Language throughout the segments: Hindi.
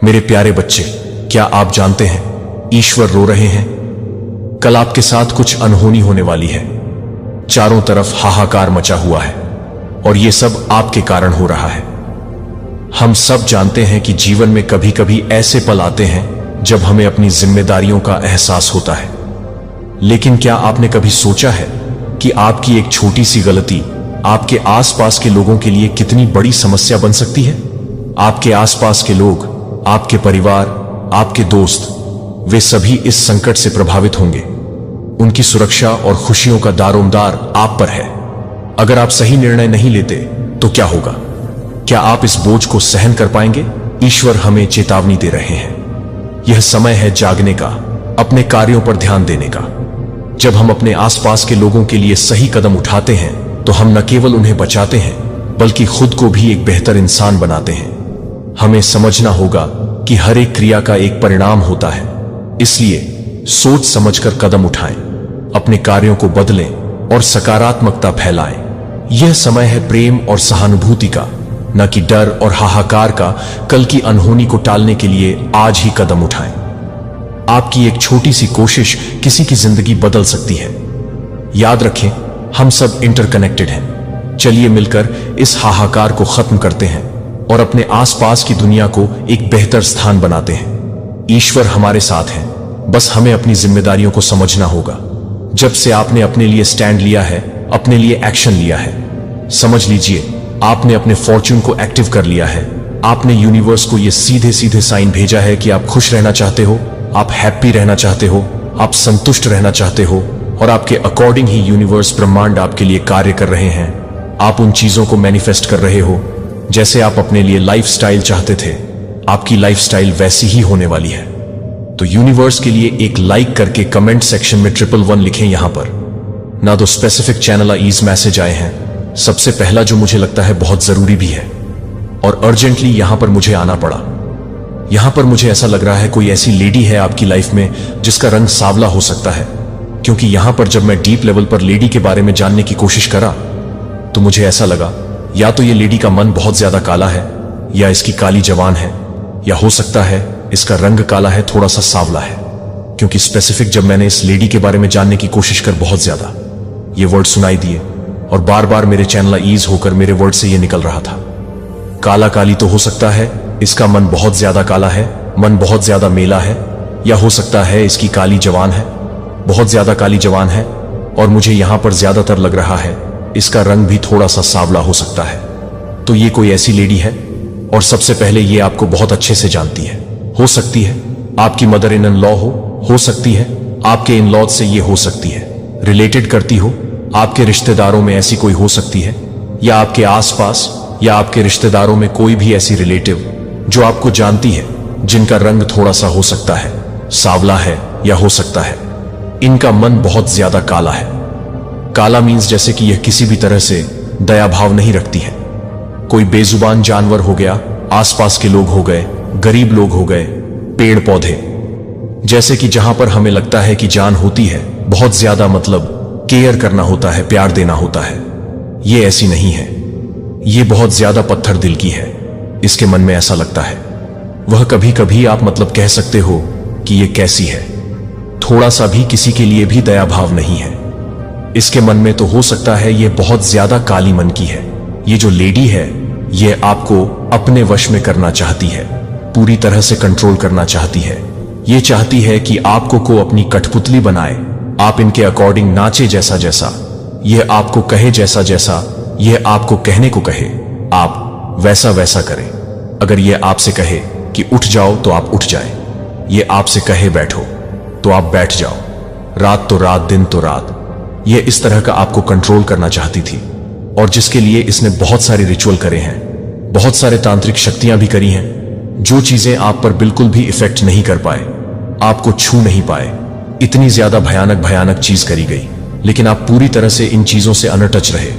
मेरे प्यारे बच्चे, क्या आप जानते हैं ईश्वर रो रहे हैं? कल आपके साथ कुछ अनहोनी होने वाली है। चारों तरफ हाहाकार मचा हुआ है और यह सब आपके कारण हो रहा है। हम सब जानते हैं कि जीवन में कभी कभी ऐसे पल आते हैं जब हमें अपनी जिम्मेदारियों का एहसास होता है। लेकिन क्या आपने कभी सोचा है कि आपकी एक छोटी सी गलती आपके आसपास के लोगों के लिए कितनी बड़ी समस्या बन सकती है? आपके आसपास के लोग, आपके परिवार, आपके दोस्त, वे सभी इस संकट से प्रभावित होंगे। उनकी सुरक्षा और खुशियों का दारोमदार आप पर है। अगर आप सही निर्णय नहीं लेते तो क्या होगा? क्या आप इस बोझ को सहन कर पाएंगे? ईश्वर हमें चेतावनी दे रहे हैं। यह समय है जागने का, अपने कार्यों पर ध्यान देने का। जब हम अपने आसपास के लोगों के लिए सही कदम उठाते हैं तो हम न केवल उन्हें बचाते हैं बल्कि खुद को भी एक बेहतर इंसान बनाते हैं। हमें समझना होगा कि हर एक क्रिया का एक परिणाम होता है, इसलिए सोच समझकर कदम उठाएं, अपने कार्यों को बदलें और सकारात्मकता फैलाएं। यह समय है प्रेम और सहानुभूति का, न कि डर और हाहाकार का। कल की अनहोनी को टालने के लिए आज ही कदम उठाएं। आपकी एक छोटी सी कोशिश किसी की जिंदगी बदल सकती है। याद रखें, हम सब इंटरकनेक्टेड हैं। चलिए मिलकर इस हाहाकार को खत्म करते हैं और अपने आसपास की दुनिया को एक बेहतर स्थान बनाते हैं। ईश्वर हमारे साथ हैं, बस हमें अपनी जिम्मेदारियों को समझना होगा। जब से आपने अपने लिए स्टैंड लिया है, अपने लिए एक्शन लिया है, समझ लीजिए आपने अपने फॉर्च्यून को एक्टिव कर लिया है। आपने यूनिवर्स को यह सीधे सीधे साइन भेजा है कि आप खुश रहना चाहते हो, आप हैप्पी रहना चाहते हो, आप संतुष्ट रहना चाहते हो और आपके अकॉर्डिंग ही यूनिवर्स, ब्रह्मांड आपके लिए कार्य कर रहे हैं। आप उन चीजों को मैनिफेस्ट कर रहे हो जैसे आप अपने लिए लाइफस्टाइल चाहते थे। आपकी लाइफस्टाइल वैसी ही होने वाली है। तो यूनिवर्स के लिए एक लाइक करके कमेंट सेक्शन में 111 लिखें। यहां पर ना दो स्पेसिफिक चैनल ईज मैसेज आए हैं। सबसे पहला जो मुझे लगता है बहुत जरूरी भी है और अर्जेंटली यहां पर मुझे आना पड़ा। यहां पर मुझे ऐसा लग रहा है कोई ऐसी लेडी है आपकी लाइफ में जिसका रंग सांवला हो सकता है, क्योंकि यहां पर जब मैं डीप लेवल पर लेडी के बारे में जानने की कोशिश करा तो मुझे ऐसा लगा या तो ये लेडी का मन बहुत ज्यादा काला है, या इसकी काली जवान है, या हो सकता है इसका रंग काला है, थोड़ा सा सांवला है। क्योंकि स्पेसिफिक जब मैंने इस लेडी के बारे में जानने की कोशिश कर बहुत ज्यादा ये वर्ड सुनाई दिए और बार बार मेरे चैनल ईज होकर मेरे वर्ड से ये निकल रहा था। काला काली तो हो सकता है इसका मन बहुत ज्यादा काला है, मन बहुत ज्यादा मेला है, या हो सकता है इसकी काली जवान है, बहुत ज्यादा काली जवान है। और मुझे यहां पर ज्यादातर लग रहा है इसका रंग भी थोड़ा सा सांवला हो सकता है। तो ये कोई ऐसी लेडी है और सबसे पहले ये आपको बहुत अच्छे से जानती है। हो सकती है आपकी मदर इन लॉ हो सकती है आपके इन लॉज से ये हो सकती है, रिलेटेड करती हो, आपके रिश्तेदारों में ऐसी कोई हो सकती है, या आपके आसपास या आपके रिश्तेदारों में कोई भी ऐसी रिलेटिव जो आपको जानती है, जिनका रंग थोड़ा सा हो सकता है सांवला है, या हो सकता है इनका मन बहुत ज्यादा काला है। काला मीन्स जैसे कि यह किसी भी तरह से दया भाव नहीं रखती है। कोई बेजुबान जानवर हो गया, आसपास के लोग हो गए, गरीब लोग हो गए, पेड़ पौधे, जैसे कि जहां पर हमें लगता है कि जान होती है, बहुत ज्यादा मतलब केयर करना होता है, प्यार देना होता है, ये ऐसी नहीं है। ये बहुत ज्यादा पत्थर दिल की है। इसके मन में ऐसा लगता है। वह कभी कभी आप मतलब कह सकते हो कि ये कैसी है, थोड़ा सा भी किसी के लिए भी दया भाव नहीं है। इसके मन में तो हो सकता है ये बहुत ज्यादा काली मन की है। ये जो लेडी है ये आपको अपने वश में करना चाहती है, पूरी तरह से कंट्रोल करना चाहती है। ये चाहती है कि आपको को अपनी कठपुतली बनाए, आप इनके अकॉर्डिंग नाचे जैसा जैसा, यह आपको कहे जैसा जैसा यह आपको कहने को कहे, आप वैसा वैसा करें। अगर यह आपसे कहे कि उठ जाओ तो आप उठ जाए, यह आपसे कहे बैठो तो आप बैठ जाओ, रात तो रात, दिन तो रात। यह इस तरह का आपको कंट्रोल करना चाहती थी और जिसके लिए इसने बहुत सारे रिचुअल करे हैं, बहुत सारे तांत्रिक शक्तियां भी करी हैं, जो चीजें आप पर बिल्कुल भी इफेक्ट नहीं कर पाए, आपको छू नहीं पाए। इतनी ज्यादा भयानक भयानक चीज करी गई, लेकिन आप पूरी तरह से इन चीजों से अनटच रहे।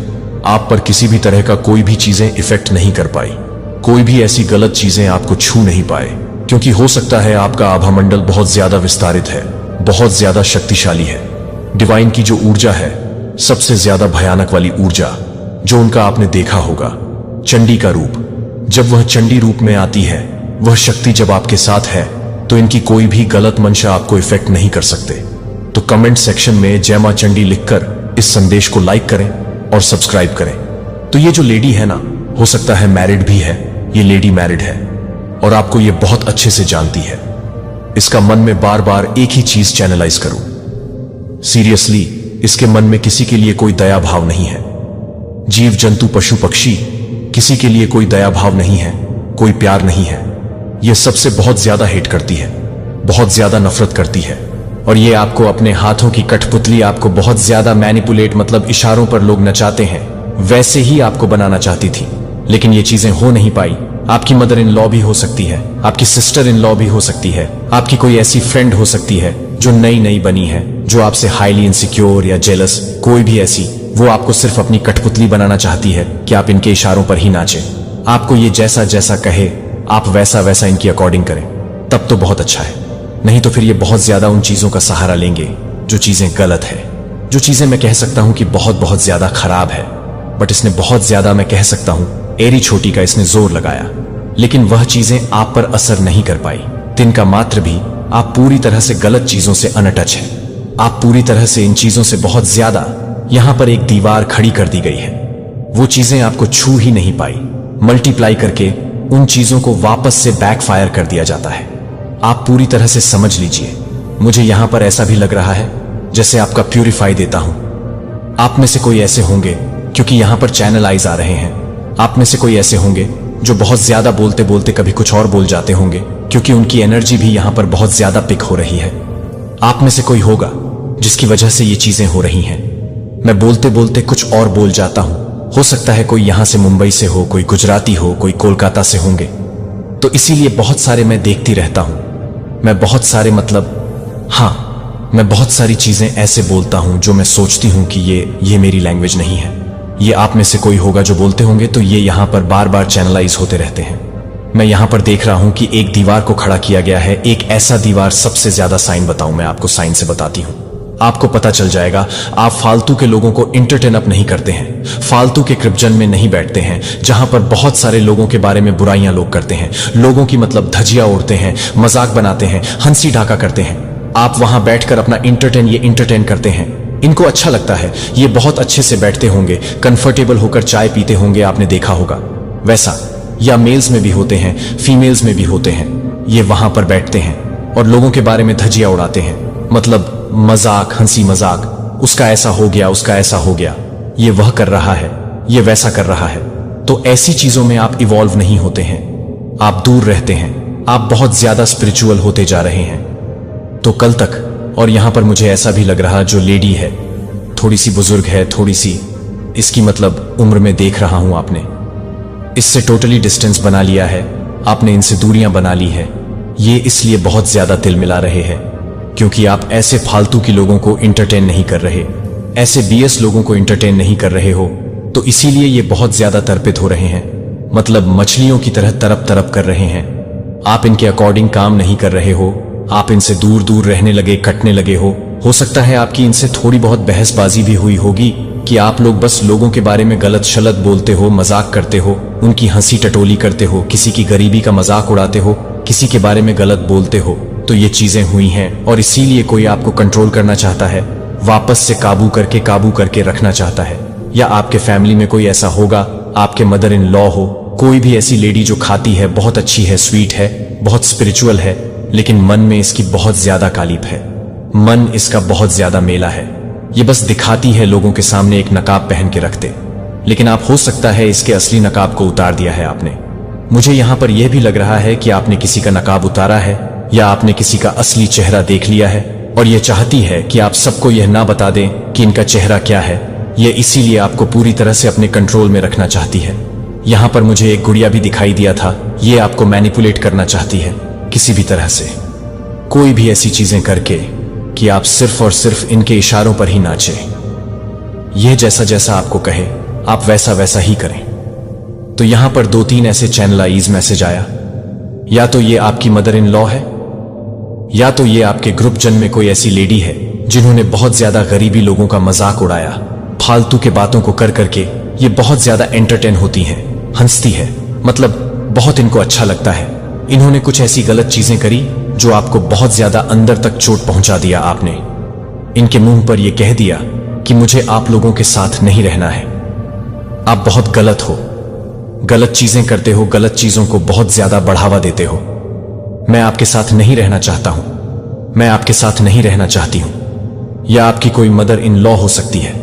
आप पर किसी भी तरह का कोई भी चीजें इफेक्ट नहीं कर पाई, कोई भी ऐसी गलत चीजें आपको छू नहीं पाए, क्योंकि हो सकता है आपका आभामंडल बहुत ज्यादा विस्तारित है, बहुत ज्यादा शक्तिशाली है। डिवाइन की जो ऊर्जा है, सबसे ज्यादा भयानक वाली ऊर्जा जो उनका आपने देखा होगा, चंडी का रूप। जब वह चंडी रूप में आती है वह शक्ति जब आपके साथ है तो इनकी कोई भी गलत मंशा आपको इफेक्ट नहीं कर सकते। तो कमेंट सेक्शन में जय मां चंडी लिखकर इस संदेश को लाइक करें और सब्सक्राइब करें। तो ये जो लेडी है ना, हो सकता है मैरिड भी है, ये लेडी मैरिड है और आपको ये बहुत अच्छे से जानती है। इसका मन में बार बार एक ही चीज चैनलाइज करूं। सीरियसली, इसके मन में किसी के लिए कोई दया भाव नहीं है। जीव जंतु पशु पक्षी, किसी के लिए कोई दया भाव नहीं है, कोई प्यार नहीं है। यह सबसे बहुत ज्यादा हेट करती है, बहुत ज्यादा नफरत करती है। और ये आपको अपने हाथों की कठपुतली, आपको बहुत ज्यादा मैनिपुलेट, मतलब इशारों पर लोग नचाते हैं, वैसे ही आपको बनाना चाहती थी। लेकिन ये चीजें हो नहीं पाई। आपकी मदर इन लॉ भी हो सकती है, आपकी सिस्टर इन लॉ भी हो सकती है, आपकी कोई ऐसी फ्रेंड हो सकती है जो नई नई बनी है, जो आपसे हाईली इनसिक्योर या जेलस, कोई भी ऐसी, वो आपको सिर्फ अपनी कठपुतली बनाना चाहती है कि आप इनके इशारों पर ही नाचें। आपको ये जैसा जैसा कहे आप वैसा वैसा इनकी अकॉर्डिंग करें, तब तो बहुत अच्छा है। नहीं तो फिर ये बहुत ज्यादा उन चीजों का सहारा लेंगे जो चीजें गलत है, जो चीजें मैं कह सकता हूं कि बहुत बहुत ज्यादा खराब है। बट इसने बहुत ज्यादा, मैं कह सकता हूं, एरी छोटी का इसने जोर लगाया, लेकिन वह चीजें आप पर असर नहीं कर पाई। तिनका मात्र भी आप पूरी तरह से गलत चीजों से अनटच है। आप पूरी तरह से इन चीजों से बहुत ज्यादा, यहां पर एक दीवार खड़ी कर दी गई है। वो चीजें आपको छू ही नहीं पाई। मल्टीप्लाई करके उन चीजों को वापस से बैकफायर कर दिया जाता है। आप पूरी तरह से समझ लीजिए, मुझे यहां पर ऐसा भी लग रहा है जैसे आपका प्यूरिफाई देता हूं। आप में से कोई ऐसे होंगे, क्योंकि यहां पर चैनल आइज आ रहे हैं, आप में से कोई ऐसे होंगे जो बहुत ज्यादा बोलते बोलते कभी कुछ और बोल जाते होंगे, क्योंकि उनकी एनर्जी भी यहां पर बहुत ज्यादा पिक हो रही है। आप में से कोई होगा जिसकी वजह से ये चीजें हो रही हैं। मैं बोलते बोलते कुछ और बोल जाता हूं। हो सकता है कोई यहां से मुंबई से हो, कोई गुजराती हो, कोई कोलकाता से होंगे। तो इसीलिए बहुत सारे मैं देखती रहता हूं। मैं बहुत सारे, मतलब हाँ, मैं बहुत सारी चीजें ऐसे बोलता हूं जो मैं सोचती हूं कि ये मेरी लैंग्वेज नहीं है। ये आप में से कोई होगा जो बोलते होंगे, तो ये यहां पर बार बार चैनलाइज होते रहते हैं। मैं यहां पर देख रहा हूं कि एक दीवार को खड़ा किया गया है। एक ऐसा दीवार, सबसे ज्यादा साइन बताऊं, मैं आपको साइन से बताती हूं, आपको पता चल जाएगा। आप फालतू के लोगों को इंटरटेन अप नहीं करते हैं, फालतू के क्रिप्जन में नहीं बैठते हैं, जहां पर बहुत सारे लोगों के बारे में बुराइयां लोग करते हैं, लोगों की मतलब धजिया उड़ते हैं, मजाक बनाते हैं, हंसी ढाका करते हैं। आप वहां बैठकर अपना इंटरटेन करते हैं। इनको अच्छा लगता है, ये बहुत अच्छे से बैठते होंगे, कंफर्टेबल होकर चाय पीते होंगे, आपने देखा होगा वैसा। या मेल्स में भी होते हैं, फीमेल्स में भी होते हैं। ये वहां पर बैठते हैं और लोगों के बारे में धजिया उड़ाते हैं, मतलब मजाक, हंसी मजाक, उसका ऐसा हो गया, उसका ऐसा हो गया, ये वह कर रहा है, ये वैसा कर रहा है। तो ऐसी चीजों में आप इवॉल्व नहीं होते हैं, आप दूर रहते हैं, आप बहुत ज्यादा स्पिरिचुअल होते जा रहे हैं। तो कल तक, और यहां पर मुझे ऐसा भी लग रहा, जो लेडी है थोड़ी सी बुजुर्ग है, थोड़ी सी, इसकी मतलब उम्र में देख रहा हूं, आपने इससे टोटली डिस्टेंस बना लिया है, आपने इनसे दूरियां बना ली है। ये इसलिए बहुत ज्यादा तिल मिला रहे हैं क्योंकि आप ऐसे फालतू की लोगों को इंटरटेन नहीं कर रहे, ऐसे बीएस लोगों को इंटरटेन नहीं कर रहे हो। तो इसीलिए ये बहुत ज्यादा तर्पित हो रहे हैं, मतलब मछलियों की तरह तरप तरप कर रहे हैं। आप इनके अकॉर्डिंग काम नहीं कर रहे हो, आप इनसे दूर दूर रहने लगे, कटने लगे हो सकता है आपकी इनसे थोड़ी बहुत बहसबाजी भी हुई होगी कि आप लोग बस लोगों के बारे में गलत शलत बोलते हो, मजाक करते हो, उनकी हंसी टटोली करते हो, किसी की गरीबी का मजाक उड़ाते हो, किसी के बारे में गलत बोलते हो। तो ये चीजें हुई हैं और इसीलिए कोई आपको कंट्रोल करना चाहता है, वापस से काबू करके रखना चाहता है। या आपके फैमिली में कोई ऐसा होगा, आपके मदर इन लॉ हो, कोई भी ऐसी लेडी जो खाती है, बहुत अच्छी है, स्वीट है, बहुत स्पिरिचुअल है, लेकिन मन में इसकी बहुत ज्यादा कालिप है, मन इसका बहुत ज्यादा मेला है। ये बस दिखाती है लोगों के सामने, एक नकाब पहन के रखते, लेकिन आप हो सकता है इसके असली नकाब को उतार दिया है आपने। मुझे यहां पर यह भी लग रहा है कि आपने किसी का नकाब उतारा है या आपने किसी का असली चेहरा देख लिया है और यह चाहती है कि आप सबको यह ना बता दें कि इनका चेहरा क्या है। यह इसीलिए आपको पूरी तरह से अपने कंट्रोल में रखना चाहती है। यहां पर मुझे एक गुड़िया भी दिखाई दिया था, यह आपको मैनिपुलेट करना चाहती है किसी भी तरह से, कोई भी ऐसी चीजें करके कि आप सिर्फ और सिर्फ इनके इशारों पर ही नाचे। यह जैसा जैसा आपको कहे आप वैसा वैसा ही करें। तो यहां पर 2-3 ऐसे चैनलाइज मैसेज आया, या तो ये आपकी मदर इन लॉ है, या तो ये आपके ग्रुप जन में कोई ऐसी लेडी है जिन्होंने बहुत ज्यादा गरीबी लोगों का मजाक उड़ाया, फालतू के बातों को कर करके ये बहुत ज्यादा एंटरटेन होती हैं, हंसती है, मतलब बहुत इनको अच्छा लगता है। इन्होंने कुछ ऐसी गलत चीजें करी जो आपको बहुत ज्यादा अंदर तक चोट पहुंचा दिया। आपने इनके मुंह पर यह कह दिया कि मुझे आप लोगों के साथ नहीं रहना है, आप बहुत गलत हो, गलत चीजें करते हो, गलत चीजों को बहुत ज्यादा बढ़ावा देते हो। मैं आपके साथ नहीं रहना चाहता हूं, मैं आपके साथ नहीं रहना चाहती हूं। या आपकी कोई मदर इन लॉ हो सकती है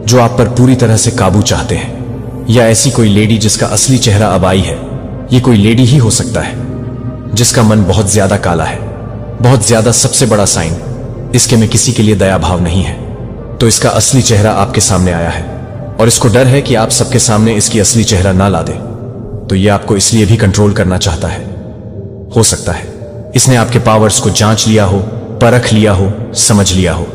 जो आप पर पूरी तरह से काबू चाहते हैं, या ऐसी कोई लेडी जिसका असली चेहरा अब आई है। ये कोई लेडी ही हो सकता है जिसका मन बहुत ज्यादा काला है, बहुत ज्यादा। सबसे बड़ा साइन इसके में किसी के लिए दया भाव नहीं है, तो इसका असली चेहरा आपके सामने आया है और इसको डर है कि आप सबके सामने इसकी असली चेहरा ना ला दे, तो ये आपको इसलिए भी कंट्रोल करना चाहता है। हो सकता है इसने आपके पावर्स को जांच लिया हो, परख लिया हो, समझ लिया हो,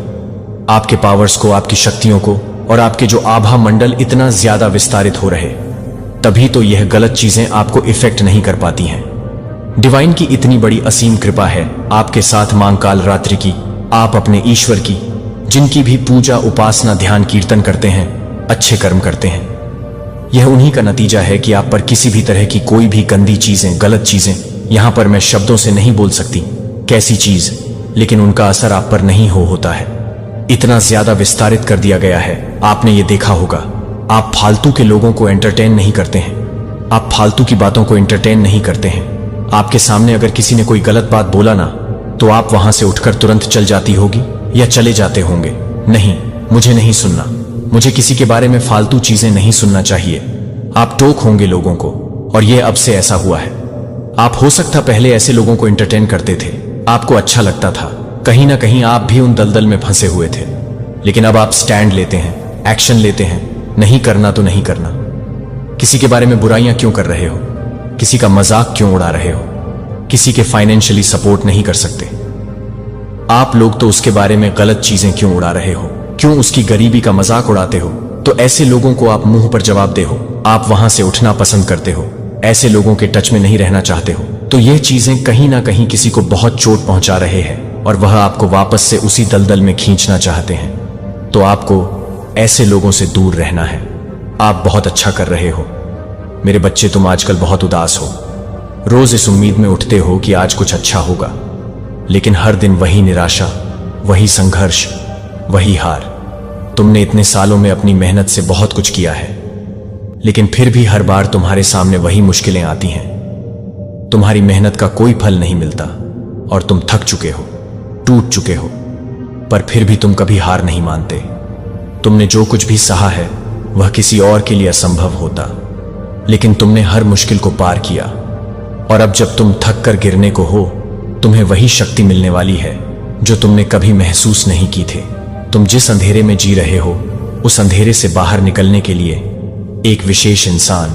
आपके पावर्स को, आपकी शक्तियों को, और आपके जो आभा मंडल इतना ज्यादा विस्तारित हो रहे, तभी तो यह गलत चीजें आपको इफेक्ट नहीं कर पाती हैं। डिवाइन की इतनी बड़ी असीम कृपा है आपके साथ मां काल रात्रि की, आप अपने ईश्वर की, जिनकी भी पूजा, उपासना, ध्यान, कीर्तन करते हैं, अच्छे कर्म करते हैं। यह उन्हीं का नतीजा है कि आप पर किसी भी तरह की कोई भी गंदी चीजें, गलत चीजें, यहां पर मैं शब्दों से नहीं बोल सकती कैसी चीज, लेकिन उनका असर आप पर नहीं होता है। इतना ज्यादा विस्तारित कर दिया गया है। आपने ये देखा होगा, आप फालतू के लोगों को एंटरटेन नहीं करते हैं, आप फालतू की बातों को एंटरटेन नहीं करते हैं। आपके सामने अगर किसी ने कोई गलत बात बोला ना, तो आप वहां से उठकर तुरंत चल जाती होगी या चले जाते होंगे। नहीं, मुझे नहीं सुनना, मुझे किसी के बारे में फालतू चीजें नहीं सुनना चाहिए। आप टोक होंगे लोगों को, और यह अब से ऐसा हुआ है। आप हो सकता पहले ऐसे लोगों को एंटरटेन करते थे, आपको अच्छा लगता था, कहीं ना कहीं आप भी उन दलदल में फंसे हुए थे, लेकिन अब आप स्टैंड लेते हैं, एक्शन लेते हैं। नहीं करना तो नहीं करना। किसी के बारे में बुराइयां क्यों कर रहे हो? किसी का मजाक क्यों उड़ा रहे हो? किसी के फाइनेंशियली सपोर्ट नहीं कर सकते आप लोग, तो उसके बारे में गलत चीजें क्यों उड़ा रहे हो? क्यों उसकी गरीबी का मजाक उड़ाते हो? तो ऐसे लोगों को आप मुंह पर जवाब दे हो, आप वहां से उठना पसंद करते हो, ऐसे लोगों के टच में नहीं रहना चाहते हो। तो यह चीजें कहीं ना कहीं किसी को बहुत चोट पहुंचा रहे हैं और वह आपको वापस से उसी दलदल में खींचना चाहते हैं। तो आपको ऐसे लोगों से दूर रहना है। आप बहुत अच्छा कर रहे हो मेरे बच्चे, तुम आजकल बहुत उदास हो। रोज इस उम्मीद में उठते हो कि आज कुछ अच्छा होगा, लेकिन हर दिन वही निराशा, वही संघर्ष, वही हार। तुमने इतने सालों में अपनी मेहनत से बहुत कुछ किया है, लेकिन फिर भी हर बार तुम्हारे सामने वही मुश्किलें आती हैं। तुम्हारी मेहनत का कोई फल नहीं मिलता और तुम थक चुके हो, टूट चुके हो, पर फिर भी तुम कभी हार नहीं मानते। तुमने जो कुछ भी सहा है वह किसी और के लिए असंभव होता, लेकिन तुमने हर मुश्किल को पार किया, और अब जब तुम थक कर गिरने को हो, तुम्हें वही शक्ति मिलने वाली है जो तुमने कभी महसूस नहीं की थे। तुम जिस अंधेरे में जी रहे हो, उस अंधेरे से बाहर निकलने के लिए एक विशेष इंसान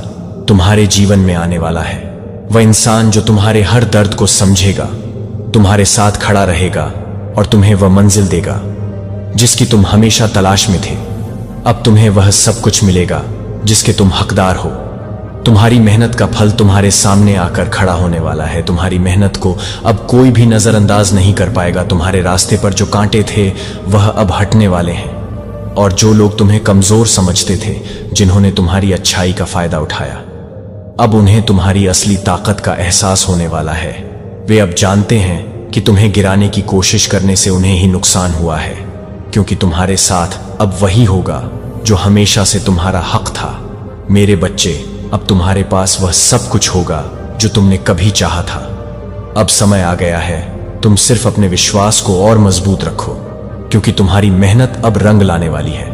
तुम्हारे जीवन में आने वाला है। वह इंसान जो तुम्हारे हर दर्द को समझेगा, तुम्हारे साथ खड़ा रहेगा और तुम्हें वह मंजिल देगा जिसकी तुम हमेशा तलाश में थे। अब तुम्हें वह सब कुछ मिलेगा जिसके तुम हकदार हो। तुम्हारी मेहनत का फल तुम्हारे सामने आकर खड़ा होने वाला है। तुम्हारी मेहनत को अब कोई भी नजरअंदाज नहीं कर पाएगा। तुम्हारे रास्ते पर जो कांटे थे वह अब हटने वाले हैं, और जो लोग तुम्हें कमजोर समझते थे, जिन्होंने तुम्हारी अच्छाई का फायदा उठाया, अब उन्हें तुम्हारी असली ताकत का एहसास होने वाला है। वे अब जानते हैं कि तुम्हें गिराने की कोशिश करने से उन्हें ही नुकसान हुआ है, क्योंकि तुम्हारे साथ अब वही होगा जो हमेशा से तुम्हारा हक था। मेरे बच्चे, अब तुम्हारे पास वह सब कुछ होगा जो तुमने कभी चाहा था। अब समय आ गया है, तुम सिर्फ अपने विश्वास को और मजबूत रखो, क्योंकि तुम्हारी मेहनत अब रंग लाने वाली है।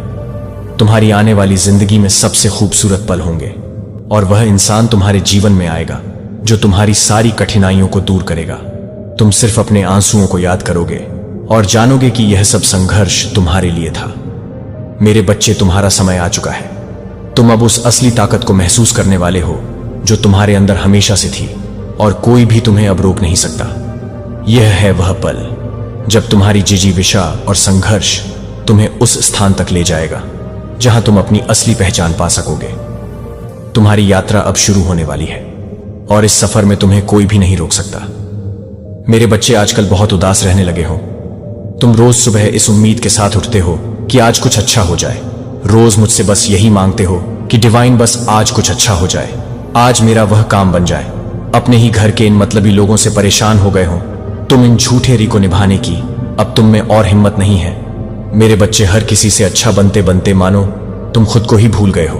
तुम्हारी आने वाली जिंदगी में सबसे खूबसूरत पल होंगे, और वह इंसान तुम्हारे जीवन में आएगा जो तुम्हारी सारी कठिनाइयों को दूर करेगा। तुम सिर्फ अपने आंसुओं को याद करोगे और जानोगे कि यह सब संघर्ष तुम्हारे लिए था। मेरे बच्चे, तुम्हारा समय आ चुका है। तुम अब उस असली ताकत को महसूस करने वाले हो जो तुम्हारे अंदर हमेशा से थी, और कोई भी तुम्हें अब रोक नहीं सकता। यह है वह पल जब तुम्हारी जिजीविषा और संघर्ष तुम्हें उस स्थान तक ले जाएगा जहां तुम अपनी असली पहचान पा सकोगे। तुम्हारी यात्रा अब शुरू होने वाली है, और इस सफर में तुम्हें कोई भी नहीं रोक सकता। मेरे बच्चे, आजकल बहुत उदास रहने लगे हो। तुम रोज सुबह इस उम्मीद के साथ उठते हो कि आज कुछ अच्छा हो जाए। रोज मुझसे बस यही मांगते हो कि डिवाइन, बस आज कुछ अच्छा हो जाए, आज मेरा वह काम बन जाए। अपने ही घर के इन मतलबी लोगों से परेशान हो गए हो। तुम इन झूठे री को निभाने की अब तुम में और हिम्मत नहीं है। मेरे बच्चे, हर किसी से अच्छा बनते बनते मानो तुम खुद को ही भूल गए हो।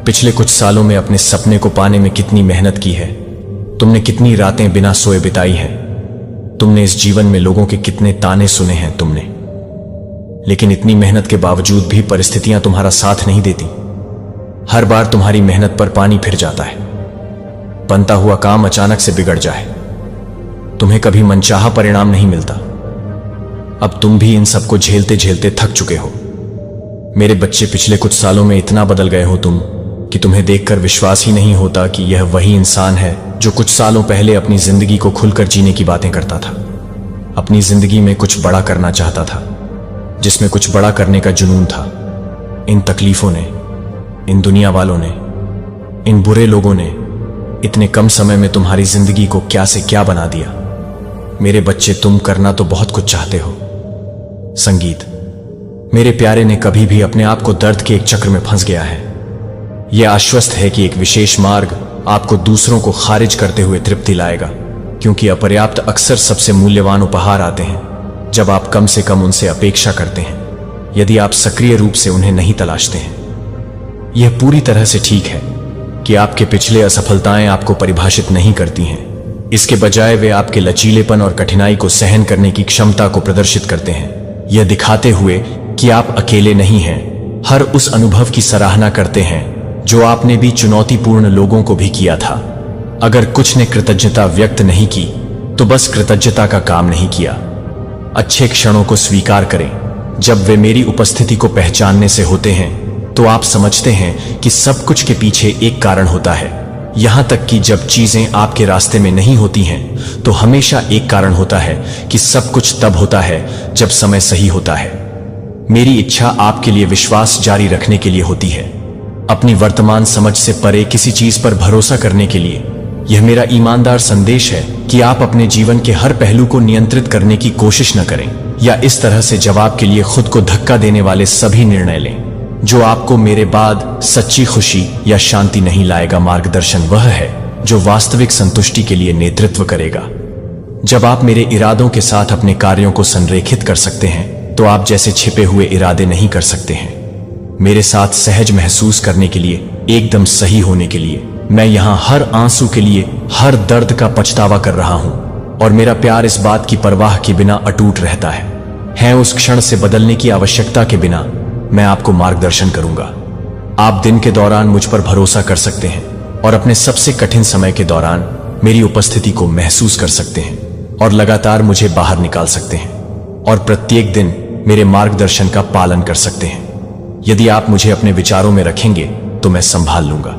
पिछले कुछ सालों में अपने सपने को पाने में कितनी मेहनत की है, तुमने कितनी रातें बिना सोए बिताई हैं, तुमने इस जीवन में लोगों के कितने ताने सुने हैं तुमने। लेकिन इतनी मेहनत के बावजूद भी परिस्थितियां तुम्हारा साथ नहीं देती। हर बार तुम्हारी मेहनत पर पानी फिर जाता है। बनता हुआ काम अचानक से बिगड़ जाए, तुम्हें कभी मनचाहा परिणाम नहीं मिलता। अब तुम भी इन सबको झेलते झेलते थक चुके हो। मेरे बच्चे, पिछले कुछ सालों में इतना बदल गए हो तुम कि तुम्हें देखकर विश्वास ही नहीं होता कि यह वही इंसान है जो कुछ सालों पहले अपनी जिंदगी को खुलकर जीने की बातें करता था। अपनी जिंदगी में कुछ बड़ा करना चाहता था, जिसमें कुछ बड़ा करने का जुनून था। इन तकलीफों ने, इन दुनिया वालों ने, इन बुरे लोगों ने इतने कम समय में तुम्हारी जिंदगी को क्या से क्या बना दिया। मेरे बच्चे, तुम करना तो बहुत कुछ चाहते हो। संगीत, मेरे प्यारे, ने कभी भी अपने आप को दर्द के एक चक्र में फंस गया है। यह आश्वस्त है कि एक विशेष मार्ग आपको दूसरों को खारिज करते हुए तृप्ति लाएगा, क्योंकि अपर्याप्त अक्सर सबसे मूल्यवान उपहार आते हैं जब आप कम से कम उनसे अपेक्षा करते हैं, यदि आप सक्रिय रूप से उन्हें नहीं तलाशते हैं। यह पूरी तरह से ठीक है कि आपके पिछले असफलताएं आपको परिभाषित नहीं करती हैं। इसके बजाय वे आपके लचीलेपन और कठिनाई को सहन करने की क्षमता को प्रदर्शित करते हैं, यह दिखाते हुए कि आप अकेले नहीं हैं। हर उस अनुभव की सराहना करते हैं जो आपने भी चुनौतीपूर्ण लोगों को भी किया था। अगर कुछ ने कृतज्ञता व्यक्त नहीं की तो बस कृतज्ञता का काम नहीं किया। अच्छे क्षणों को स्वीकार करें। जब वे मेरी उपस्थिति को पहचानने से होते हैं तो आप समझते हैं कि सब कुछ के पीछे एक कारण होता है। यहां तक कि जब चीजें आपके रास्ते में नहीं होती हैं तो हमेशा एक कारण होता है कि सब कुछ तब होता है जब समय सही होता है। मेरी इच्छा आपके लिए विश्वास जारी रखने के लिए होती है, अपनी वर्तमान समझ से परे किसी चीज पर भरोसा करने के लिए। यह मेरा ईमानदार संदेश है कि आप अपने जीवन के हर पहलू को नियंत्रित करने की कोशिश न करें या इस तरह से जवाब के लिए खुद को धक्का देने वाले सभी निर्णय लें जो आपको मेरे बाद सच्ची खुशी या शांति नहीं लाएगा। मार्गदर्शन वह है जो वास्तविक संतुष्टि के लिए नेतृत्व करेगा। जब आप मेरे इरादों के साथ अपने कार्यों को संरेखित कर सकते हैं तो आप जैसे छिपे हुए इरादे नहीं कर सकते हैं। मेरे साथ सहज महसूस करने के लिए, एकदम सही होने के लिए, मैं यहां हर आंसू के लिए, हर दर्द का पछतावा कर रहा हूं और मेरा प्यार इस बात की परवाह के बिना अटूट रहता है उस क्षण से बदलने की आवश्यकता के बिना मैं आपको मार्गदर्शन करूंगा। आप दिन के दौरान मुझ पर भरोसा कर सकते हैं और अपने सबसे कठिन समय के दौरान मेरी उपस्थिति को महसूस कर सकते हैं और लगातार मुझे बाहर निकाल सकते हैं और प्रत्येक दिन मेरे मार्गदर्शन का पालन कर सकते हैं। यदि आप मुझे अपने विचारों में रखेंगे तो मैं संभाल लूंगा।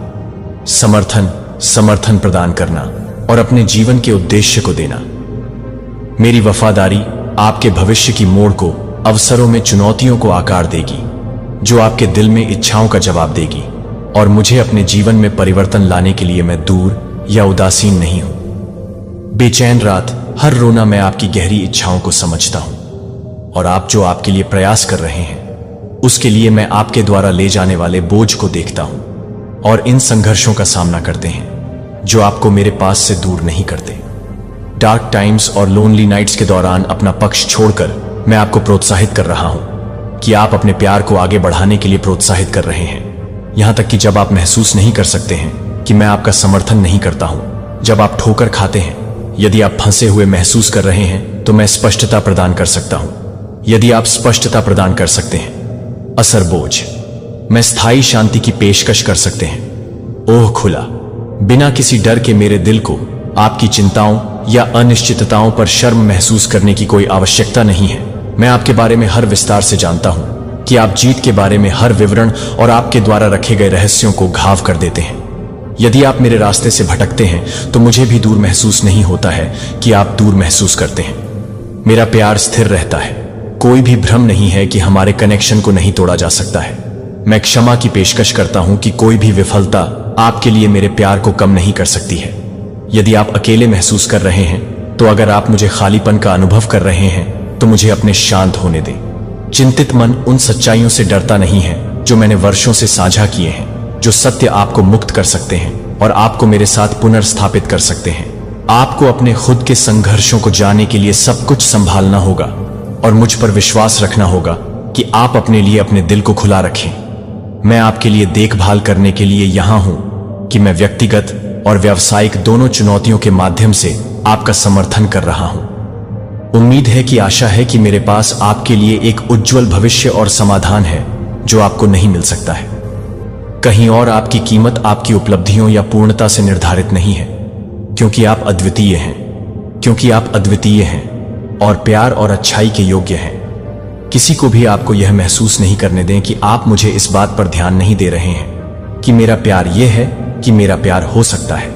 समर्थन प्रदान करना और अपने जीवन के उद्देश्य को देना। मेरी वफादारी आपके भविष्य की मोड़ को, अवसरों में चुनौतियों को आकार देगी, जो आपके दिल में इच्छाओं का जवाब देगी। और मुझे अपने जीवन में परिवर्तन लाने के लिए मैं दूर या उदासीन नहीं हूं। बेचैन रात, हर रोना, मैं आपकी गहरी इच्छाओं को समझता हूं और आप जो आपके लिए प्रयास कर रहे हैं उसके लिए मैं आपके द्वारा ले जाने वाले बोझ को देखता हूं और इन संघर्षों का सामना करते हैं जो आपको मेरे पास से दूर नहीं करते। डार्क टाइम्स और लोनली नाइट्स के दौरान अपना पक्ष छोड़कर मैं आपको प्रोत्साहित कर रहा हूं कि आप अपने प्यार को आगे बढ़ाने के लिए प्रोत्साहित कर रहे हैं, यहां तक कि जब आप महसूस नहीं कर सकते हैं कि मैं आपका समर्थन नहीं करता हूं। जब आप ठोकर खाते हैं, यदि आप फंसे हुए महसूस कर रहे हैं तो मैं स्पष्टता प्रदान कर सकता हूं। यदि आप स्पष्टता प्रदान कर सकते हैं, असर बोझ, मैं स्थायी शांति की पेशकश कर सकते हैं। ओह खुला, बिना किसी डर के मेरे दिल को आपकी चिंताओं या अनिश्चितताओं पर शर्म महसूस करने की कोई आवश्यकता नहीं है। मैं आपके बारे में हर विस्तार से जानता हूं कि आप जीत के बारे में हर विवरण और आपके द्वारा रखे गए रहस्यों को घाव कर देते हैं। यदि आप मेरे रास्ते से भटकते हैं तो मुझे भी दूर महसूस नहीं होता है कि आप दूर महसूस करते हैं। मेरा प्यार स्थिर रहता है, कोई भी भ्रम नहीं है कि हमारे कनेक्शन को नहीं तोड़ा जा सकता है। मैं क्षमा की पेशकश करता हूं कि कोई भी विफलता आपके लिए मेरे प्यार को कम नहीं कर सकती है। यदि आप अकेले महसूस कर रहे हैं तो अगर आप मुझे खालीपन का अनुभव कर रहे हैं तो मुझे अपने शांत होने दें। चिंतित मन उन सच्चाइयों से डरता नहीं है जो मैंने वर्षों से साझा किए हैं, जो सत्य आपको मुक्त कर सकते हैं और आपको मेरे साथ पुनर्स्थापित कर सकते हैं। आपको अपने खुद के संघर्षों को जाने के लिए सब कुछ संभालना होगा और मुझ पर विश्वास रखना होगा कि आप अपने लिए अपने दिल को खुला रखें। मैं आपके लिए देखभाल करने के लिए यहां हूं कि मैं व्यक्तिगत और व्यावसायिक दोनों चुनौतियों के माध्यम से आपका समर्थन कर रहा हूं। उम्मीद है कि आशा है कि मेरे पास आपके लिए एक उज्जवल भविष्य और समाधान है जो आपको नहीं मिल सकता है। कहीं और आपकी कीमत आपकी उपलब्धियों या पूर्णता से निर्धारित नहीं है, क्योंकि आप अद्वितीय हैं, क्योंकि आप अद्वितीय हैं और प्यार और अच्छाई के योग्य हैं। किसी को भी आपको यह महसूस नहीं करने दें कि आप मुझे इस बात पर ध्यान नहीं दे रहे हैं कि मेरा प्यार यह है कि मेरा प्यार हो सकता है।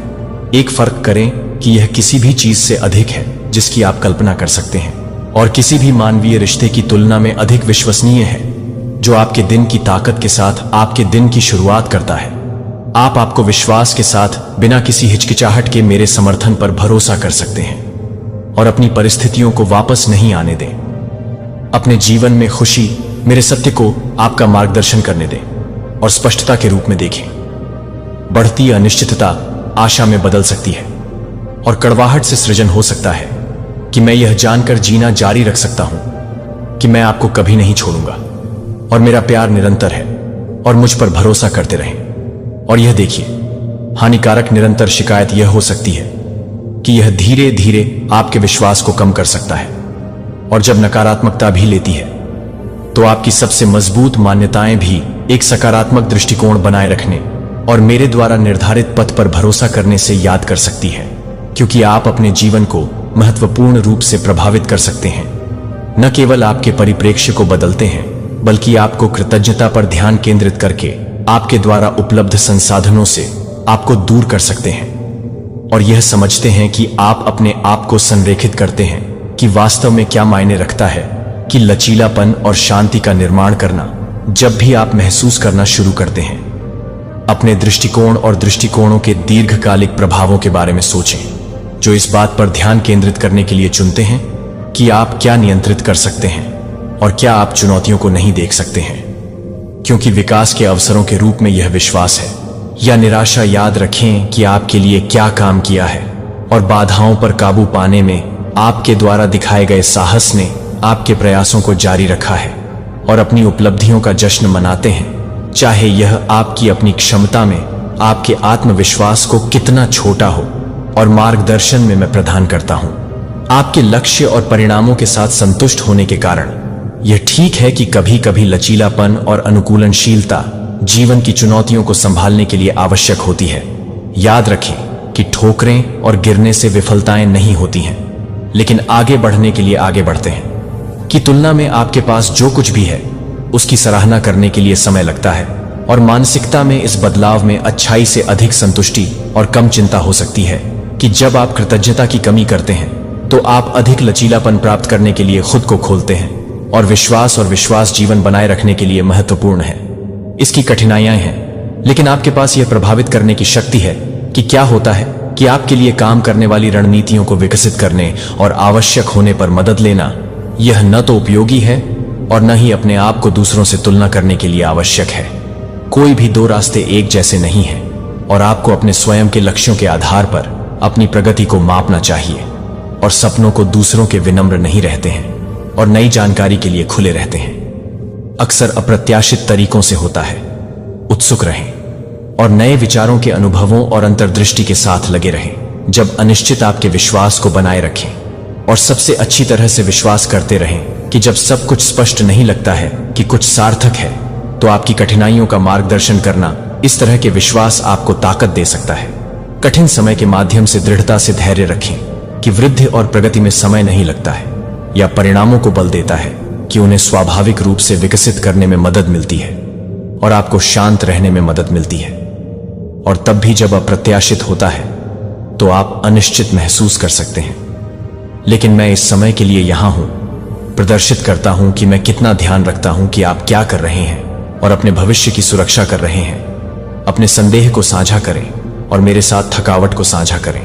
एक फर्क करें कि यह किसी भी चीज से अधिक है जिसकी आप कल्पना कर सकते हैं और किसी भी मानवीय रिश्ते की तुलना में अधिक विश्वसनीय है, जो आपके दिन की ताकत के साथ आपके दिन की शुरुआत करता है। आपको विश्वास के साथ बिना किसी हिचकिचाहट के मेरे समर्थन पर भरोसा कर सकते हैं और अपनी परिस्थितियों को वापस नहीं आने दें। अपने जीवन में खुशी मेरे सत्य को आपका मार्गदर्शन करने दें और स्पष्टता के रूप में देखें। बढ़ती अनिश्चितता आशा में बदल सकती है और कड़वाहट से सृजन हो सकता है कि मैं यह जानकर जीना जारी रख सकता हूं कि मैं आपको कभी नहीं छोड़ूंगा और मेरा प्यार निरंतर है और मुझ पर भरोसा करते रहें। और यह देखिए, हानिकारक निरंतर शिकायत यह हो सकती है कि यह धीरे धीरे आपके विश्वास को कम कर सकता है और जब नकारात्मकता भी लेती है तो आपकी सबसे मजबूत मान्यताएं भी एक सकारात्मक दृष्टिकोण बनाए रखने और मेरे द्वारा निर्धारित पथ पर भरोसा करने से याद कर सकती है, क्योंकि आप अपने जीवन को महत्वपूर्ण रूप से प्रभावित कर सकते हैं। न केवल आपके परिप्रेक्ष्य को बदलते हैं, बल्कि आपको कृतज्ञता पर ध्यान केंद्रित करके आपके द्वारा उपलब्ध संसाधनों से आपको दूर कर सकते हैं और यह समझते हैं कि आप अपने आप को संरेखित करते हैं कि वास्तव में क्या मायने रखता है कि लचीलापन और शांति का निर्माण करना जब भी आप महसूस करना शुरू करते हैं। अपने दृष्टिकोण और दृष्टिकोणों के दीर्घकालिक प्रभावों के बारे में सोचें, जो इस बात पर ध्यान केंद्रित करने के लिए चुनते हैं कि आप क्या नियंत्रित कर सकते हैं और क्या आप चुनौतियों को नहीं देख सकते हैं, क्योंकि विकास के अवसरों के रूप में यह विश्वास है या निराशा। याद रखें कि आपके लिए क्या काम किया है और बाधाओं पर काबू पाने में आपके द्वारा दिखाए गए साहस ने आपके प्रयासों को जारी रखा है और अपनी उपलब्धियों का जश्न मनाते हैं, चाहे यह आपकी अपनी क्षमता में आपके आत्मविश्वास को कितना छोटा हो। और मार्गदर्शन में मैं प्रदान करता हूं आपके लक्ष्य और परिणामों के साथ संतुष्ट होने के कारण। यह ठीक है कि कभी कभी लचीलापन और अनुकूलनशीलता जीवन की चुनौतियों को संभालने के लिए आवश्यक होती है। याद रखें कि ठोकरें और गिरने से विफलताएं नहीं होती हैं, लेकिन आगे बढ़ने के लिए आगे बढ़ते हैं। की तुलना में आपके पास जो कुछ भी है उसकी सराहना करने के लिए समय लगता है और मानसिकता में इस बदलाव में अच्छाई से अधिक संतुष्टि और कम चिंता हो सकती है कि जब आप कृतज्ञता की कमी करते हैं तो आप अधिक लचीलापन प्राप्त करने के लिए खुद को खोलते हैं और विश्वास जीवन बनाए रखने के लिए महत्वपूर्ण है। इसकी कठिनाइयां हैं, लेकिन आपके पास यह प्रभावित करने की शक्ति है कि क्या होता है कि आपके लिए काम करने वाली रणनीतियों को विकसित करने और आवश्यक होने पर मदद लेना। यह न तो उपयोगी है और न ही अपने आप को दूसरों से तुलना करने के लिए आवश्यक है। कोई भी दो रास्ते एक जैसे नहीं हैं और आपको अपने स्वयं के लक्ष्यों के आधार पर अपनी प्रगति को मापना चाहिए और सपनों को दूसरों के विनम्र नहीं रहते हैं और नई जानकारी के लिए खुले रहते हैं। अक्सर अप्रत्याशित तरीकों से होता है। उत्सुक रहें और नए विचारों के अनुभवों और अंतर्दृष्टि के साथ लगे रहें। जब अनिश्चित आपके विश्वास को बनाए रखें और सबसे अच्छी तरह से विश्वास करते रहें कि जब सब कुछ स्पष्ट नहीं लगता है कि कुछ सार्थक है, तो आपकी कठिनाइयों का मार्गदर्शन करना इस तरह के विश्वास आपको ताकत दे सकता है। कठिन समय के माध्यम से दृढ़ता से धैर्य रखें कि वृद्धि और प्रगति में समय नहीं लगता है या परिणामों को बल देता है कि उन्हें स्वाभाविक रूप से विकसित करने में मदद मिलती है और आपको शांत रहने में मदद मिलती है। और तब भी जब अप्रत्याशित होता है तो आप अनिश्चित महसूस कर सकते हैं, लेकिन मैं इस समय के लिए यहां हूं, प्रदर्शित करता हूं कि मैं कितना ध्यान रखता हूं कि आप क्या कर रहे हैं और अपने भविष्य की सुरक्षा कर रहे हैं। अपने संदेह को साझा करें और मेरे साथ थकावट को साझा करें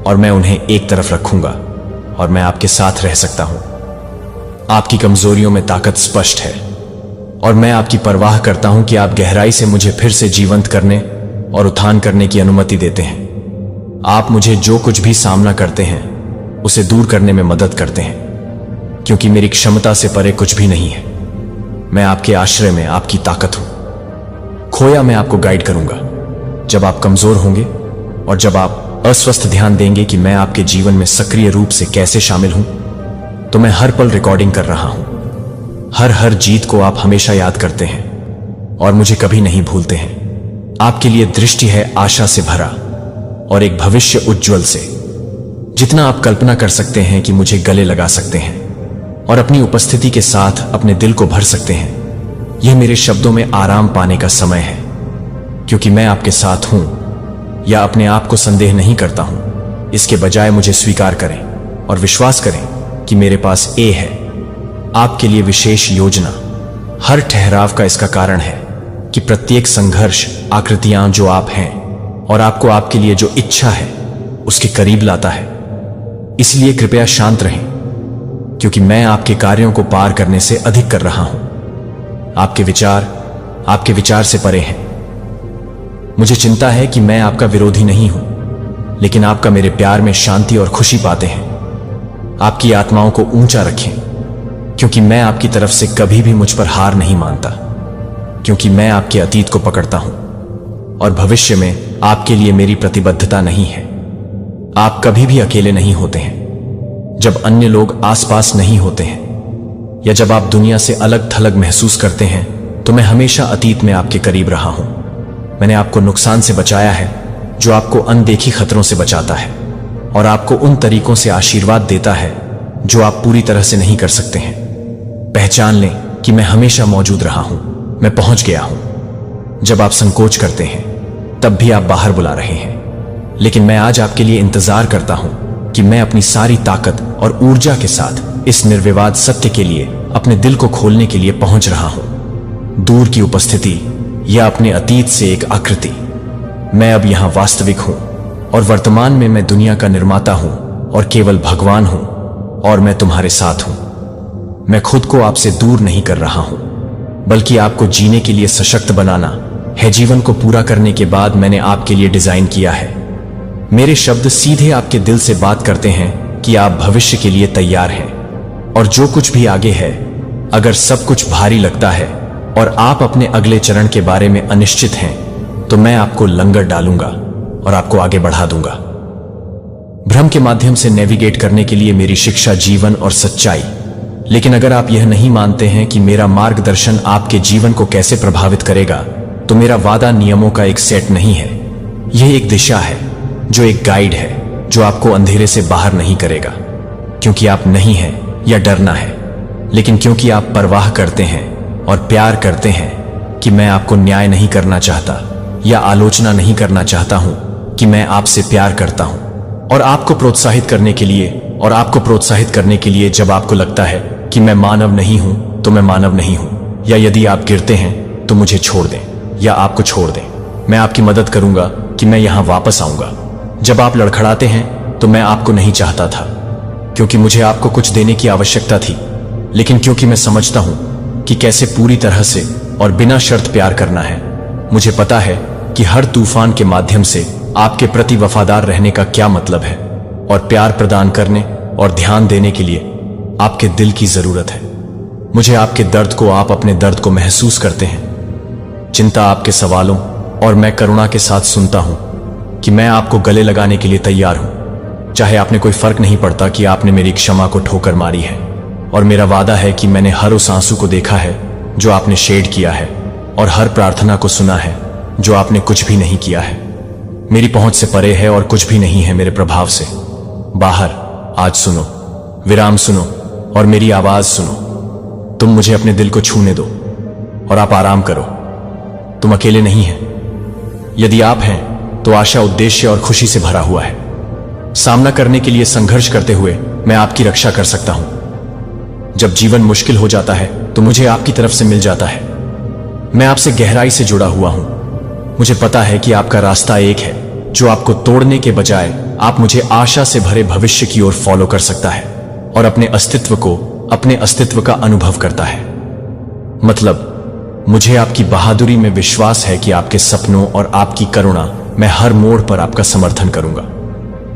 और मैं उन्हें एक तरफ रखूंगा और मैं आपके साथ रह सकता हूं। आपकी कमजोरियों में ताकत स्पष्ट है और मैं आपकी परवाह करता हूं कि आप गहराई से मुझे फिर से जीवंत करने और उत्थान करने की अनुमति देते हैं। आप मुझे जो कुछ भी सामना करते हैं उसे दूर करने में मदद करते हैं, क्योंकि मेरी क्षमता से परे कुछ भी नहीं है। मैं आपके आश्रय में आपकी ताकत हूं। खोया मैं आपको गाइड करूंगा जब आप कमजोर होंगे, और जब आप अस्वस्थ ध्यान देंगे कि मैं आपके जीवन में सक्रिय रूप से कैसे शामिल हूं, तो मैं हर पल रिकॉर्डिंग कर रहा हूं। हर जीत को आप हमेशा याद करते हैं और मुझे कभी नहीं भूलते हैं। आपके लिए दृष्टि है आशा से भरा और एक भविष्य उज्जवल से। जितना आप कल्पना कर सकते हैं कि मुझे गले लगा सकते हैं और अपनी उपस्थिति के साथ अपने दिल को भर सकते हैं, यह मेरे शब्दों में आराम पाने का समय है, क्योंकि मैं आपके साथ हूं या अपने आप को संदेह नहीं करता हूं। इसके बजाय मुझे स्वीकार करें और विश्वास करें कि मेरे पास है आपके लिए विशेष योजना। हर ठहराव का इसका कारण है कि प्रत्येक संघर्ष आकृतियां जो आप हैं और आपको आपके लिए जो इच्छा है उसके करीब लाता है। इसलिए कृपया शांत रहें, क्योंकि मैं आपके कार्यों को पार करने से अधिक कर रहा हूं। आपके विचार से परे हैं। मुझे चिंता है कि मैं आपका विरोधी नहीं हूं, लेकिन आपका मेरे प्यार में शांति और खुशी पाते हैं। आपकी आत्माओं को ऊंचा रखें, क्योंकि मैं आपकी तरफ से कभी भी मुझ पर हार नहीं मानता, क्योंकि मैं आपके अतीत को पकड़ता हूं और भविष्य में आपके लिए मेरी प्रतिबद्धता नहीं है। आप कभी भी अकेले नहीं होते हैं। जब अन्य लोग आसपास नहीं होते हैं या जब आप दुनिया से अलग थलग महसूस करते हैं, तो मैं हमेशा अतीत में आपके करीब रहा हूं। मैंने आपको नुकसान से बचाया है जो आपको अनदेखी खतरों से बचाता है, और आपको उन तरीकों से आशीर्वाद देता है जो आप पूरी तरह से नहीं कर सकते हैं। पहचान लें कि मैं हमेशा मौजूद रहा हूं। मैं पहुंच गया हूं। जब आप संकोच करते हैं तब भी आप बाहर बुला रहे हैं, लेकिन मैं आज आपके लिए इंतजार करता हूं कि मैं अपनी सारी ताकत और ऊर्जा के साथ इस निर्विवाद सत्य के लिए अपने दिल को खोलने के लिए पहुंच रहा हूं। दूर की उपस्थिति या अपने अतीत से एक आकृति, मैं अब यहां वास्तविक हूं, और वर्तमान में मैं दुनिया का निर्माता हूं और केवल भगवान हूं, और मैं तुम्हारे साथ हूं। मैं खुद को आपसे दूर नहीं कर रहा हूं, बल्कि आपको जीने के लिए सशक्त बनाना है। जीवन को पूरा करने के बाद मैंने आपके लिए डिजाइन किया है। मेरे शब्द सीधे आपके दिल से बात करते हैं कि आप भविष्य के लिए तैयार हैं, और जो कुछ भी आगे है, अगर सब कुछ भारी लगता है और आप अपने अगले चरण के बारे में अनिश्चित हैं, तो मैं आपको लंगर डालूंगा और आपको आगे बढ़ा दूंगा। भ्रम के माध्यम से नेविगेट करने के लिए मेरी शिक्षा जीवन और सच्चाई। लेकिन अगर आप यह नहीं मानते हैं कि मेरा मार्गदर्शन आपके जीवन को कैसे प्रभावित करेगा, तो मेरा वादा नियमों का एक सेट नहीं है। यह एक दिशा है, जो एक गाइड है, जो आपको अंधेरे से बाहर नहीं करेगा, क्योंकि आप नहीं हैं या डरना है, लेकिन क्योंकि आप परवाह करते हैं और प्यार करते हैं कि मैं आपको न्याय नहीं करना चाहता या आलोचना नहीं करना चाहता हूं, कि मैं आपसे प्यार करता हूं और आपको प्रोत्साहित करने के लिए जब आपको लगता है कि मैं मानव नहीं हूं, तो मैं मानव नहीं हूं, या यदि आप गिरते हैं तो मुझे छोड़ दें या आपको छोड़ दें। मैं आपकी मदद करूंगा कि मैं यहां वापस आऊंगा। जब आप लड़खड़ाते हैं तो मैं आपको नहीं चाहता था, क्योंकि मुझे आपको कुछ देने की आवश्यकता थी, लेकिन क्योंकि मैं समझता हूं कि कैसे पूरी तरह से और बिना शर्त प्यार करना है। मुझे पता है कि हर तूफान के माध्यम से आपके प्रति वफादार रहने का क्या मतलब है, और प्यार प्रदान करने और ध्यान देने के लिए आपके दिल की जरूरत है। मुझे आपके दर्द को, आप अपने दर्द को महसूस करते हैं, चिंता आपके सवालों, और मैं करुणा के साथ सुनता हूं कि मैं आपको गले लगाने के लिए तैयार हूं। चाहे आपने कोई फर्क नहीं पड़ता कि आपने मेरी क्षमा को ठोकर मारी है, और मेरा वादा है कि मैंने हर उस आंसू को देखा है जो आपने शेड किया है, और हर प्रार्थना को सुना है जो आपने कुछ भी नहीं किया है। मेरी पहुंच से परे है और कुछ भी नहीं है मेरे प्रभाव से बाहर। आज सुनो, विराम सुनो और मेरी आवाज सुनो। तुम मुझे अपने दिल को छूने दो और आप आराम करो। तुम अकेले नहीं हैं। यदि आप हैं तो आशा, उद्देश्य और खुशी से भरा हुआ है। सामना करने के लिए संघर्ष करते हुए मैं आपकी रक्षा कर सकता हूं। जब जीवन मुश्किल हो जाता है तो मुझे आपकी तरफ से मिल जाता है। मैं आपसे गहराई से जुड़ा हुआ हूं। मुझे पता है कि आपका रास्ता एक है जो आपको तोड़ने के बजाय आप मुझे आशा से भरे भविष्य की ओर फॉलो कर सकता है और अपने अस्तित्व का अनुभव करता है। मतलब मुझे आपकी बहादुरी में विश्वास है कि आपके सपनों और आपकी करुणा मैं हर मोड़ पर आपका समर्थन करूंगा।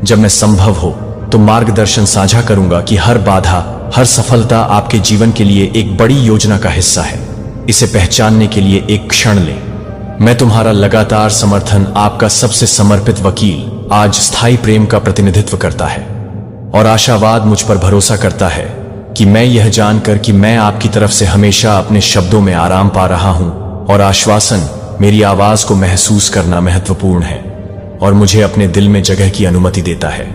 जब मैं संभव हो तो मार्गदर्शन साझा करूंगा कि हर बाधा, हर सफलता आपके जीवन के लिए एक बड़ी योजना का हिस्सा है। इसे पहचानने के लिए एक क्षण लें। मैं तुम्हारा लगातार समर्थन, आपका सबसे समर्पित वकील, आज स्थायी प्रेम का प्रतिनिधित्व करता है और आशावाद मुझ पर भरोसा करता है कि मैं यह जानकर कि मैं आपकी तरफ से हमेशा अपने शब्दों में आराम पा रहा हूं और आश्वासन, मेरी आवाज को महसूस करना महत्वपूर्ण है और मुझे अपने दिल में जगह की अनुमति देता है।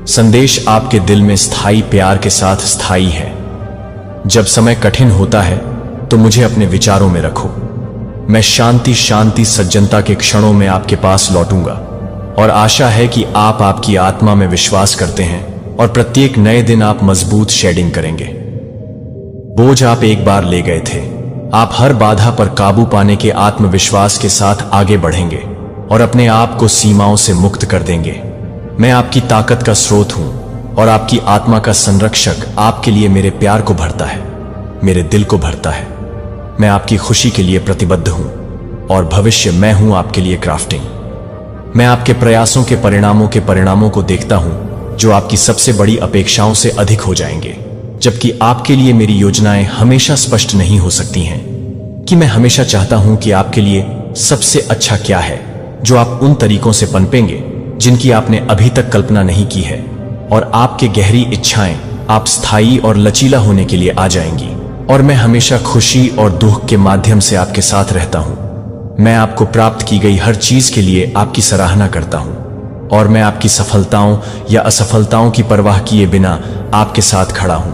संदेश आपके दिल में स्थायी प्यार के साथ स्थायी है। जब समय कठिन होता है तो मुझे अपने विचारों में रखो। मैं शांति शांति सज्जनता के क्षणों में आपके पास लौटूंगा और आशा है कि आप आपकी आत्मा में विश्वास करते हैं और प्रत्येक नए दिन आप मजबूत शेडिंग करेंगे। बोझ आप एक बार ले गए थे, आप हर बाधा पर काबू पाने के आत्मविश्वास के साथ आगे बढ़ेंगे और अपने आप को सीमाओं से मुक्त कर देंगे। मैं आपकी ताकत का स्रोत हूं और आपकी आत्मा का संरक्षक आपके लिए मेरे प्यार को भरता है, मेरे दिल को भरता है। मैं आपकी खुशी के लिए प्रतिबद्ध हूं और भविष्य मैं हूं आपके लिए क्राफ्टिंग। मैं आपके प्रयासों के परिणामों को देखता हूं जो आपकी सबसे बड़ी अपेक्षाओं से अधिक हो जाएंगे, जबकि आपके लिए मेरी योजनाएं हमेशा स्पष्ट नहीं हो सकती हैं। कि मैं हमेशा चाहता हूं कि आपके लिए सबसे अच्छा क्या है, जो आप उन तरीकों से पनपेंगे जिनकी आपने अभी तक कल्पना नहीं की है और आपके गहरी इच्छाएं आप स्थायी और लचीला होने के लिए आ जाएंगी और मैं हमेशा खुशी और दुख के माध्यम से आपके साथ रहता हूं। मैं आपको प्राप्त की गई हर चीज के लिए आपकी सराहना करता हूं और मैं आपकी सफलताओं या असफलताओं की परवाह किए बिना आपके साथ खड़ा हूं।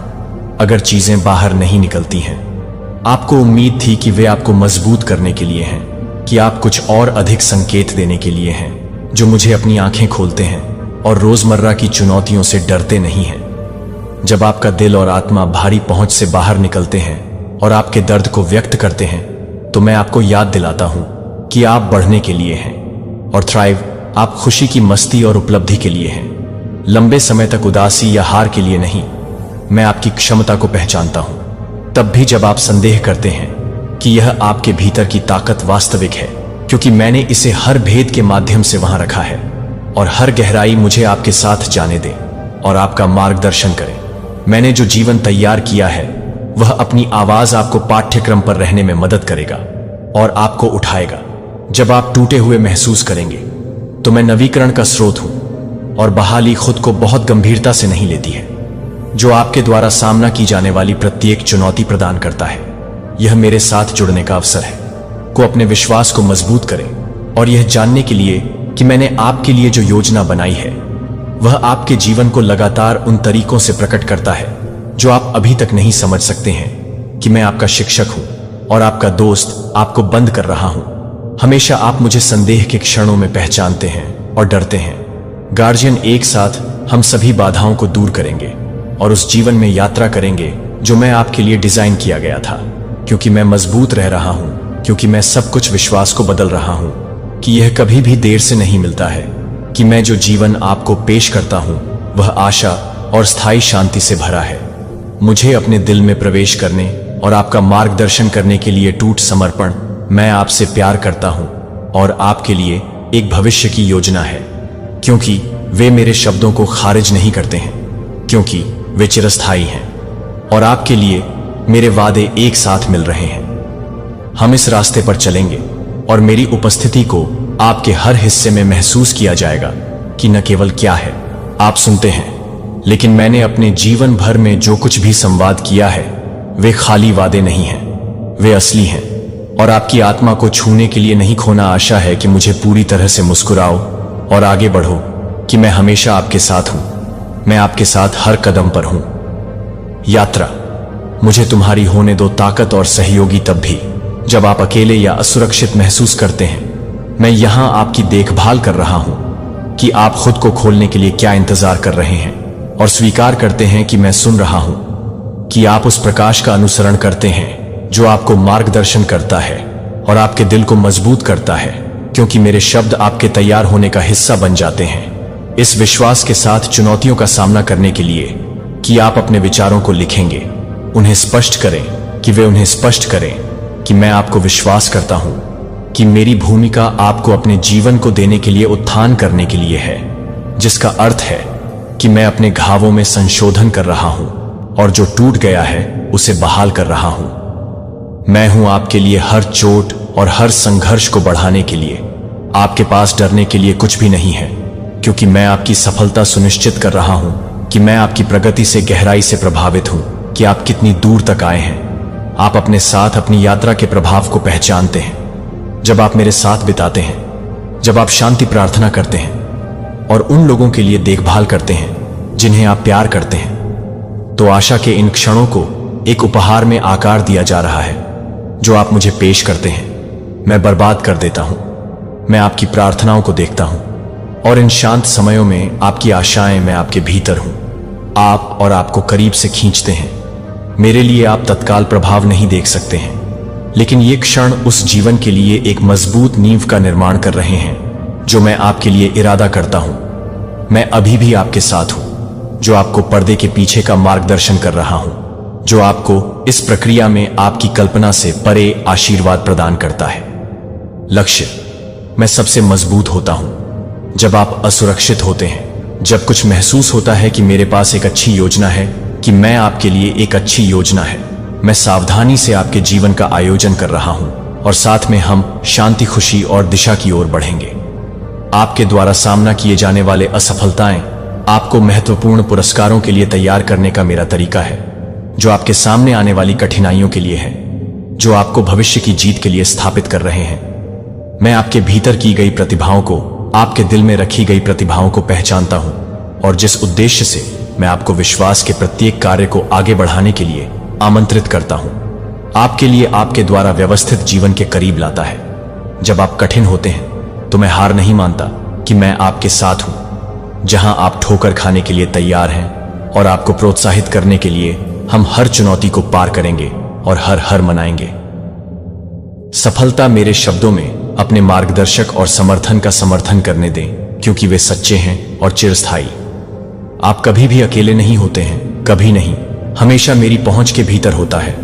अगर चीजें बाहर नहीं निकलती हैं, आपको उम्मीद थी कि वे आपको मजबूत करने के लिए हैं, कि आप कुछ और अधिक संकेत देने के लिए हैं जो मुझे अपनी आंखें खोलते हैं और रोजमर्रा की चुनौतियों से डरते नहीं हैं। जब आपका दिल और आत्मा भारी पहुंच से बाहर निकलते हैं और आपके दर्द को व्यक्त करते हैं, तो मैं आपको याद दिलाता हूं कि आप बढ़ने के लिए हैं और थ्राइव, आप खुशी की मस्ती और उपलब्धि के लिए हैं, लंबे समय तक उदासी या हार के लिए नहीं। मैं आपकी क्षमता को पहचानता हूं, तब भी जब आप संदेह करते हैं कि यह आपके भीतर की ताकत वास्तविक है, क्योंकि मैंने इसे हर भेद के माध्यम से वहां रखा है और हर गहराई मुझे आपके साथ जाने दे और आपका मार्गदर्शन करे। मैंने जो जीवन तैयार किया है वह अपनी आवाज आपको पाठ्यक्रम पर रहने में मदद करेगा और आपको उठाएगा। जब आप टूटे हुए महसूस करेंगे तो मैं नवीकरण का स्रोत हूं और बहाली खुद को बहुत गंभीरता से नहीं लेती है, जो आपके द्वारा सामना की जाने वाली प्रत्येक चुनौती प्रदान करता है। यह मेरे साथ जुड़ने का अवसर है। को अपने विश्वास को मजबूत करें और यह जानने के लिए कि मैंने आपके लिए जो योजना बनाई है वह आपके जीवन को लगातार उन तरीकों से प्रकट करता है जो आप अभी तक नहीं समझ सकते हैं। कि मैं आपका शिक्षक हूं और आपका दोस्त, आपको बंद कर रहा हूं। हमेशा आप मुझे संदेह के क्षणों में पहचानते हैं और डरते हैं। गार्जियन, एक साथ हम सभी बाधाओं को दूर करेंगे और उस जीवन में यात्रा करेंगे जो मैं आपके लिए डिजाइन किया गया था। क्योंकि मैं मजबूत रह रहा हूं, क्योंकि मैं सब कुछ विश्वास को बदल रहा हूं कि यह कभी भी देर से नहीं मिलता है, कि मैं जो जीवन आपको पेश करता हूं वह आशा और स्थायी शांति से भरा है। मुझे अपने दिल में प्रवेश करने और आपका मार्गदर्शन करने के लिए टूट समर्पण। मैं आपसे प्यार करता हूं और आपके लिए एक भविष्य की योजना है, क्योंकि वे मेरे शब्दों को खारिज नहीं करते हैं, क्योंकि वे चिरस्थायी हैं और आपके लिए मेरे वादे एक साथ मिल रहे हैं। हम इस रास्ते पर चलेंगे और मेरी उपस्थिति को आपके हर हिस्से में महसूस किया जाएगा कि न केवल क्या है आप सुनते हैं, लेकिन मैंने अपने जीवन भर में जो कुछ भी संवाद किया है वे खाली वादे नहीं हैं, वे असली हैं और आपकी आत्मा को छूने के लिए नहीं खोना। आशा है कि मुझे पूरी तरह से मुस्कुराओ और आगे बढ़ो, कि मैं हमेशा आपके साथ हूं, मैं आपके साथ हर कदम पर हूं। यात्रा मुझे तुम्हारी होने दो ताकत और सहयोगी तब भी जब आप अकेले या असुरक्षित महसूस करते हैं। मैं यहां आपकी देखभाल कर रहा हूं कि आप खुद को खोलने के लिए क्या इंतजार कर रहे हैं और स्वीकार करते हैं कि मैं सुन रहा हूं, कि आप उस प्रकाश का अनुसरण करते हैं जो आपको मार्गदर्शन करता है और आपके दिल को मजबूत करता है, क्योंकि मेरे शब्द आपके तैयार होने का हिस्सा बन जाते हैं। इस विश्वास के साथ चुनौतियों का सामना करने के लिए कि आप अपने विचारों को लिखेंगे, उन्हें स्पष्ट करें, कि वे उन्हें स्पष्ट करें कि मैं आपको विश्वास करता हूं कि मेरी भूमिका आपको अपने जीवन को देने के लिए उत्थान करने के लिए है, जिसका अर्थ है कि मैं अपने घावों में संशोधन कर रहा हूं और जो टूट गया है उसे बहाल कर रहा हूं। मैं हूं आपके लिए हर चोट और हर संघर्ष को बढ़ाने के लिए। आपके पास डरने के लिए कुछ भी नहीं है, क्योंकि मैं आपकी सफलता सुनिश्चित कर रहा हूं कि मैं आपकी प्रगति से गहराई से प्रभावित हूं कि आप कितनी दूर तक आए हैं। आप अपने साथ अपनी यात्रा के प्रभाव को पहचानते हैं। जब आप मेरे साथ बिताते हैं, जब आप शांति प्रार्थना करते हैं और उन लोगों के लिए देखभाल करते हैं जिन्हें आप प्यार करते हैं, तो आशा के इन क्षणों को एक उपहार में आकार दिया जा रहा है जो आप मुझे पेश करते हैं। मैं बर्बाद कर देता हूं। मैं आपकी प्रार्थनाओं को देखता हूं और इन शांत समयों में आपकी आशाएं मैं आपके भीतर हूं। आप और आपको करीब से खींचते हैं। मेरे लिए आप तत्काल प्रभाव नहीं देख सकते हैं, लेकिन ये क्षण उस जीवन के लिए एक मजबूत नींव का निर्माण कर रहे हैं जो मैं आपके लिए इरादा करता हूं। मैं अभी भी आपके साथ हूं, जो आपको पर्दे के पीछे का मार्गदर्शन कर रहा हूं, जो आपको इस प्रक्रिया में आपकी कल्पना से परे आशीर्वाद प्रदान करता है। लक्ष्य: मैं सबसे मजबूत होता हूं जब आप असुरक्षित होते हैं, जब कुछ महसूस होता है कि मेरे पास एक अच्छी योजना है, कि मैं आपके लिए एक अच्छी योजना है। मैं सावधानी से आपके जीवन का आयोजन कर रहा हूं और साथ में हम शांति, खुशी और दिशा की ओर बढ़ेंगे। आपके द्वारा सामना किए जाने वाले असफलताएं आपको महत्वपूर्ण पुरस्कारों के लिए तैयार करने का मेरा तरीका है, जो आपके सामने आने वाली कठिनाइयों के लिए है, जो आपको भविष्य की जीत के लिए स्थापित कर रहे हैं। मैं आपके भीतर की गई प्रतिभाओं को, आपके दिल में रखी गई प्रतिभाओं को पहचानता हूं और जिस उद्देश्य से मैं आपको विश्वास के प्रत्येक कार्य को आगे बढ़ाने के लिए आमंत्रित करता हूं, आपके लिए आपके द्वारा व्यवस्थित जीवन के करीब लाता है। जब आप कठिन होते हैं तो मैं हार नहीं मानता कि मैं आपके साथ हूं। जहां आप ठोकर खाने के लिए तैयार हैं और आपको प्रोत्साहित करने के लिए हम हर चुनौती को पार करेंगे और हर मनाएंगे। सफलता मेरे शब्दों में अपने मार्गदर्शक और समर्थन का समर्थन करने दें, क्योंकि वे सच्चे हैं और चिरस्थायी। आप कभी भी अकेले नहीं होते हैं, कभी नहीं। हमेशा मेरी पहुंच के भीतर होता है।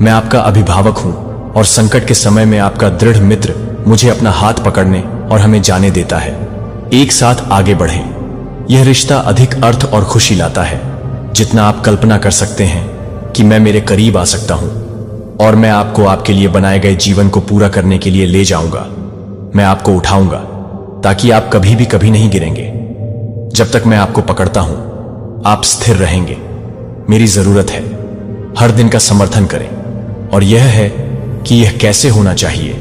मैं आपका अभिभावक हूं और संकट के समय में आपका दृढ़ मित्र मुझे अपना हाथ पकड़ने और हमें जाने देता है। एक साथ आगे बढ़ें। यह रिश्ता अधिक अर्थ और खुशी लाता है जितना आप कल्पना कर सकते हैं कि मैं मेरे करीब आ सकता हूं और मैं आपको आपके लिए बनाए गए जीवन को पूरा करने के लिए ले जाऊंगा। मैं आपको उठाऊंगा ताकि आप कभी भी कभी नहीं गिरेंगे। जब तक मैं आपको पकड़ता हूं, आप स्थिर रहेंगे। मेरी जरूरत है हर दिन का समर्थन करें, और यह है कि यह कैसे होना चाहिए।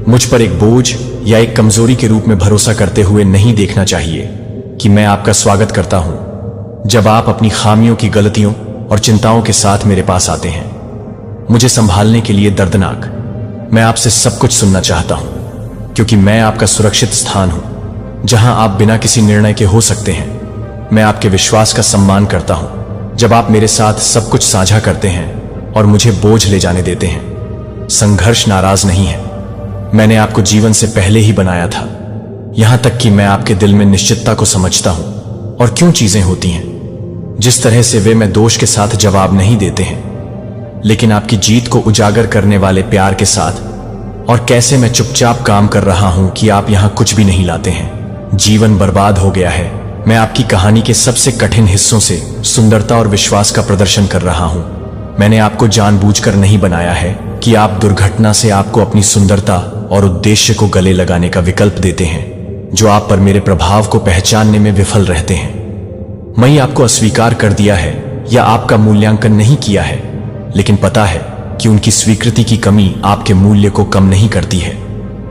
मुझ पर एक बोझ या एक कमजोरी के रूप में भरोसा करते हुए नहीं देखना चाहिए कि मैं आपका स्वागत करता हूं जब आप अपनी खामियों की, गलतियों और चिंताओं के साथ मेरे पास आते हैं। मुझे संभालने के लिए दर्दनाक, मैं आपसे सब कुछ सुनना चाहता हूं, क्योंकि मैं आपका सुरक्षित स्थान हूं जहां आप बिना किसी निर्णय के हो सकते हैं। मैं आपके विश्वास का सम्मान करता हूं जब आप मेरे साथ सब कुछ साझा करते हैं और मुझे बोझ ले जाने देते हैं। संघर्ष नाराज नहीं है। मैंने आपको जीवन से पहले ही बनाया था, यहां तक कि मैं आपके दिल में निश्चितता को समझता हूं और क्यों चीजें होती हैं जिस तरह से वे। मैं दोष के साथ जवाब नहीं देते हैं, लेकिन आपकी जीत को उजागर करने वाले प्यार के साथ। और कैसे मैं चुपचाप काम कर रहा हूं कि आप यहां कुछ भी नहीं लाते हैं। जीवन बर्बाद हो गया है। मैं आपकी कहानी के सबसे कठिन हिस्सों से सुंदरता और विश्वास का प्रदर्शन कर रहा हूं। मैंने आपको जानबूझकर नहीं बनाया है कि आप दुर्घटना से आपको अपनी सुंदरता और उद्देश्य को गले लगाने का विकल्प देते हैं, जो आप पर मेरे प्रभाव को पहचानने में विफल रहते हैं। मैं आपको अस्वीकार कर दिया है या आपका मूल्यांकन नहीं किया है, लेकिन पता है कि उनकी स्वीकृति की कमी आपके मूल्य को कम नहीं करती है।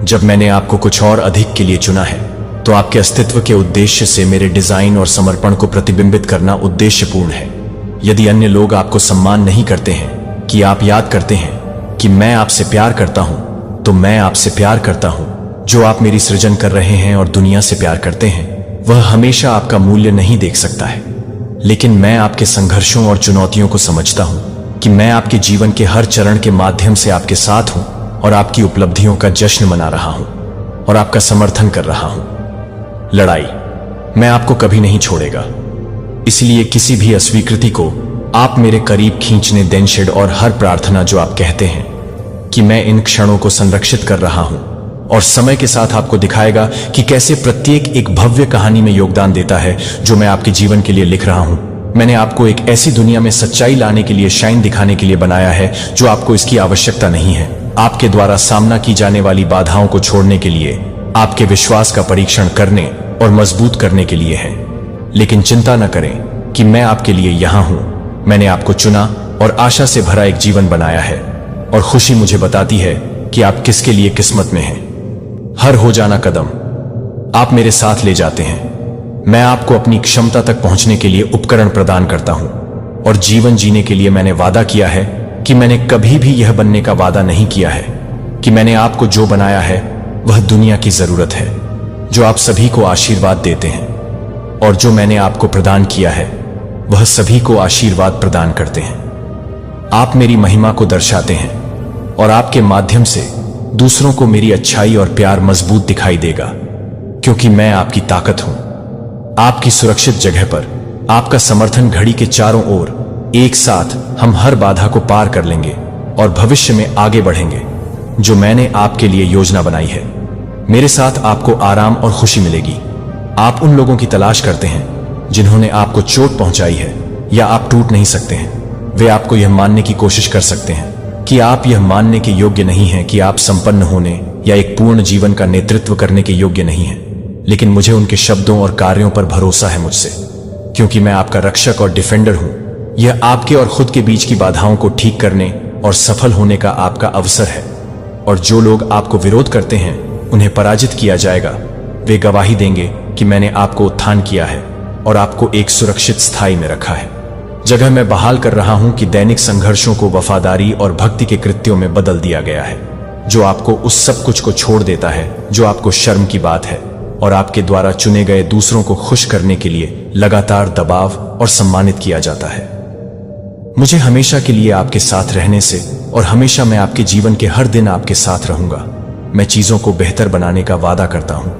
जब मैंने आपको कुछ और अधिक के लिए चुना है, तो आपके अस्तित्व के उद्देश्य से मेरे डिजाइन और समर्पण को प्रतिबिंबित करना उद्देश्यपूर्ण है। यदि अन्य लोग आपको सम्मान नहीं करते हैं कि आप याद करते हैं कि मैं आपसे प्यार करता हूं, तो मैं आपसे प्यार करता हूं। जो आप मेरी सृजन कर रहे हैं और दुनिया से प्यार करते हैं, वह हमेशा आपका मूल्य नहीं देख सकता है, लेकिन मैं आपके संघर्षों और चुनौतियों को समझता हूं कि मैं आपके जीवन के हर चरण के माध्यम से आपके साथ हूं और आपकी उपलब्धियों का जश्न मना रहा हूं और आपका समर्थन कर रहा हूं। लड़ाई मैं आपको कभी नहीं छोड़ेगा, इसलिए किसी भी अस्वीकृति को आप मेरे करीब खींचने दें। शेड और हर प्रार्थना जो आप कहते हैं कि मैं इन क्षणों को संरक्षित कर रहा हूं और समय के साथ आपको दिखाएगा कि कैसे प्रत्येक एक भव्य कहानी में योगदान देता है जो मैं आपके जीवन के लिए लिख रहा हूं। मैंने आपको एक ऐसी दुनिया में सच्चाई लाने के लिए, शाइन दिखाने के लिए बनाया है जो आपको इसकी आवश्यकता नहीं है। आपके द्वारा सामना की जाने वाली बाधाओं को छोड़ने के लिए, आपके विश्वास का परीक्षण करने और मजबूत करने के लिए है। लेकिन चिंता न करें कि मैं आपके लिए यहां हूं। मैंने आपको चुना और आशा से भरा एक जीवन बनाया है और खुशी मुझे बताती है कि आप किसके लिए किस्मत में हैं। हर हो जाना कदम आप मेरे साथ ले जाते हैं। मैं आपको अपनी क्षमता तक पहुंचने के लिए उपकरण प्रदान करता हूं और जीवन जीने के लिए मैंने वादा किया है कि मैंने कभी भी यह बनने का वादा नहीं किया है कि मैंने आपको जो बनाया है वह दुनिया की जरूरत है, जो आप सभी को आशीर्वाद देते हैं, और जो मैंने आपको प्रदान किया है वह सभी को आशीर्वाद प्रदान करते हैं। आप मेरी महिमा को दर्शाते हैं और आपके माध्यम से दूसरों को मेरी अच्छाई और प्यार मजबूत दिखाई देगा, क्योंकि मैं आपकी ताकत हूं। आपकी सुरक्षित जगह पर आपका समर्थन घड़ी के चारों ओर, एक साथ हम हर बाधा को पार कर लेंगे और भविष्य में आगे बढ़ेंगे जो मैंने आपके लिए योजना बनाई है। मेरे साथ आपको आराम और खुशी मिलेगी। आप उन लोगों की तलाश करते हैं जिन्होंने आपको चोट पहुंचाई है या आप टूट नहीं सकते हैं। वे आपको यह मानने की कोशिश कर सकते हैं कि आप यह मानने के योग्य नहीं हैं कि आप संपन्न होने या एक पूर्ण जीवन का नेतृत्व करने के योग्य नहीं हैं। लेकिन मुझे उनके शब्दों और कार्यों पर भरोसा है मुझसे, क्योंकि मैं आपका रक्षक और डिफेंडर हूं। यह आपके और खुद के बीच की बाधाओं को ठीक करने और सफल होने का आपका अवसर है। और जो लोग आपको विरोध करते हैं उन्हें पराजित किया जाएगा। वे गवाही देंगे कि मैंने आपको उत्थान किया है और आपको एक सुरक्षित स्थाई में रखा है। जगह मैं बहाल कर रहा हूं कि दैनिक संघर्षों को वफादारी और भक्ति के कृत्यों में बदल दिया गया है, जो आपको उस सब कुछ को छोड़ देता है जो आपको शर्म की बात है, और आपके द्वारा चुने गए दूसरों को खुश करने के लिए लगातार दबाव और सम्मानित किया जाता है। मुझे हमेशा के लिए आपके साथ रहने से और हमेशा मैं आपके जीवन के हर दिन आपके साथ रहूंगा। मैं चीजों को बेहतर बनाने का वादा करता हूं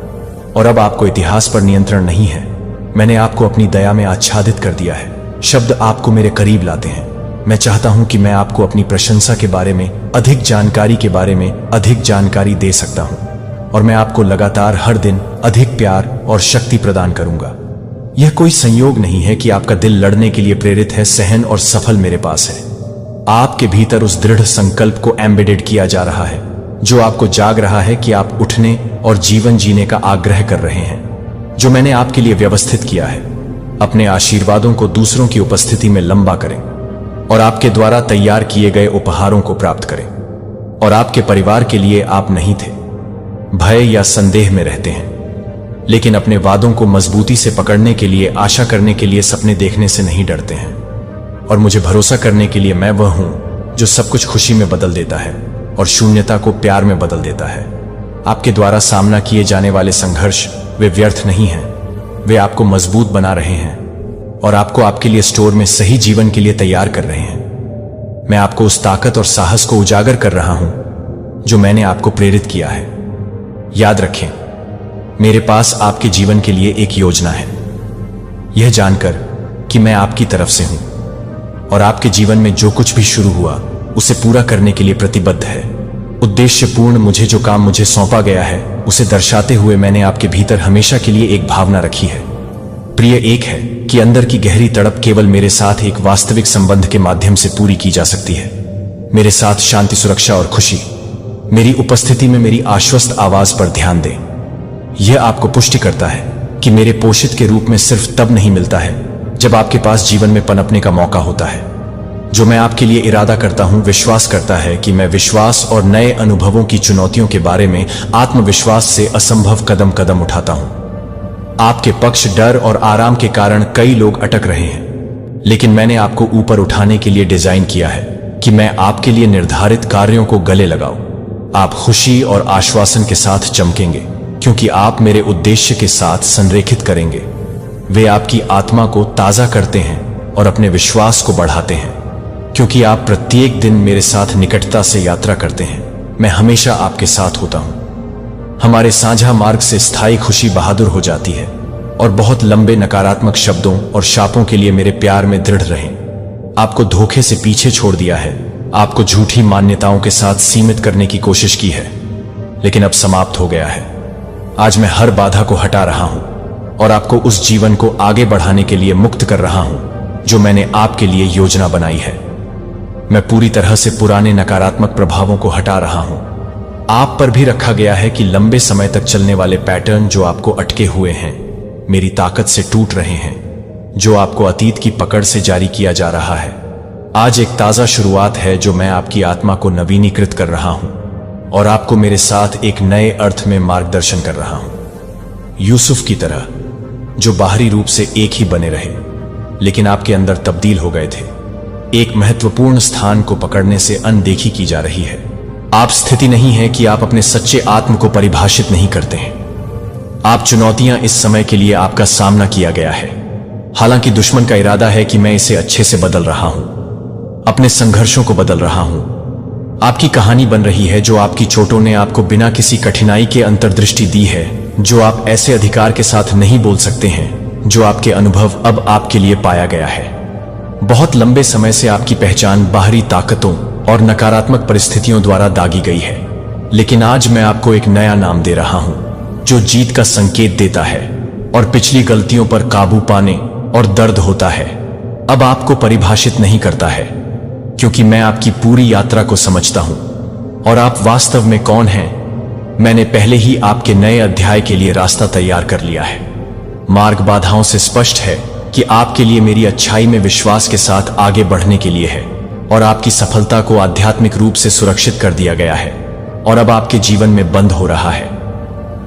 और अब आपको इतिहास पर नियंत्रण नहीं है। मैंने आपको अपनी दया में आच्छादित कर दिया है। शब्द आपको मेरे करीब लाते हैं। मैं चाहता हूं कि मैं आपको अपनी प्रशंसा के बारे में, अधिक जानकारी के बारे में अधिक जानकारी दे सकता हूं, और मैं आपको लगातार हर दिन अधिक प्यार और शक्ति प्रदान करूंगा। यह कोई संयोग नहीं है कि आपका दिल लड़ने के लिए प्रेरित है। सहन और सफल मेरे पास है। आपके भीतर उस दृढ़ संकल्प को एम्बेडेड किया जा रहा है जो आपको जाग रहा है कि आप उठने और जीवन जीने का आग्रह कर रहे हैं, जो मैंने आपके लिए व्यवस्थित किया है। अपने आशीर्वादों को दूसरों की उपस्थिति में लंबा करें और आपके द्वारा तैयार किए गए उपहारों को प्राप्त करें। और आपके परिवार के लिए आप नहीं थे भय या संदेह में रहते हैं, लेकिन अपने वादों को मजबूती से पकड़ने के लिए, आशा करने के लिए, सपने देखने से नहीं डरते हैं। और मुझे भरोसा करने के लिए मैं वह हूं जो सब कुछ खुशी में बदल देता है और शून्यता को प्यार में बदल देता है। आपके द्वारा सामना किए जाने वाले संघर्ष वे व्यर्थ नहीं हैं। वे आपको मजबूत बना रहे हैं और आपको आपके लिए स्टोर में सही जीवन के लिए तैयार कर रहे हैं। मैं आपको उस ताकत और साहस को उजागर कर रहा हूं जो मैंने आपको प्रेरित किया है। याद रखें, मेरे पास आपके जीवन के लिए एक योजना है, यह जानकर कि मैं आपकी तरफ से हूं और आपके जीवन में जो कुछ भी शुरू हुआ उसे पूरा करने के लिए प्रतिबद्ध है। उद्देश्यपूर्ण मुझे जो काम मुझे सौंपा गया है उसे दर्शाते हुए मैंने आपके भीतर हमेशा के लिए एक भावना रखी है। प्रिय एक है कि अंदर की गहरी तड़प केवल मेरे साथ एक वास्तविक संबंध के माध्यम से पूरी की जा सकती है। मेरे साथ शांति, सुरक्षा और खुशी। मेरी उपस्थिति में मेरी आश्वस्त आवाज पर ध्यान दें। यह आपको पुष्टि करता है कि मेरे पोषित के रूप में सिर्फ तब नहीं मिलता है जब आपके पास जीवन में पनपने का मौका होता है। जो मैं आपके लिए इरादा करता हूं विश्वास करता है कि मैं विश्वास और नए अनुभवों की चुनौतियों के बारे में आत्मविश्वास से असंभव कदम कदम उठाता हूं। आपके पक्ष, डर और आराम के कारण कई लोग अटक रहे हैं, लेकिन मैंने आपको ऊपर उठाने के लिए डिजाइन किया है कि मैं आपके लिए निर्धारित कार्यों को गले लगाऊं। आप खुशी और आश्वासन के साथ चमकेंगे क्योंकि आप मेरे उद्देश्य के साथ संरेखित करेंगे। वे आपकी आत्मा को ताजा करते हैं और अपने विश्वास को बढ़ाते हैं, क्योंकि आप प्रत्येक दिन मेरे साथ निकटता से यात्रा करते हैं। मैं हमेशा आपके साथ होता हूं। हमारे साझा मार्ग से स्थायी खुशी बहादुर हो जाती है और बहुत लंबे नकारात्मक शब्दों और शापों के लिए मेरे प्यार में दृढ़ रहें। आपको धोखे से पीछे छोड़ दिया है। आपको झूठी मान्यताओं के साथ सीमित करने की कोशिश की है, लेकिन अब समाप्त हो गया है। आज मैं हर बाधा को हटा रहा हूं और आपको उस जीवन को आगे बढ़ाने के लिए मुक्त कर रहा हूं जो मैंने आपके लिए योजना बनाई है। मैं पूरी तरह से पुराने नकारात्मक प्रभावों को हटा रहा हूं। आप पर भी रखा गया है कि लंबे समय तक चलने वाले पैटर्न जो आपको अटके हुए हैं, मेरी ताकत से टूट रहे हैं, जो आपको अतीत की पकड़ से जारी किया जा रहा है। आज एक ताजा शुरुआत है जो मैं आपकी आत्मा को नवीनीकृत कर रहा हूं और आपको मेरे साथ एक नए अर्थ में मार्गदर्शन कर रहा हूं। यूसुफ की तरह, जो बाहरी रूप से एक ही बने रहे लेकिन आपके अंदर तब्दील हो गए थे। एक महत्वपूर्ण स्थान को पकड़ने से अनदेखी की जा रही है। आप स्थिति नहीं है कि आप अपने सच्चे आत्म को परिभाषित नहीं करते हैं। आप चुनौतियां इस समय के लिए आपका सामना किया गया है, हालांकि दुश्मन का इरादा है कि मैं इसे अच्छे से बदल रहा हूं, अपने संघर्षों को बदल रहा हूं। आपकी कहानी बन रही है जो आपकी चोटों ने आपको बिना किसी कठिनाई के अंतर्दृष्टि दी है, जो आप ऐसे अधिकार के साथ नहीं बोल सकते हैं जो आपके अनुभव अब आपके लिए पाया गया है। बहुत लंबे समय से आपकी पहचान बाहरी ताकतों और नकारात्मक परिस्थितियों द्वारा दागी गई है, लेकिन आज मैं आपको एक नया नाम दे रहा हूं जो जीत का संकेत देता है और पिछली गलतियों पर काबू पाने और दर्द होता है अब आपको परिभाषित नहीं करता है, क्योंकि मैं आपकी पूरी यात्रा को समझता हूं और आप वास्तव में कौन हैं। मैंने पहले ही आपके नए अध्याय के लिए रास्ता तैयार कर लिया है। मार्ग बाधाओं से स्पष्ट है कि आपके लिए मेरी अच्छाई में विश्वास के साथ आगे बढ़ने के लिए है और आपकी सफलता को आध्यात्मिक रूप से सुरक्षित कर दिया गया है और अब आपके जीवन में बंद हो रहा है।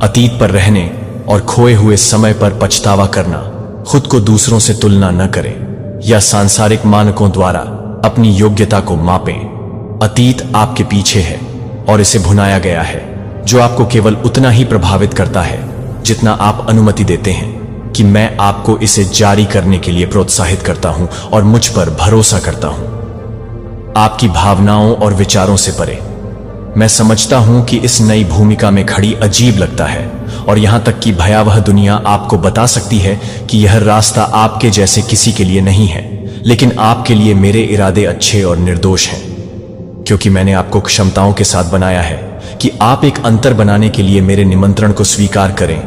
अतीत पर रहने और खोए हुए समय पर पछतावा करना, खुद को दूसरों से तुलना न करें या सांसारिक मानकों द्वारा अपनी योग्यता को मापें। अतीत आपके पीछे है और इसे भुनाया गया है, जो आपको केवल उतना ही प्रभावित करता है जितना आप अनुमति देते हैं कि मैं आपको इसे जारी करने के लिए प्रोत्साहित करता हूं और मुझ पर भरोसा करता हूं। आपकी भावनाओं और विचारों से परे। मैं समझता हूं कि इस नई भूमिका में खड़ी अजीब लगता है और यहां तक कि भयावह दुनिया आपको बता सकती है कि यह रास्ता आपके जैसे किसी के लिए नहीं है, लेकिन आपके लिए मेरे इरादे अच्छे और निर्दोष हैं, क्योंकि मैंने आपको क्षमताओं के साथ बनाया है कि आप एक अंतर बनाने के लिए मेरे निमंत्रण को स्वीकार करें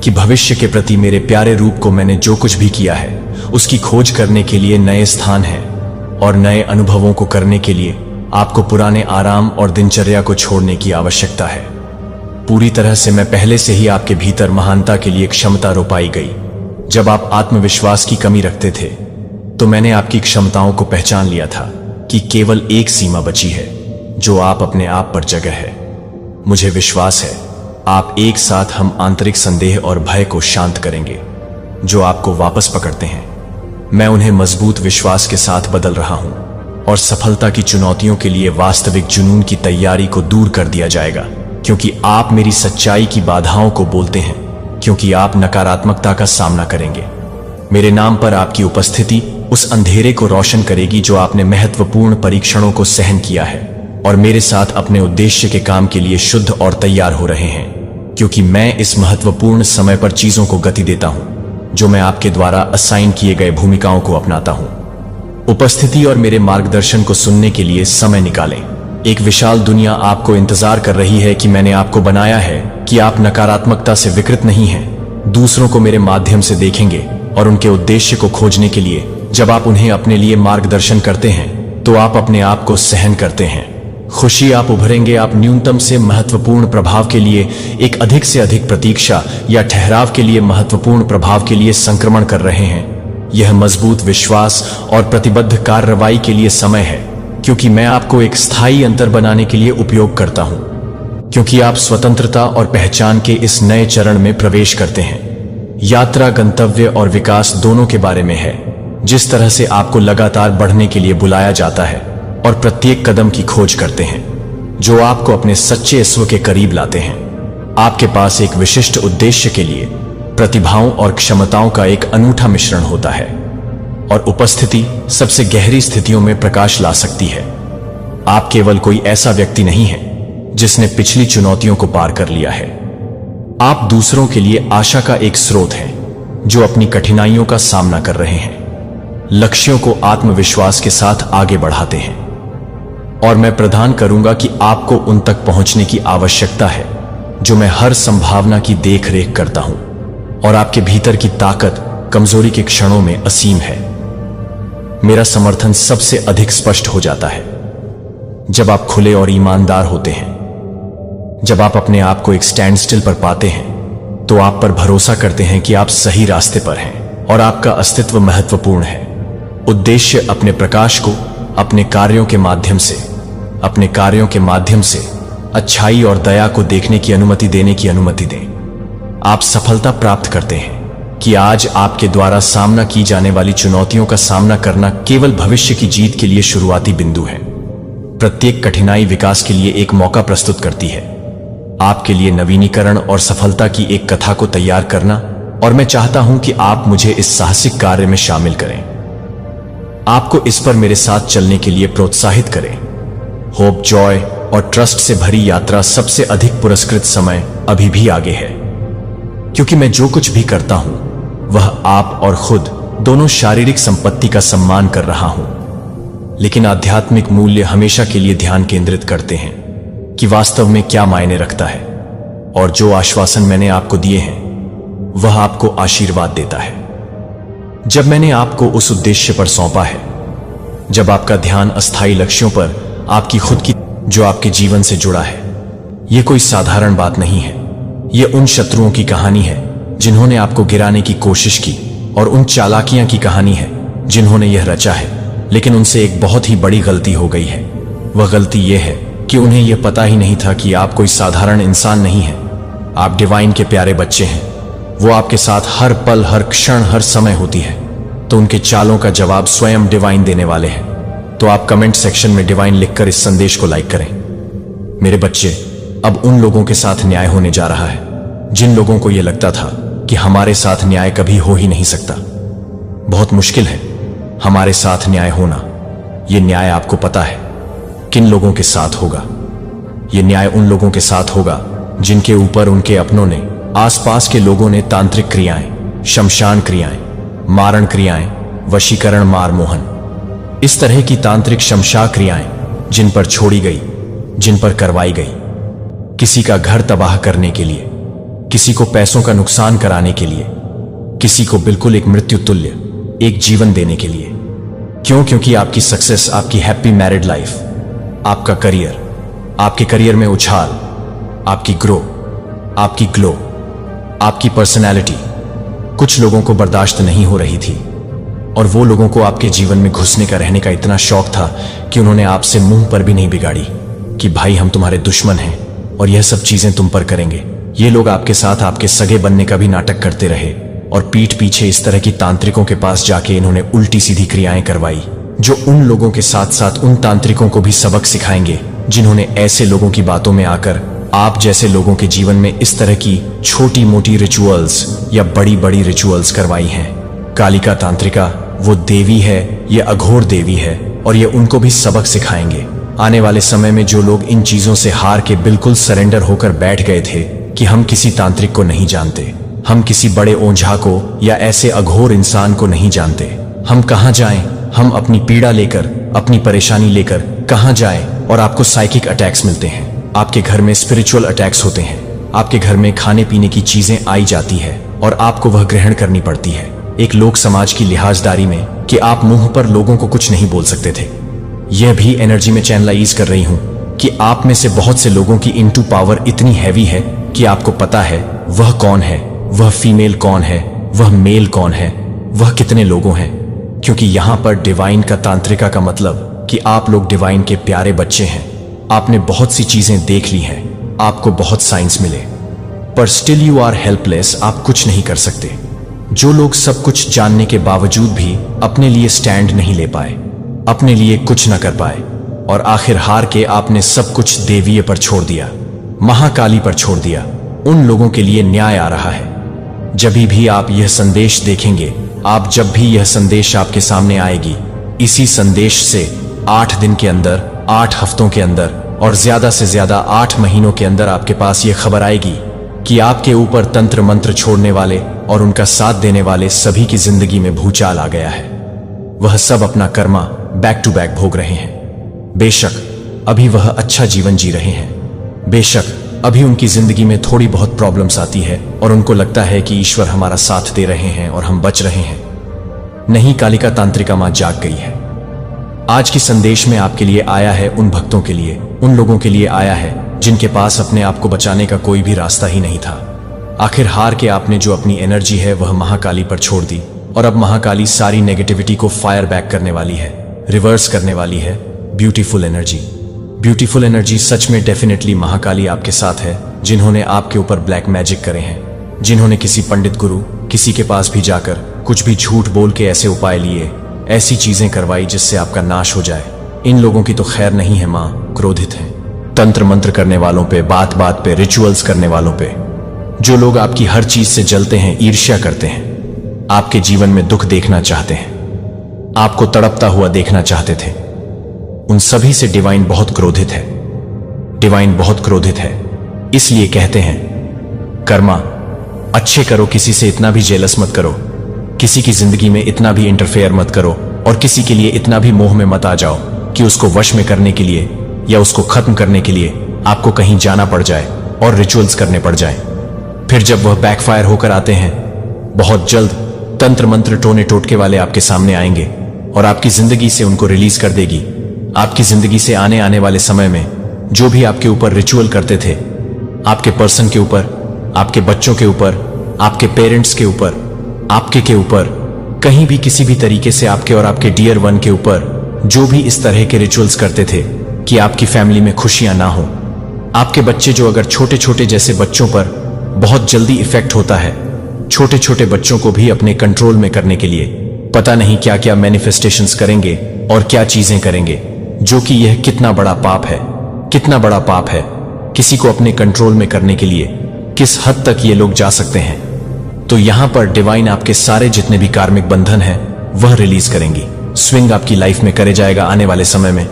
कि भविष्य के प्रति मेरे प्यारे रूप को मैंने जो कुछ भी किया है उसकी खोज करने के लिए नए स्थान हैं और नए अनुभवों को करने के लिए आपको पुराने आराम और दिनचर्या को छोड़ने की आवश्यकता है। पूरी तरह से मैं पहले से ही आपके भीतर महानता के लिए क्षमता रोपाई गई। जब आप आत्मविश्वास की कमी रखते थे तो मैंने आपकी क्षमताओं को पहचान लिया था कि केवल एक सीमा बची है जो आप अपने आप पर जगह है। मुझे विश्वास है आप एक साथ हम आंतरिक संदेह और भय को शांत करेंगे जो आपको वापस पकड़ते हैं। मैं उन्हें मजबूत विश्वास के साथ बदल रहा हूं और सफलता की चुनौतियों के लिए वास्तविक जुनून की तैयारी को दूर कर दिया जाएगा, क्योंकि आप मेरी सच्चाई की बाधाओं को बोलते हैं, क्योंकि आप नकारात्मकता का सामना करेंगे। मेरे नाम पर आपकी उपस्थिति उस अंधेरे को रोशन करेगी जो आपने महत्वपूर्ण परीक्षणों को सहन किया है और मेरे साथ अपने उद्देश्य के काम के लिए शुद्ध और तैयार हो रहे हैं, क्योंकि मैं इस महत्वपूर्ण समय पर चीजों को गति देता हूं जो मैं आपके द्वारा असाइन किए गए भूमिकाओं को अपनाता हूं। उपस्थिति और मेरे मार्गदर्शन को सुनने के लिए समय निकालें। एक विशाल दुनिया आपको इंतजार कर रही है कि मैंने आपको बनाया है कि आप नकारात्मकता से विकृत नहीं हैं। दूसरों को मेरे माध्यम से देखेंगे और उनके उद्देश्य को खोजने के लिए जब आप उन्हें अपने लिए मार्गदर्शन करते हैं तो आप अपने आप को सहन करते हैं। खुशी आप उभरेंगे। आप न्यूनतम से महत्वपूर्ण प्रभाव के लिए एक अधिक से अधिक प्रतीक्षा या ठहराव के लिए महत्वपूर्ण प्रभाव के लिए संक्रमण कर रहे हैं। यह मजबूत विश्वास और प्रतिबद्ध कार्रवाई के लिए समय है, क्योंकि मैं आपको एक स्थायी अंतर बनाने के लिए उपयोग करता हूं, क्योंकि आप स्वतंत्रता और पहचान के इस नए चरण में प्रवेश करते हैं। यात्रा गंतव्य और विकास दोनों के बारे में है। जिस तरह से आपको लगातार बढ़ने के लिए बुलाया जाता है और प्रत्येक कदम की खोज करते हैं जो आपको अपने सच्चे स्व के करीब लाते हैं। आपके पास एक विशिष्ट उद्देश्य के लिए प्रतिभाओं और क्षमताओं का एक अनूठा मिश्रण होता है और उपस्थिति सबसे गहरी स्थितियों में प्रकाश ला सकती है। आप केवल कोई ऐसा व्यक्ति नहीं है जिसने पिछली चुनौतियों को पार कर लिया है। आप दूसरों के लिए आशा का एक स्रोत हैं जो अपनी कठिनाइयों का सामना कर रहे हैं, लक्ष्यों को आत्मविश्वास के साथ आगे बढ़ाते हैं। और मैं प्रदान करूंगा कि आपको उन तक पहुंचने की आवश्यकता है जो मैं हर संभावना की देखरेख करता हूं, और आपके भीतर की ताकत कमजोरी के क्षणों में असीम है। मेरा समर्थन सबसे अधिक स्पष्ट हो जाता है जब आप खुले और ईमानदार होते हैं। जब आप अपने आप को एक स्टैंड स्टिल पर पाते हैं तो आप पर भरोसा करते हैं कि आप सही रास्ते पर हैं और आपका अस्तित्व महत्वपूर्ण है। उद्देश्य अपने प्रकाश को अपने कार्यों के माध्यम से अच्छाई और दया को देखने की अनुमति देने की अनुमति दें। आप सफलता प्राप्त करते हैं कि आज आपके द्वारा सामना की जाने वाली चुनौतियों का सामना करना केवल भविष्य की जीत के लिए शुरुआती बिंदु है। प्रत्येक कठिनाई विकास के लिए एक मौका प्रस्तुत करती है, आपके लिए नवीनीकरण और सफलता की एक कथा को तैयार करना, और मैं चाहता हूं कि आप मुझे इस साहसिक कार्य में शामिल करें। आपको इस पर मेरे साथ चलने के लिए प्रोत्साहित करें। होप, जॉय और ट्रस्ट से भरी यात्रा सबसे अधिक पुरस्कृत समय अभी भी आगे है, क्योंकि मैं जो कुछ भी करता हूं वह आप और खुद दोनों शारीरिक संपत्ति का सम्मान कर रहा हूं, लेकिन आध्यात्मिक मूल्य हमेशा के लिए ध्यान केंद्रित करते हैं कि वास्तव में क्या मायने रखता है, और जो आश्वासन मैंने आपको दिए हैं वह आपको आशीर्वाद देता है। जब मैंने आपको उस उद्देश्य पर सौंपा है, जब आपका ध्यान अस्थायी लक्ष्यों पर आपकी खुद की जो आपके जीवन से जुड़ा है, यह कोई साधारण बात नहीं है। यह उन शत्रुओं की कहानी है जिन्होंने आपको गिराने की कोशिश की, और उन चालाकियां की कहानी है जिन्होंने यह रचा है, लेकिन उनसे एक बहुत ही बड़ी गलती हो गई है। वह गलती यह है कि उन्हें यह पता ही नहीं था कि आप कोई साधारण इंसान नहीं हैं। आप डिवाइन के प्यारे बच्चे हैं। वो आपके साथ हर पल, हर क्षण, हर समय होती है, तो उनके चालों का जवाब स्वयं डिवाइन देने वाले हैं। तो आप कमेंट सेक्शन में डिवाइन लिखकर इस संदेश को लाइक करें। मेरे बच्चे, अब उन लोगों के साथ न्याय होने जा रहा है जिन लोगों को यह लगता था कि हमारे साथ न्याय कभी हो ही नहीं सकता। बहुत मुश्किल है हमारे साथ न्याय होना। यह न्याय आपको पता है किन लोगों के साथ होगा। यह न्याय उन लोगों के साथ होगा जिनके ऊपर उनके अपनों ने, आसपास के लोगों ने तांत्रिक क्रियाएं, शमशान क्रियाएं, मारण क्रियाएं, वशीकरण, मार मोहन, इस तरह की तांत्रिक शमशा क्रियाएं जिन पर छोड़ी गई, जिन पर करवाई गई, किसी का घर तबाह करने के लिए, किसी को पैसों का नुकसान कराने के लिए, किसी को बिल्कुल एक मृत्यु तुल्य एक जीवन देने के लिए। क्यों? क्योंकि आपकी सक्सेस, आपकी हैप्पी मैरिड लाइफ, आपका करियर, आपके करियर में उछाल, आपकी ग्रो, आपकी ग्लो, आपकी पर्सनैलिटी कुछ लोगों को बर्दाश्त नहीं हो रही थी, और वो लोगों को आपके जीवन में घुसने का, रहने का इतना शौक था कि उन्होंने आपसे मुंह पर भी नहीं बिगाड़ी कि भाई हम तुम्हारे दुश्मन हैं और यह सब चीजें तुम पर करेंगे। ये लोग आपके साथ आपके सगे बनने का भी नाटक करते रहे, और पीठ पीछे इस तरह की तांत्रिकों के पास जाके इन्होंने उल्टी सीधी क्रियाएं करवाई, जो उन लोगों के साथ साथ उन तांत्रिकों को भी सबक सिखाएंगे जिन्होंने ऐसे लोगों की बातों में आकर आप जैसे लोगों के जीवन में इस तरह की छोटी मोटी रिचुअल्स या बड़ी बड़ी रिचुअल्स करवाई हैं। कालिका तांत्रिका वो देवी है, ये अघोर देवी है, और ये उनको भी सबक सिखाएंगे। आने वाले समय में जो लोग इन चीजों से हार के बिल्कुल सरेंडर होकर बैठ गए थे कि हम किसी तांत्रिक को नहीं जानते, हम किसी बड़े ओझा को या ऐसे अघोर इंसान को नहीं जानते, हम कहां जाएं, हम अपनी पीड़ा लेकर, अपनी परेशानी लेकर कहां जाएं, और आपको साइकिक अटैक्स मिलते हैं, आपके घर में स्पिरिचुअल अटैक्स होते हैं, आपके घर में खाने पीने की चीजें आई जाती है और आपको वह ग्रहण करनी पड़ती है एक लोक समाज की लिहाजदारी में कि आप मुंह पर लोगों को कुछ नहीं बोल सकते थे। यह भी एनर्जी में चैनलाइज कर रही हूं कि आप में से बहुत से लोगों की इनटू पावर इतनी हैवी है कि आपको पता है वह कौन है, वह फीमेल कौन है, वह मेल कौन है, वह कितने लोगों हैं, क्योंकि यहां पर डिवाइन का तांत्रिका का मतलब कि आप लोग डिवाइन के प्यारे बच्चे हैं। आपने बहुत सी चीजें देख ली हैं, आपको बहुत साइंस मिले, पर स्टिल यू आर हेल्पलेस, आप कुछ नहीं कर सकते। जो लोग सब कुछ जानने के बावजूद भी अपने लिए स्टैंड नहीं ले पाए, अपने लिए कुछ न कर पाए, और आखिर हार के आपने सब कुछ देवीय पर छोड़ दिया, महाकाली पर छोड़ दिया, उन लोगों के लिए न्याय आ रहा है। जब भी आप यह संदेश देखेंगे, जब भी यह संदेश आपके सामने आएगी, इसी संदेश से 8 दिन के अंदर, 8 हफ्तों के अंदर, और ज्यादा से ज्यादा 8 महीनों के अंदर आपके पास यह खबर आएगी कि आपके ऊपर तंत्र मंत्र छोड़ने वाले और उनका साथ देने वाले सभी की जिंदगी में भूचाल आ गया है। वह सब अपना कर्मा बैक टू बैक भोग रहे हैं। बेशक अभी वह अच्छा जीवन जी रहे हैं। बेशक अभी उनकी जिंदगी में थोड़ी बहुत प्रॉब्लम्स आती है और उनको लगता है कि ईश्वर हमारा साथ दे रहे हैं और हम बच रहे हैं। नहीं, कालिका तांत्रिका मां जाग गई है। आज की संदेश में आपके लिए आया है, उन भक्तों के लिए, उन लोगों के लिए आया है जिनके पास अपने आप को बचाने का कोई भी रास्ता ही नहीं था। आखिर हार के आपने जो अपनी एनर्जी है वह महाकाली पर छोड़ दी और अब महाकाली सारी नेगेटिविटी को फायर बैक करने वाली है, रिवर्स करने वाली है। Beautiful energy, beautiful energy. सच में डेफिनेटली महाकाली आपके साथ है। जिन्होंने आपके ऊपर ब्लैक मैजिक करे हैं, जिन्होंने किसी पंडित गुरु किसी के पास भी जाकर कुछ भी झूठ बोल के ऐसे उपाय लिए, ऐसी चीजें करवाई जिससे आपका नाश हो जाए, इन लोगों की तो खैर नहीं है। मां क्रोधित हैं। तंत्र मंत्र करने वालों पे, बात बात पे रिचुअल्स करने वालों पे, जो लोग आपकी हर चीज से जलते हैं, ईर्ष्या करते हैं, आपके जीवन में दुख देखना चाहते हैं, आपको तड़पता हुआ देखना चाहते थे, उन सभी से डिवाइन बहुत क्रोधित है। डिवाइन बहुत क्रोधित है। इसलिए कहते हैं, कर्मा अच्छे करो, किसी से इतना भी जेलस मत करो, किसी की जिंदगी में इतना भी इंटरफेयर मत करो और किसी के लिए इतना भी मोह में मत आ जाओ कि उसको वश में करने के लिए या उसको खत्म करने के लिए आपको कहीं जाना पड़ जाए और रिचुअल्स करने पड़ जाए। फिर जब वह बैकफायर होकर आते हैं, बहुत जल्द तंत्र मंत्र टोने टोटके वाले आपके सामने आएंगे और आपकी जिंदगी से उनको रिलीज कर देगी। आपकी जिंदगी से आने वाले समय में जो भी आपके ऊपर रिचुअल करते थे, आपके पर्सन के ऊपर, आपके बच्चों के ऊपर, आपके पेरेंट्स के ऊपर, आपके के ऊपर, कहीं भी किसी भी तरीके से आपके और आपके डियर वन के ऊपर जो भी इस तरह के रिचुअल्स करते थे कि आपकी फैमिली में खुशियां ना हो, आपके बच्चे जो अगर छोटे छोटे जैसे बच्चों पर बहुत जल्दी इफेक्ट होता है, छोटे छोटे बच्चों को भी अपने कंट्रोल में करने के लिए पता नहीं क्या क्या मैनिफेस्टेशंस करेंगे और क्या चीजें करेंगे, जो कि यह कितना बड़ा पाप है, कितना बड़ा पाप है। किसी को अपने कंट्रोल में करने के लिए किस हद तक ये लोग जा सकते हैं। तो यहां पर डिवाइन आपके सारे जितने भी कार्मिक बंधन हैं वह रिलीज करेंगी, स्विंग आपकी लाइफ में करे जाएगा आने वाले समय में।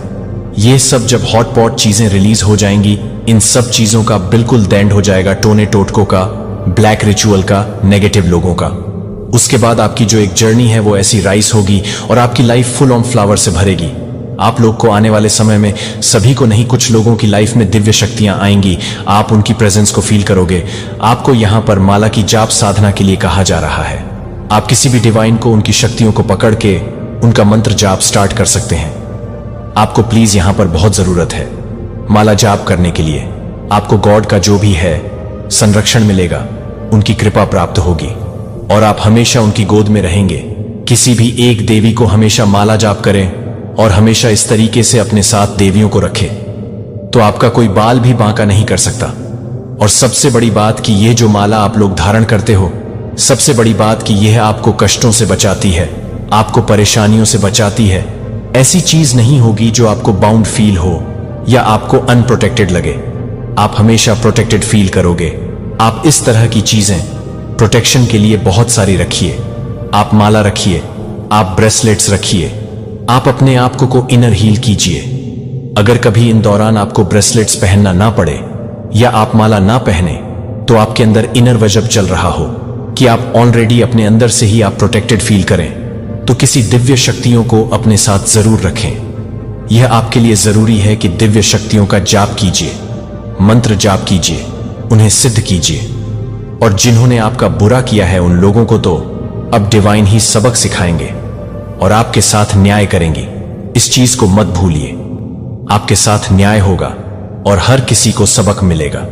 ये सब जब हॉटपॉट चीजें रिलीज हो जाएंगी, इन सब चीजों का बिल्कुल दैंड हो जाएगा, टोने टोटकों का, ब्लैक रिचुअल का, नेगेटिव लोगों का। उसके बाद आपकी जो एक जर्नी है वो ऐसी राइस होगी और आपकी लाइफ फुल ऑन फ्लावर से भरेगी। आप लोग को आने वाले समय में, सभी को नहीं, कुछ लोगों की लाइफ में दिव्य शक्तियां आएंगी। आप उनकी प्रेजेंस को फील करोगे। आपको यहां पर माला की जाप साधना के लिए कहा जा रहा है। आप किसी भी डिवाइन को उनकी शक्तियों को पकड़ के उनका मंत्र जाप स्टार्ट कर सकते हैं। आपको प्लीज यहां पर बहुत जरूरत है माला जाप करने के लिए। आपको गॉड का जो भी है संरक्षण मिलेगा, उनकी कृपा प्राप्त होगी और आप हमेशा उनकी गोद में रहेंगे। किसी भी एक देवी को हमेशा माला जाप करें और हमेशा इस तरीके से अपने साथ देवियों को रखें, तो आपका कोई बाल भी बांका नहीं कर सकता। और सबसे बड़ी बात कि यह जो माला आप लोग धारण करते हो, सबसे बड़ी बात कि यह आपको कष्टों से बचाती है, आपको परेशानियों से बचाती है। ऐसी चीज नहीं होगी जो आपको बाउंड फील हो या आपको अनप्रोटेक्टेड लगे। आप हमेशा प्रोटेक्टेड फील करोगे। आप इस तरह की चीजें प्रोटेक्शन के लिए बहुत सारी रखिए। आप माला रखिए, आप ब्रेसलेट्स रखिए, आप अपने आप को इनर हील कीजिए। अगर कभी इन दौरान आपको ब्रेसलेट्स पहनना ना पड़े या आप माला ना पहने, तो आपके अंदर इनर वजब चल रहा हो कि आप ऑलरेडी अपने अंदर से ही आप प्रोटेक्टेड फील करें, तो किसी दिव्य शक्तियों को अपने साथ जरूर रखें। यह आपके लिए जरूरी है कि दिव्य शक्तियों का जाप कीजिए, मंत्र जाप कीजिए, उन्हें सिद्ध कीजिए। और जिन्होंने आपका बुरा किया है उन लोगों को तो अब डिवाइन ही सबक सिखाएंगे और आपके साथ न्याय करेंगी। इस चीज को मत भूलिए, आपके साथ न्याय होगा और हर किसी को सबक मिलेगा।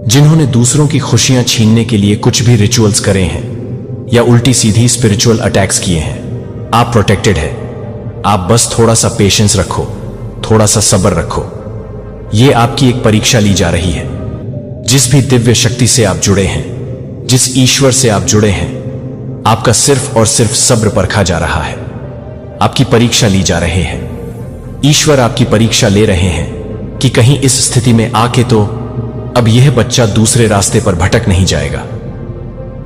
जिन्होंने दूसरों की खुशियां छीनने के लिए कुछ भी रिचुअल्स करे हैं या उल्टी सीधी स्पिरिचुअल अटैक्स किए हैं, आप प्रोटेक्टेड है। आप बस थोड़ा सा पेशेंस रखो, थोड़ा सा सब्र रखो। यह आपकी एक परीक्षा ली जा रही है। जिस भी दिव्य शक्ति से आप जुड़े हैं, जिस ईश्वर से आप जुड़े हैं, आपका सिर्फ और सिर्फ सब्र परखा जा रहा है। आपकी परीक्षा ली जा रहे हैं। ईश्वर आपकी परीक्षा ले रहे हैं कि कहीं इस स्थिति में आके तो अब यह बच्चा दूसरे रास्ते पर भटक नहीं जाएगा।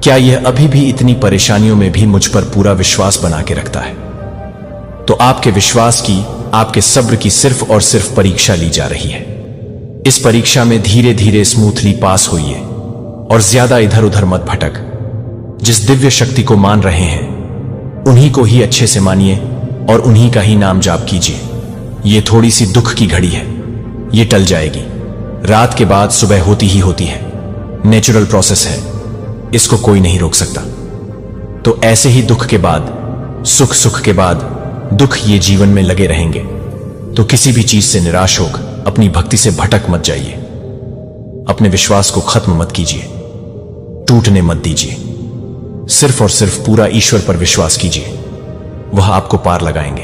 क्या यह अभी भी इतनी परेशानियों में भी मुझ पर पूरा विश्वास बना के रखता है? तो आपके विश्वास की, आपके सब्र की सिर्फ और सिर्फ परीक्षा ली जा रही है। इस परीक्षा में धीरे धीरे स्मूथली पास होइए और ज्यादा इधर उधर मत भटक। जिस दिव्य शक्ति को मान रहे हैं उन्हीं को ही अच्छे से मानिए और उन्हीं का ही नाम जाप कीजिए। ये थोड़ी सी दुख की घड़ी है, ये टल जाएगी। रात के बाद सुबह होती ही होती है, नेचुरल प्रोसेस है, इसको कोई नहीं रोक सकता। तो ऐसे ही दुख के बाद सुख, सुख के बाद दुख, ये जीवन में लगे रहेंगे। तो किसी भी चीज से निराश होकर अपनी भक्ति से भटक मत जाइए, अपने विश्वास को खत्म मत कीजिए, टूटने मत दीजिए। सिर्फ और सिर्फ पूरा ईश्वर पर विश्वास कीजिए, वह आपको पार लगाएंगे।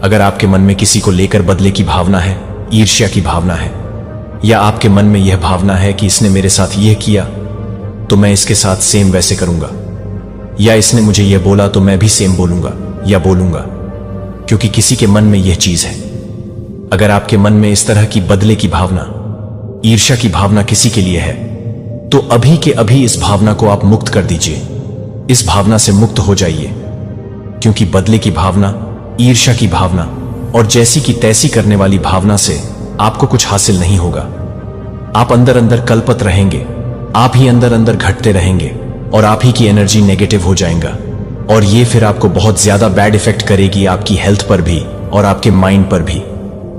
अगर आपके मन में किसी को लेकर बदले की भावना है, ईर्ष्या की भावना है, या आपके मन में यह भावना है कि इसने मेरे साथ यह किया तो मैं इसके साथ सेम वैसे करूंगा, या इसने मुझे यह बोला तो मैं भी सेम बोलूंगा या बोलूंगा, क्योंकि किसी के मन में यह चीज है। अगर आपके मन में इस तरह की बदले की भावना, ईर्ष्या की भावना किसी के लिए है, तो अभी के अभी इस भावना को आप मुक्त कर दीजिए। इस भावना से मुक्त हो जाइए, क्योंकि बदले की भावना, ईर्ष्या की भावना और जैसी की तैसी करने वाली भावना से आपको कुछ हासिल नहीं होगा। आप अंदर अंदर कल्पत रहेंगे, आप ही अंदर अंदर घटते रहेंगे और आप ही की एनर्जी नेगेटिव हो जाएगा, और ये फिर आपको बहुत ज्यादा बैड इफेक्ट करेगी, आपकी हेल्थ पर भी और आपके माइंड पर भी।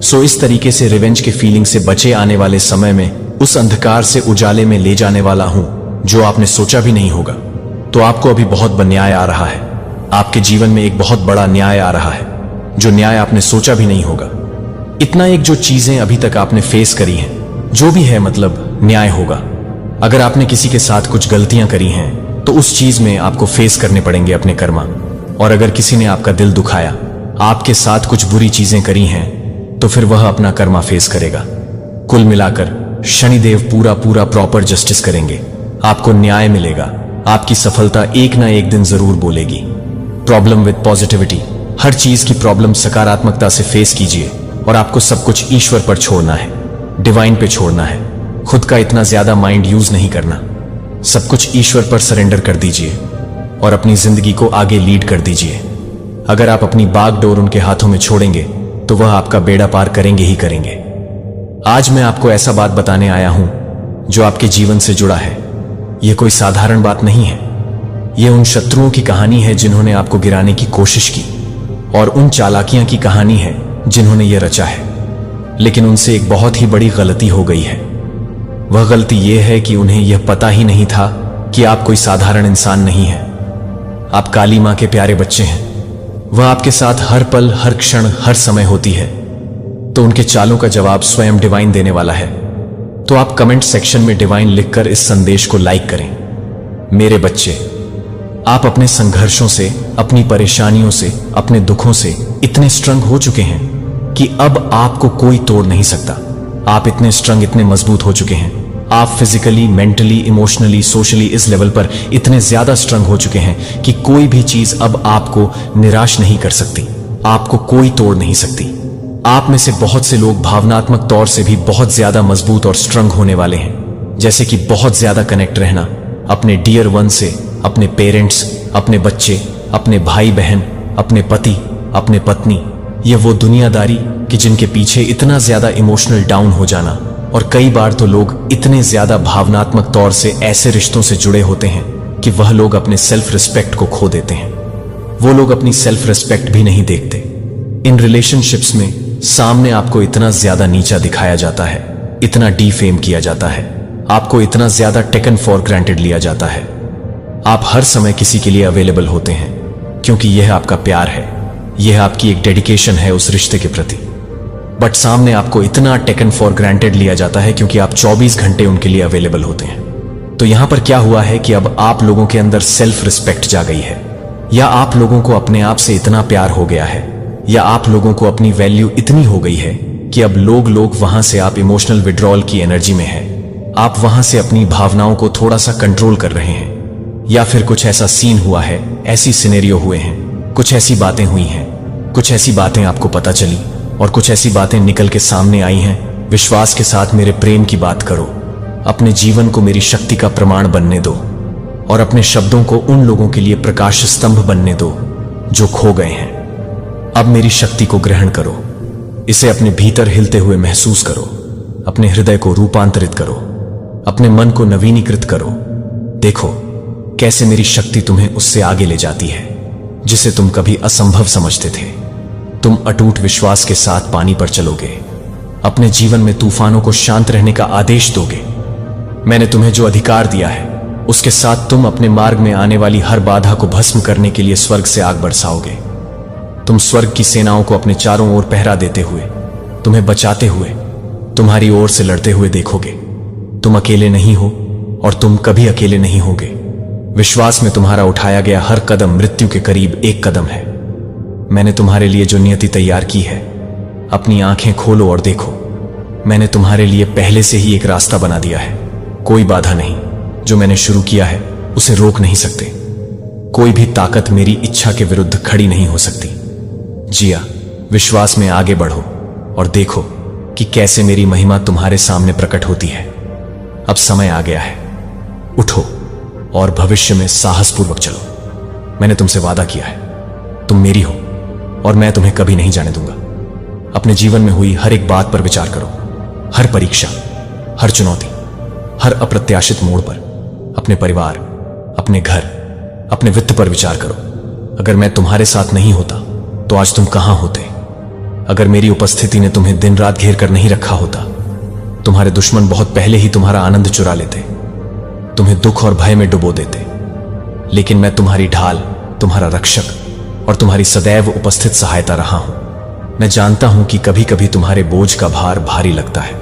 सो इस तरीके से रिवेंज के फीलिंग से बचे आने वाले समय में उस अंधकार से उजाले में ले जाने वाला हूं जो आपने सोचा भी नहीं होगा। तो आपको अभी बहुत बड़ा न्याय आ रहा है, आपके जीवन में एक बहुत बड़ा न्याय आ रहा है, जो न्याय आपने सोचा भी नहीं होगा। इतना एक जो चीजें अभी तक आपने फेस करी हैं, जो भी है, मतलब न्याय होगा। अगर आपने किसी के साथ कुछ गलतियां करी हैं तो उस चीज में आपको फेस करने पड़ेंगे अपने कर्मा। और अगर किसी ने आपका दिल दुखाया, आपके साथ कुछ बुरी चीजें करी हैं, तो फिर वह अपना कर्मा फेस करेगा। कुल मिलाकर शनिदेव पूरा पूरा प्रॉपर जस्टिस करेंगे, आपको न्याय मिलेगा, आपकी सफलता एक ना एक दिन जरूर बोलेगी। प्रॉब्लम विद पॉजिटिविटी, हर चीज की प्रॉब्लम सकारात्मकता से फेस कीजिए और आपको सब कुछ ईश्वर पर छोड़ना है, डिवाइन पे छोड़ना है। खुद का इतना ज्यादा माइंड यूज नहीं करना, सब कुछ ईश्वर पर सरेंडर कर दीजिए और अपनी जिंदगी को आगे लीड कर दीजिए। अगर आप अपनी बागडोर उनके हाथों में छोड़ेंगे तो वह आपका बेड़ा पार करेंगे ही करेंगे। आज मैं आपको ऐसा बात बताने आया हूं जो आपके जीवन से जुड़ा है। यह कोई साधारण बात नहीं है, यह उन शत्रुओं की कहानी है जिन्होंने आपको गिराने की कोशिश की, और उन चालाकियां की कहानी है जिन्होंने यह रचा है। लेकिन उनसे एक बहुत ही बड़ी गलती हो गई है। वह गलती यह है कि उन्हें यह पता ही नहीं था कि आप कोई साधारण इंसान नहीं है, आप काली मां के प्यारे बच्चे हैं। वह आपके साथ हर पल, हर क्षण, हर समय होती है। तो उनके चालों का जवाब स्वयं डिवाइन देने वाला है। तो आप कमेंट सेक्शन में डिवाइन लिखकर इस संदेश को लाइक करें। मेरे बच्चे, आप अपने संघर्षों से, अपनी परेशानियों से, अपने दुखों से इतने स्ट्रंग हो चुके हैं कि अब आपको कोई तोड़ नहीं सकता। आप इतने स्ट्रंग, इतने मजबूत हो चुके हैं। आप फिजिकली, मेंटली, इमोशनली, सोशली इस लेवल पर इतने ज्यादा स्ट्रंग हो चुके हैं कि कोई भी चीज अब आपको निराश नहीं कर सकती, आपको कोई तोड़ नहीं सकती। आप में से बहुत से लोग भावनात्मक तौर से भी बहुत ज्यादा मजबूत और स्ट्रंग होने वाले हैं, जैसे कि बहुत ज्यादा कनेक्ट रहना अपने डियर वन से, अपने पेरेंट्स, अपने बच्चे, अपने भाई बहन, अपने पति, अपने पत्नी। ये वो दुनियादारी कि जिनके पीछे इतना ज्यादा इमोशनल डाउन हो जाना, और कई बार तो लोग इतने ज्यादा भावनात्मक तौर से ऐसे रिश्तों से जुड़े होते हैं कि वह लोग अपने सेल्फ रिस्पेक्ट को खो देते हैं। वो लोग अपनी सेल्फ रिस्पेक्ट भी नहीं देखते। इन रिलेशनशिप्स में सामने आपको इतना ज्यादा नीचा दिखाया जाता है, इतना डीफेम किया जाता है, आपको इतना ज्यादा टेकन फॉर ग्रांटेड लिया जाता है। आप हर समय किसी के लिए अवेलेबल होते हैं क्योंकि यह आपका प्यार है, यह आपकी एक डेडिकेशन है उस रिश्ते के प्रति। बट सामने आपको इतना टेकन फॉर ग्रांटेड लिया जाता है क्योंकि आप 24 घंटे उनके लिए अवेलेबल होते हैं। तो यहां पर क्या हुआ है कि अब आप लोगों के अंदर सेल्फ रिस्पेक्ट जा गई है, या आप लोगों को अपने आप से इतना प्यार हो गया है, या आप लोगों को अपनी वैल्यू इतनी हो गई है कि अब लोग वहां से, आप इमोशनल विड्रॉल की एनर्जी में है, आप वहां से अपनी भावनाओं को थोड़ा सा कंट्रोल कर रहे हैं। या फिर कुछ ऐसा सीन हुआ है, ऐसी सिनेरियो हुए हैं, कुछ ऐसी बातें हुई हैं, कुछ ऐसी बातें आपको पता चली और कुछ ऐसी बातें निकल के सामने आई हैं। विश्वास के साथ मेरे प्रेम की बात करो, अपने जीवन को मेरी शक्ति का प्रमाण बनने दो और अपने शब्दों को उन लोगों के लिए प्रकाश स्तंभ बनने दो जो खो गए हैं। अब मेरी शक्ति को ग्रहण करो, इसे अपने भीतर हिलते हुए महसूस करो, अपने हृदय को रूपांतरित करो, अपने मन को नवीनीकृत करो। देखो कैसे मेरी शक्ति तुम्हें उससे आगे ले जाती है जिसे तुम कभी असंभव समझते थे। तुम अटूट विश्वास के साथ पानी पर चलोगे, अपने जीवन में तूफानों को शांत रहने का आदेश दोगे। मैंने तुम्हें जो अधिकार दिया है उसके साथ तुम अपने मार्ग में आने वाली हर बाधा को भस्म करने के लिए स्वर्ग से आग बरसाओगे। तुम स्वर्ग की सेनाओं को अपने चारों ओर पहरा देते हुए, तुम्हें बचाते हुए, तुम्हारी ओर से लड़ते हुए देखोगे। तुम अकेले नहीं हो और तुम कभी अकेले नहीं होगे। विश्वास में तुम्हारा उठाया गया हर कदम मृत्यु के करीब एक कदम है। मैंने तुम्हारे लिए जो नियति तैयार की है, अपनी आंखें खोलो और देखो। मैंने तुम्हारे लिए पहले से ही एक रास्ता बना दिया है। कोई बाधा नहीं, जो मैंने शुरू किया है उसे रोक नहीं सकते। कोई भी ताकत मेरी इच्छा के विरुद्ध खड़ी नहीं हो सकती। जिया, विश्वास में आगे बढ़ो और देखो कि कैसे मेरी महिमा तुम्हारे सामने प्रकट होती है। अब समय आ गया है, उठो और भविष्य में साहसपूर्वक चलो। मैंने तुमसे वादा किया है, तुम मेरी हो और मैं तुम्हें कभी नहीं जाने दूंगा। अपने जीवन में हुई हर एक बात पर विचार करो, हर परीक्षा, हर चुनौती, हर अप्रत्याशित मोड़ पर। अपने परिवार, अपने घर, अपने वित्त पर विचार करो। अगर मैं तुम्हारे साथ नहीं होता तो आज तुम कहां होते? अगर मेरी उपस्थिति ने तुम्हें दिन रात घेर कर नहीं रखा होता, तुम्हारे दुश्मन बहुत पहले ही तुम्हारा आनंद चुरा लेते, तुम्हें दुख और भय में डुबो देते। लेकिन मैं तुम्हारी ढाल, तुम्हारा रक्षक और तुम्हारी सदैव उपस्थित सहायता रहा हूं। मैं जानता हूं कि कभी कभी तुम्हारे बोझ का भार भारी लगता है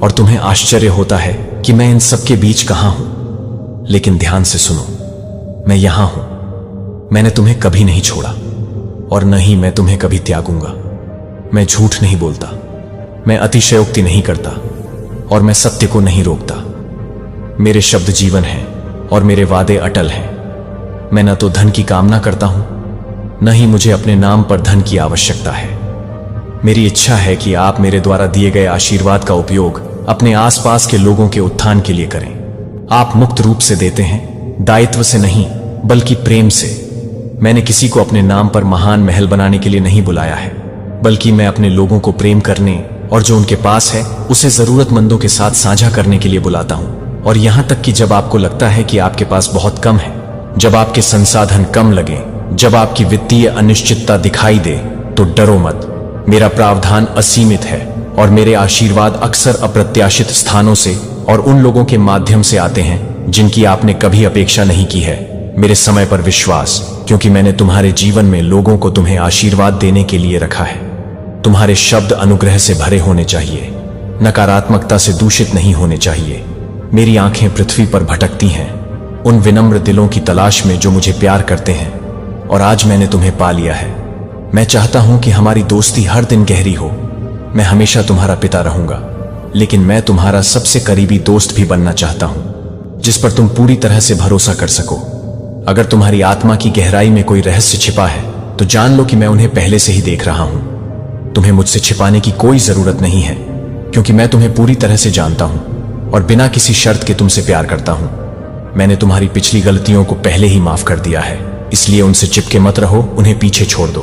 और तुम्हें आश्चर्य होता है कि मैं इन सबके बीच कहां हूं। लेकिन ध्यान से सुनो, मैं यहां हूं। मैंने तुम्हें कभी नहीं छोड़ा और न ही मैं तुम्हें कभी त्यागूंगा। मैं झूठ नहीं बोलता, मैं अतिशयोक्ति नहीं करता और मैं सत्य को नहीं रोकता। मेरे शब्द जीवन हैं और मेरे वादे अटल हैं। मैं न तो धन की कामना करता हूं, न ही मुझे अपने नाम पर धन की आवश्यकता है। मेरी इच्छा है कि आप मेरे द्वारा दिए गए आशीर्वाद का उपयोग अपने आसपास के लोगों के उत्थान के लिए करें। आप मुक्त रूप से देते हैं, दायित्व से नहीं बल्कि प्रेम से। मैंने किसी को अपने नाम पर महान महल बनाने के लिए नहीं बुलाया है, बल्कि मैं अपने लोगों को प्रेम करने और जो उनके पास है उसे जरूरतमंदों के साथ साझा करने के लिए बुलाता हूं। और यहां तक कि जब आपको लगता है कि आपके पास बहुत कम है, जब आपके संसाधन कम लगे, जब आपकी वित्तीय अनिश्चितता दिखाई दे, तो डरो मत। मेरा प्रावधान असीमित है और मेरे आशीर्वाद अक्सर अप्रत्याशित स्थानों से और उन लोगों के माध्यम से आते हैं जिनकी आपने कभी अपेक्षा नहीं की है। मेरे समय पर विश्वास, क्योंकि मैंने तुम्हारे जीवन में लोगों को तुम्हें आशीर्वाद देने के लिए रखा है। तुम्हारे शब्द अनुग्रह से भरे होने चाहिए, नकारात्मकता से दूषित नहीं होने चाहिए। मेरी आंखें पृथ्वी पर भटकती हैं, उन विनम्र दिलों की तलाश में जो मुझे प्यार करते हैं, और आज मैंने तुम्हें पा लिया है। मैं चाहता हूं कि हमारी दोस्ती हर दिन गहरी हो। मैं हमेशा तुम्हारा पिता रहूंगा, लेकिन मैं तुम्हारा सबसे करीबी दोस्त भी बनना चाहता हूं, जिस पर तुम पूरी तरह से भरोसा कर सको। अगर तुम्हारी आत्मा की गहराई में कोई रहस्य छिपा है तो जान लो कि मैं उन्हें पहले से ही देख रहा हूं। तुम्हें मुझसे छिपाने की कोई जरूरत नहीं है, क्योंकि मैं तुम्हें पूरी तरह से जानता हूं और बिना किसी शर्त के तुमसे प्यार करता हूं। मैंने तुम्हारी पिछली गलतियों को पहले ही माफ कर दिया है, इसलिए उनसे चिपके मत रहो, उन्हें पीछे छोड़ दो,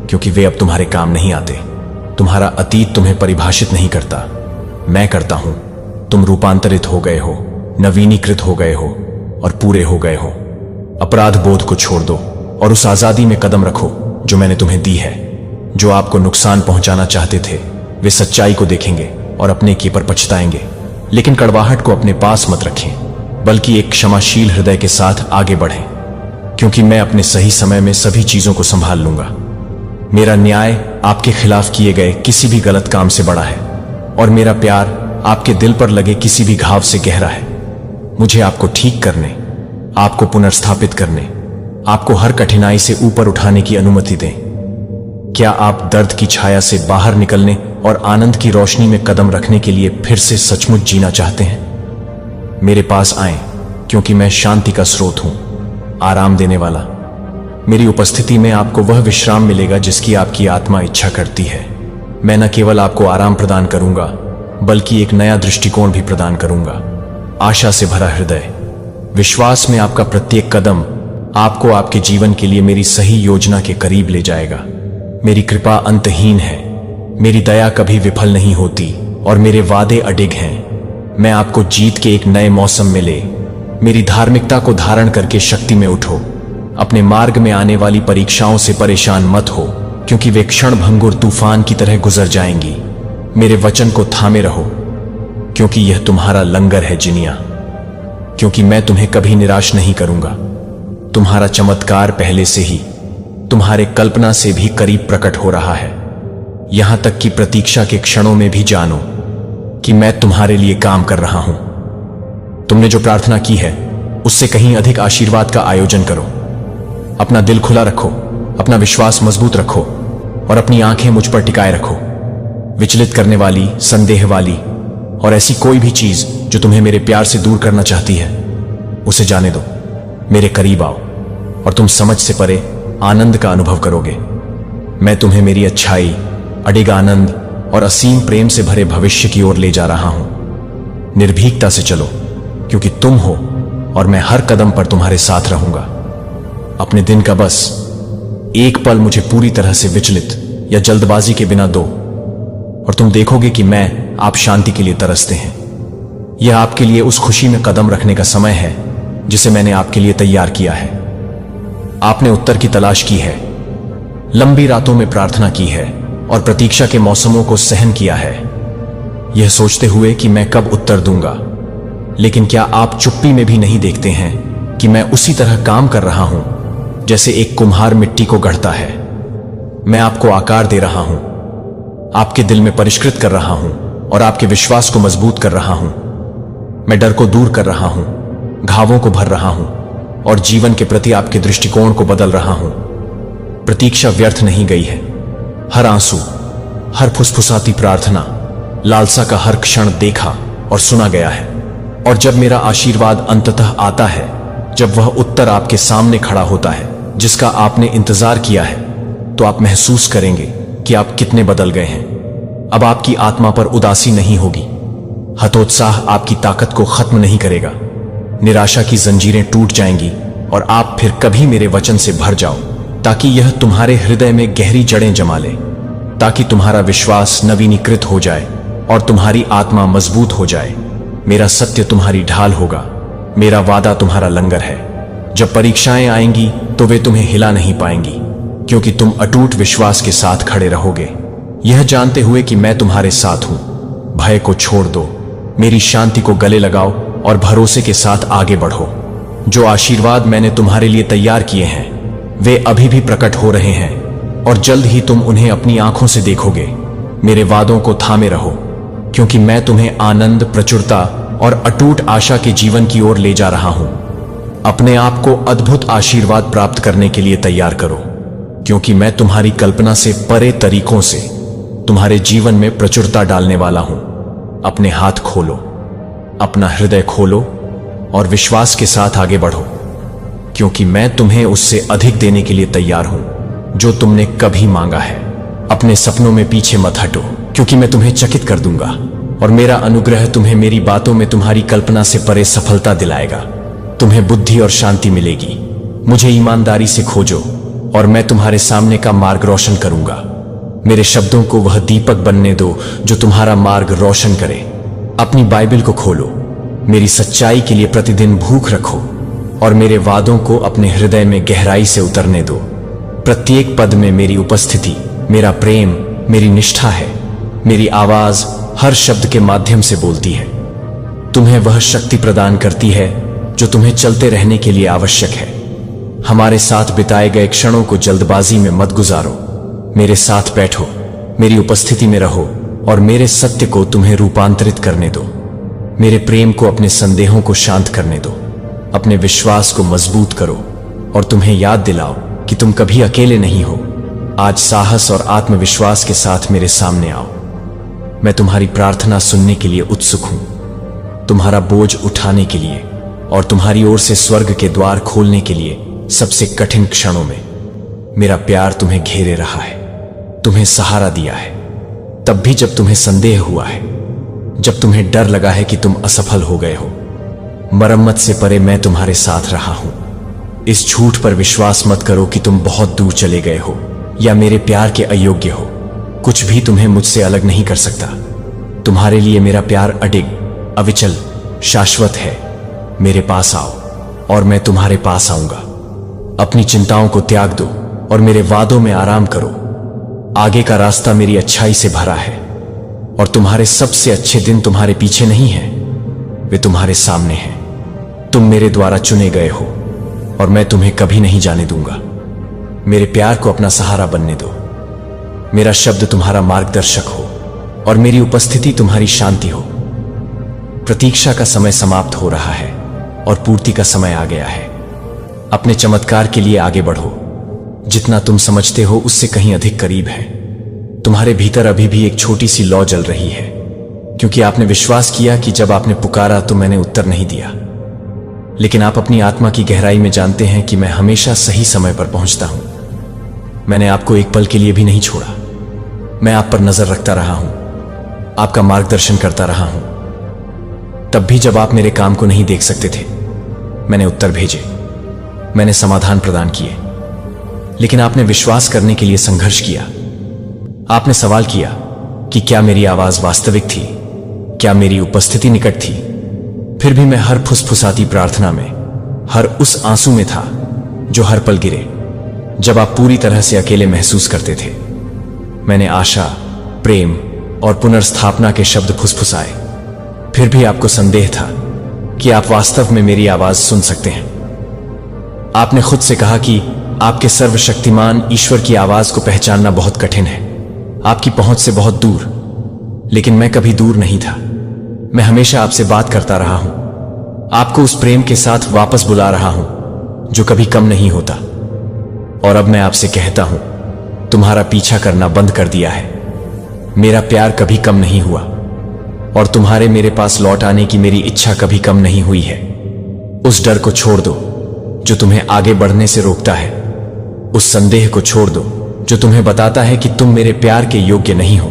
क्योंकि वे अब तुम्हारे काम नहीं आते। तुम्हारा अतीत तुम्हें परिभाषित नहीं करता, मैं करता हूं। तुम रूपांतरित हो गए हो, नवीनीकृत हो गए हो और पूरे हो गए हो। अपराध बोध को छोड़ दो और उस आजादी में कदम रखो जो मैंने तुम्हें दी है। जो आपको नुकसान पहुंचाना चाहते थे वे सच्चाई को देखेंगे और अपने की पर पछताएंगे, लेकिन कड़वाहट को अपने पास मत रखें, बल्कि एक क्षमाशील हृदय के साथ आगे बढ़ें, क्योंकि मैं अपने सही समय में सभी चीजों को संभाल लूंगा। मेरा न्याय आपके खिलाफ किए गए किसी भी गलत काम से बड़ा है और मेरा प्यार आपके दिल पर लगे किसी भी घाव से गहरा है। मुझे आपको ठीक करने, आपको पुनर्स्थापित करने, आपको हर कठिनाई से ऊपर उठाने की अनुमति दें। क्या आप दर्द की छाया से बाहर निकलने और आनंद की रोशनी में कदम रखने के लिए फिर से सचमुच जीना चाहते हैं? मेरे पास आएं, क्योंकि मैं शांति का स्रोत हूं, आराम देने वाला। मेरी उपस्थिति में आपको वह विश्राम मिलेगा जिसकी आपकी आत्मा इच्छा करती है। मैं न केवल आपको आराम प्रदान करूंगा, बल्कि एक नया दृष्टिकोण भी प्रदान करूंगा। आशा से भरा हृदय, विश्वास में आपका प्रत्येक कदम आपको आपके जीवन के लिए मेरी सही योजना के करीब ले जाएगा। मेरी कृपा अंतहीन है, मेरी दया कभी विफल नहीं होती और मेरे वादे अडिग हैं। मैं आपको जीत के एक नए मौसम में ले मेरी धार्मिकता को धारण करके शक्ति में उठो। अपने मार्ग में आने वाली परीक्षाओं से परेशान मत हो, क्योंकि वे क्षण भंगुर तूफान की तरह गुजर जाएंगी। मेरे वचन को थामे रहो, क्योंकि यह तुम्हारा लंगर है जिनिया। क्योंकि मैं तुम्हें कभी निराश नहीं करूंगा। तुम्हारा चमत्कार पहले से ही तुम्हारे कल्पना से भी करीब प्रकट हो रहा है। यहां तक कि प्रतीक्षा के क्षणों में भी जानो कि मैं तुम्हारे लिए काम कर रहा हूं। तुमने जो प्रार्थना की है उससे कहीं अधिक आशीर्वाद का आयोजन करो। अपना दिल खुला रखो, अपना विश्वास मजबूत रखो और अपनी आंखें मुझ पर टिकाए रखो। विचलित करने वाली, संदेह वाली और ऐसी कोई भी चीज जो तुम्हें मेरे प्यार से दूर करना चाहती है, उसे जाने दो। मेरे करीब आओ और तुम समझ से परे आनंद का अनुभव करोगे। मैं तुम्हें मेरी अच्छाई, अडिग आनंद और असीम प्रेम से भरे भविष्य की ओर ले जा रहा हूं। निर्भीकता से चलो, क्योंकि तुम हो और मैं हर कदम पर तुम्हारे साथ रहूंगा। अपने दिन का बस एक पल मुझे पूरी तरह से विचलित या जल्दबाजी के बिना दो और तुम देखोगे कि मैं आप शांति के लिए तरसते हैं। यह आपके लिए उस खुशी में कदम रखने का समय है जिसे मैंने आपके लिए तैयार किया है। आपने उत्तर की तलाश की है, लंबी रातों में प्रार्थना की है और प्रतीक्षा के मौसमों को सहन किया है, यह सोचते हुए कि मैं कब उत्तर दूंगा। लेकिन क्या आप चुप्पी में भी नहीं देखते हैं कि मैं उसी तरह काम कर रहा हूं जैसे एक कुम्हार मिट्टी को गढ़ता है। मैं आपको आकार दे रहा हूं, आपके दिल में परिष्कृत कर रहा हूं और आपके विश्वास को मजबूत कर रहा हूं। मैं डर को दूर कर रहा हूं, घावों को भर रहा हूं और जीवन के प्रति आपके दृष्टिकोण को बदल रहा हूं। प्रतीक्षा व्यर्थ नहीं गई है। हर आंसू, हर फुसफुसाती प्रार्थना, लालसा का हर क्षण देखा और सुना गया है। और जब मेरा आशीर्वाद अंततः आता है, जब वह उत्तर आपके सामने खड़ा होता है जिसका आपने इंतजार किया है, तो आप महसूस करेंगे कि आप कितने बदल गए हैं। अब आपकी आत्मा पर उदासी नहीं होगी, हतोत्साह आपकी ताकत को खत्म नहीं करेगा, निराशा की जंजीरें टूट जाएंगी और आप फिर कभी मेरे वचन से भर जाओ, ताकि यह तुम्हारे हृदय में गहरी जड़ें जमा ले, ताकि तुम्हारा विश्वास नवीनीकृत हो जाए और तुम्हारी आत्मा मजबूत हो जाए। मेरा सत्य तुम्हारी ढाल होगा, मेरा वादा तुम्हारा लंगर है। जब परीक्षाएं आएंगी तो वे तुम्हें हिला नहीं पाएंगी, क्योंकि तुम अटूट विश्वास के साथ खड़े रहोगे, यह जानते हुए कि मैं तुम्हारे साथ हूं। भय को छोड़ दो, मेरी शांति को गले लगाओ और भरोसे के साथ आगे बढ़ो। जो आशीर्वाद मैंने तुम्हारे लिए तैयार किए हैं वे अभी भी प्रकट हो रहे हैं और जल्द ही तुम उन्हें अपनी आंखों से देखोगे। मेरे वादों को थामे रहो, क्योंकि मैं तुम्हें आनंद, प्रचुरता और अटूट आशा के जीवन की ओर ले जा रहा हूं। अपने आप को अद्भुत आशीर्वाद प्राप्त करने के लिए तैयार करो, क्योंकि मैं तुम्हारी कल्पना से परे तरीकों से तुम्हारे जीवन में प्रचुरता डालने वाला हूं। अपने हाथ खोलो, अपना हृदय खोलो और विश्वास के साथ आगे बढ़ो, क्योंकि मैं तुम्हें उससे अधिक देने के लिए तैयार हूं जो तुमने कभी मांगा है। अपने सपनों में पीछे मत हटो, क्योंकि मैं तुम्हें चकित कर दूंगा और मेरा अनुग्रह तुम्हें मेरी बातों में तुम्हारी कल्पना से परे सफलता दिलाएगा। तुम्हें बुद्धि और शांति मिलेगी। मुझे ईमानदारी से खोजो और मैं तुम्हारे सामने का मार्ग रोशन करूंगा। मेरे शब्दों को वह दीपक बनने दो जो तुम्हारा मार्ग रोशन करे। अपनी बाइबल को खोलो, मेरी सच्चाई के लिए प्रतिदिन भूख रखो और मेरे वादों को अपने हृदय में गहराई से उतरने दो। प्रत्येक पद में मेरी उपस्थिति, मेरा प्रेम, मेरी निष्ठा है। मेरी आवाज हर शब्द के माध्यम से बोलती है, तुम्हें वह शक्ति प्रदान करती है जो तुम्हें चलते रहने के लिए आवश्यक है। हमारे साथ बिताए गए क्षणों को जल्दबाजी में मत गुजारो। मेरे साथ बैठो, मेरी उपस्थिति में रहो और मेरे सत्य को तुम्हें रूपांतरित करने दो। मेरे प्रेम को अपने संदेहों को शांत करने दो। अपने विश्वास को मजबूत करो और तुम्हें याद दिलाओ कि तुम कभी अकेले नहीं हो। आज साहस और आत्मविश्वास के साथ मेरे सामने आओ। मैं तुम्हारी प्रार्थना सुनने के लिए उत्सुक हूं, तुम्हारा बोझ उठाने के लिए और तुम्हारी ओर से स्वर्ग के द्वार खोलने के लिए। सबसे कठिन क्षणों में मेरा प्यार तुम्हें घेरे रहा है, तुम्हें सहारा दिया है, तब भी जब तुम्हें संदेह हुआ है, जब तुम्हें डर लगा है कि तुम असफल हो गए हो। मरम्मत से परे मैं तुम्हारे साथ रहा हूं। इस झूठ पर विश्वास मत करो कि तुम बहुत दूर चले गए हो या मेरे प्यार के अयोग्य हो। कुछ भी तुम्हें मुझसे अलग नहीं कर सकता। तुम्हारे लिए मेरा प्यार अडिग, अविचल, शाश्वत है। मेरे पास आओ और मैं तुम्हारे पास आऊंगा। अपनी चिंताओं को त्याग दो और मेरे वादों में आराम करो। आगे का रास्ता मेरी अच्छाई से भरा है। और तुम्हारे सबसे अच्छे दिन तुम्हारे पीछे नहीं हैं, वे तुम्हारे सामने हैं। तुम मेरे द्वारा चुने गए हो और मैं तुम्हें कभी नहीं जाने दूंगा। मेरे प्यार को अपना सहारा बनने दो। मेरा शब्द तुम्हारा मार्गदर्शक हो और मेरी उपस्थिति तुम्हारी शांति हो। प्रतीक्षा का समय समाप्त हो रहा है और पूर्ति का समय आ गया है। अपने चमत्कार के लिए आगे बढ़ो। जितना तुम समझते हो उससे कहीं अधिक करीब है। तुम्हारे भीतर अभी भी एक छोटी सी लौ जल रही है, क्योंकि आपने विश्वास किया कि जब आपने पुकारा तो मैंने उत्तर नहीं दिया। लेकिन आप अपनी आत्मा की गहराई में जानते हैं कि मैं हमेशा सही समय पर पहुंचता हूं। मैंने आपको एक पल के लिए भी नहीं छोड़ा। मैं आप पर नजर रखता रहा हूं, आपका मार्गदर्शन करता रहा हूं। तब भी जब आप मेरे काम को नहीं देख सकते थे, मैंने उत्तर भेजे, मैंने समाधान प्रदान किए। लेकिन आपने विश्वास करने के लिए संघर्ष किया। आपने सवाल किया कि क्या मेरी आवाज वास्तविक थी, क्या मेरी उपस्थिति निकट थी। फिर भी मैं हर फुसफुसाती प्रार्थना में, हर उस आंसू में था जो हर पल गिरे जब आप पूरी तरह से अकेले महसूस करते थे। मैंने आशा, प्रेम और पुनर्स्थापना के शब्द फुसफुसाए। फिर भी आपको संदेह था कि आप वास्तव में मेरी आवाज सुन सकते हैं। आपने खुद से कहा कि आपके सर्वशक्तिमान ईश्वर की आवाज को पहचानना बहुत कठिन है, आपकी पहुंच से बहुत दूर। लेकिन मैं कभी दूर नहीं था। मैं हमेशा आपसे बात करता रहा हूं, आपको उस प्रेम के साथ वापस बुला रहा हूं जो कभी कम नहीं होता। और अब मैं आपसे कहता हूं, तुम्हारा पीछा करना बंद कर दिया है। मेरा प्यार कभी कम नहीं हुआ और तुम्हारे मेरे पास लौट आने की मेरी इच्छा कभी कम नहीं हुई है। उस डर को छोड़ दो जो तुम्हें आगे बढ़ने से रोकता है। उस संदेह को छोड़ दो जो तुम्हें बताता है कि तुम मेरे प्यार के योग्य नहीं हो।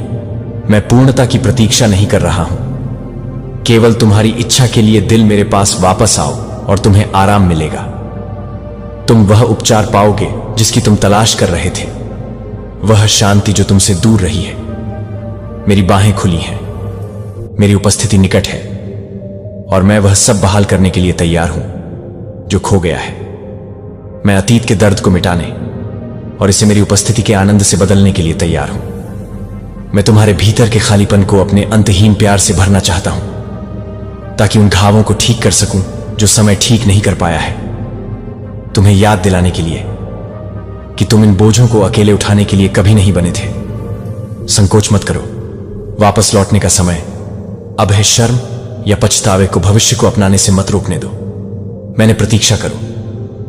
मैं पूर्णता की प्रतीक्षा नहीं कर रहा हूं। केवल तुम्हारी इच्छा के लिए दिल मेरे पास वापस आओ और तुम्हें आराम मिलेगा। तुम वह उपचार पाओगे जिसकी तुम तलाश कर रहे थे, वह शांति जो तुमसे दूर रही है। मेरी बाहें खुली हैं, मेरी उपस्थिति निकट है और मैं वह सब बहाल करने के लिए तैयार हूं जो खो गया है। मैं अतीत के दर्द को मिटाने और इसे मेरी उपस्थिति के आनंद से बदलने के लिए तैयार हूं। मैं तुम्हारे भीतर के खालीपन को अपने अंतहीन प्यार से भरना चाहता हूं, ताकि उन घावों को ठीक कर सकूं जो समय ठीक नहीं कर पाया है। तुम्हें याद दिलाने के लिए कि तुम इन बोझों को अकेले उठाने के लिए कभी नहीं बने थे। संकोच मत करो, वापस लौटने का समय अब है। शर्म या पछतावे को भविष्य को अपनाने से मत रोकने दो। मैंने प्रतीक्षा करो,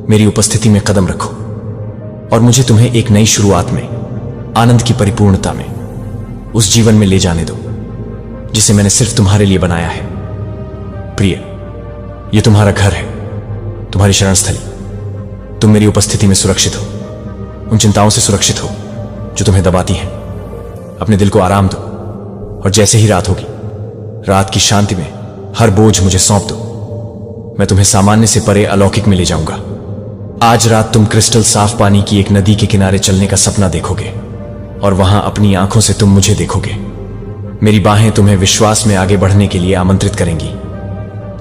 मेरी उपस्थिति में कदम रखो और मुझे तुम्हें एक नई शुरुआत में, आनंद की परिपूर्णता में, उस जीवन में ले जाने दो जिसे मैंने सिर्फ तुम्हारे लिए बनाया है। प्रिय, यह तुम्हारा घर है, तुम्हारी शरणस्थली। तुम मेरी उपस्थिति में सुरक्षित हो, उन चिंताओं से सुरक्षित हो जो तुम्हें दबाती हैं। अपने दिल को आराम दो और जैसे ही रात होगी, रात की शांति में हर बोझ मुझे सौंप दो। मैं तुम्हें सामान्य से परे अलौकिक में ले जाऊंगा। आज रात तुम क्रिस्टल साफ पानी की एक नदी के किनारे चलने का सपना देखोगे और वहां अपनी आंखों से तुम मुझे देखोगे। मेरी बाहें तुम्हें विश्वास में आगे बढ़ने के लिए आमंत्रित करेंगी।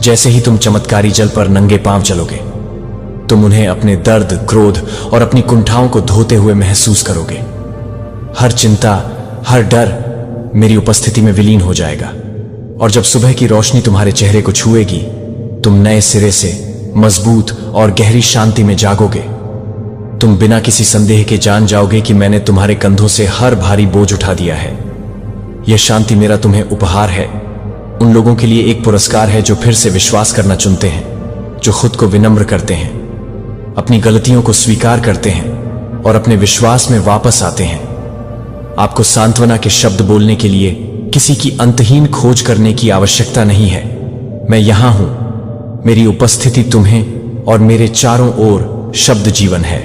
जैसे ही तुम चमत्कारी जल पर नंगे पांव चलोगे, तुम उन्हें अपने दर्द, क्रोध और अपनी कुंठाओं को धोते हुए महसूस करोगे। हर चिंता, हर डर मेरी उपस्थिति में विलीन हो जाएगा और जब सुबह की रोशनी तुम्हारे चेहरे को छुएगी, तुम नए सिरे से मजबूत और गहरी शांति में जागोगे। तुम बिना किसी संदेह के जान जाओगे कि मैंने तुम्हारे कंधों से हर भारी बोझ उठा दिया है। यह शांति मेरा तुम्हें उपहार है। उन लोगों के लिए एक पुरस्कार है जो फिर से विश्वास करना चुनते हैं, जो खुद को विनम्र करते हैं, अपनी गलतियों को स्वीकार करते हैं और अपने विश्वास में वापस आते हैं। आपको सांत्वना के शब्द बोलने के लिए किसी की अंतहीन खोज करने की आवश्यकता नहीं है। मैं यहां हूं। मेरी उपस्थिति तुम्हें और मेरे चारों ओर शब्द जीवन है।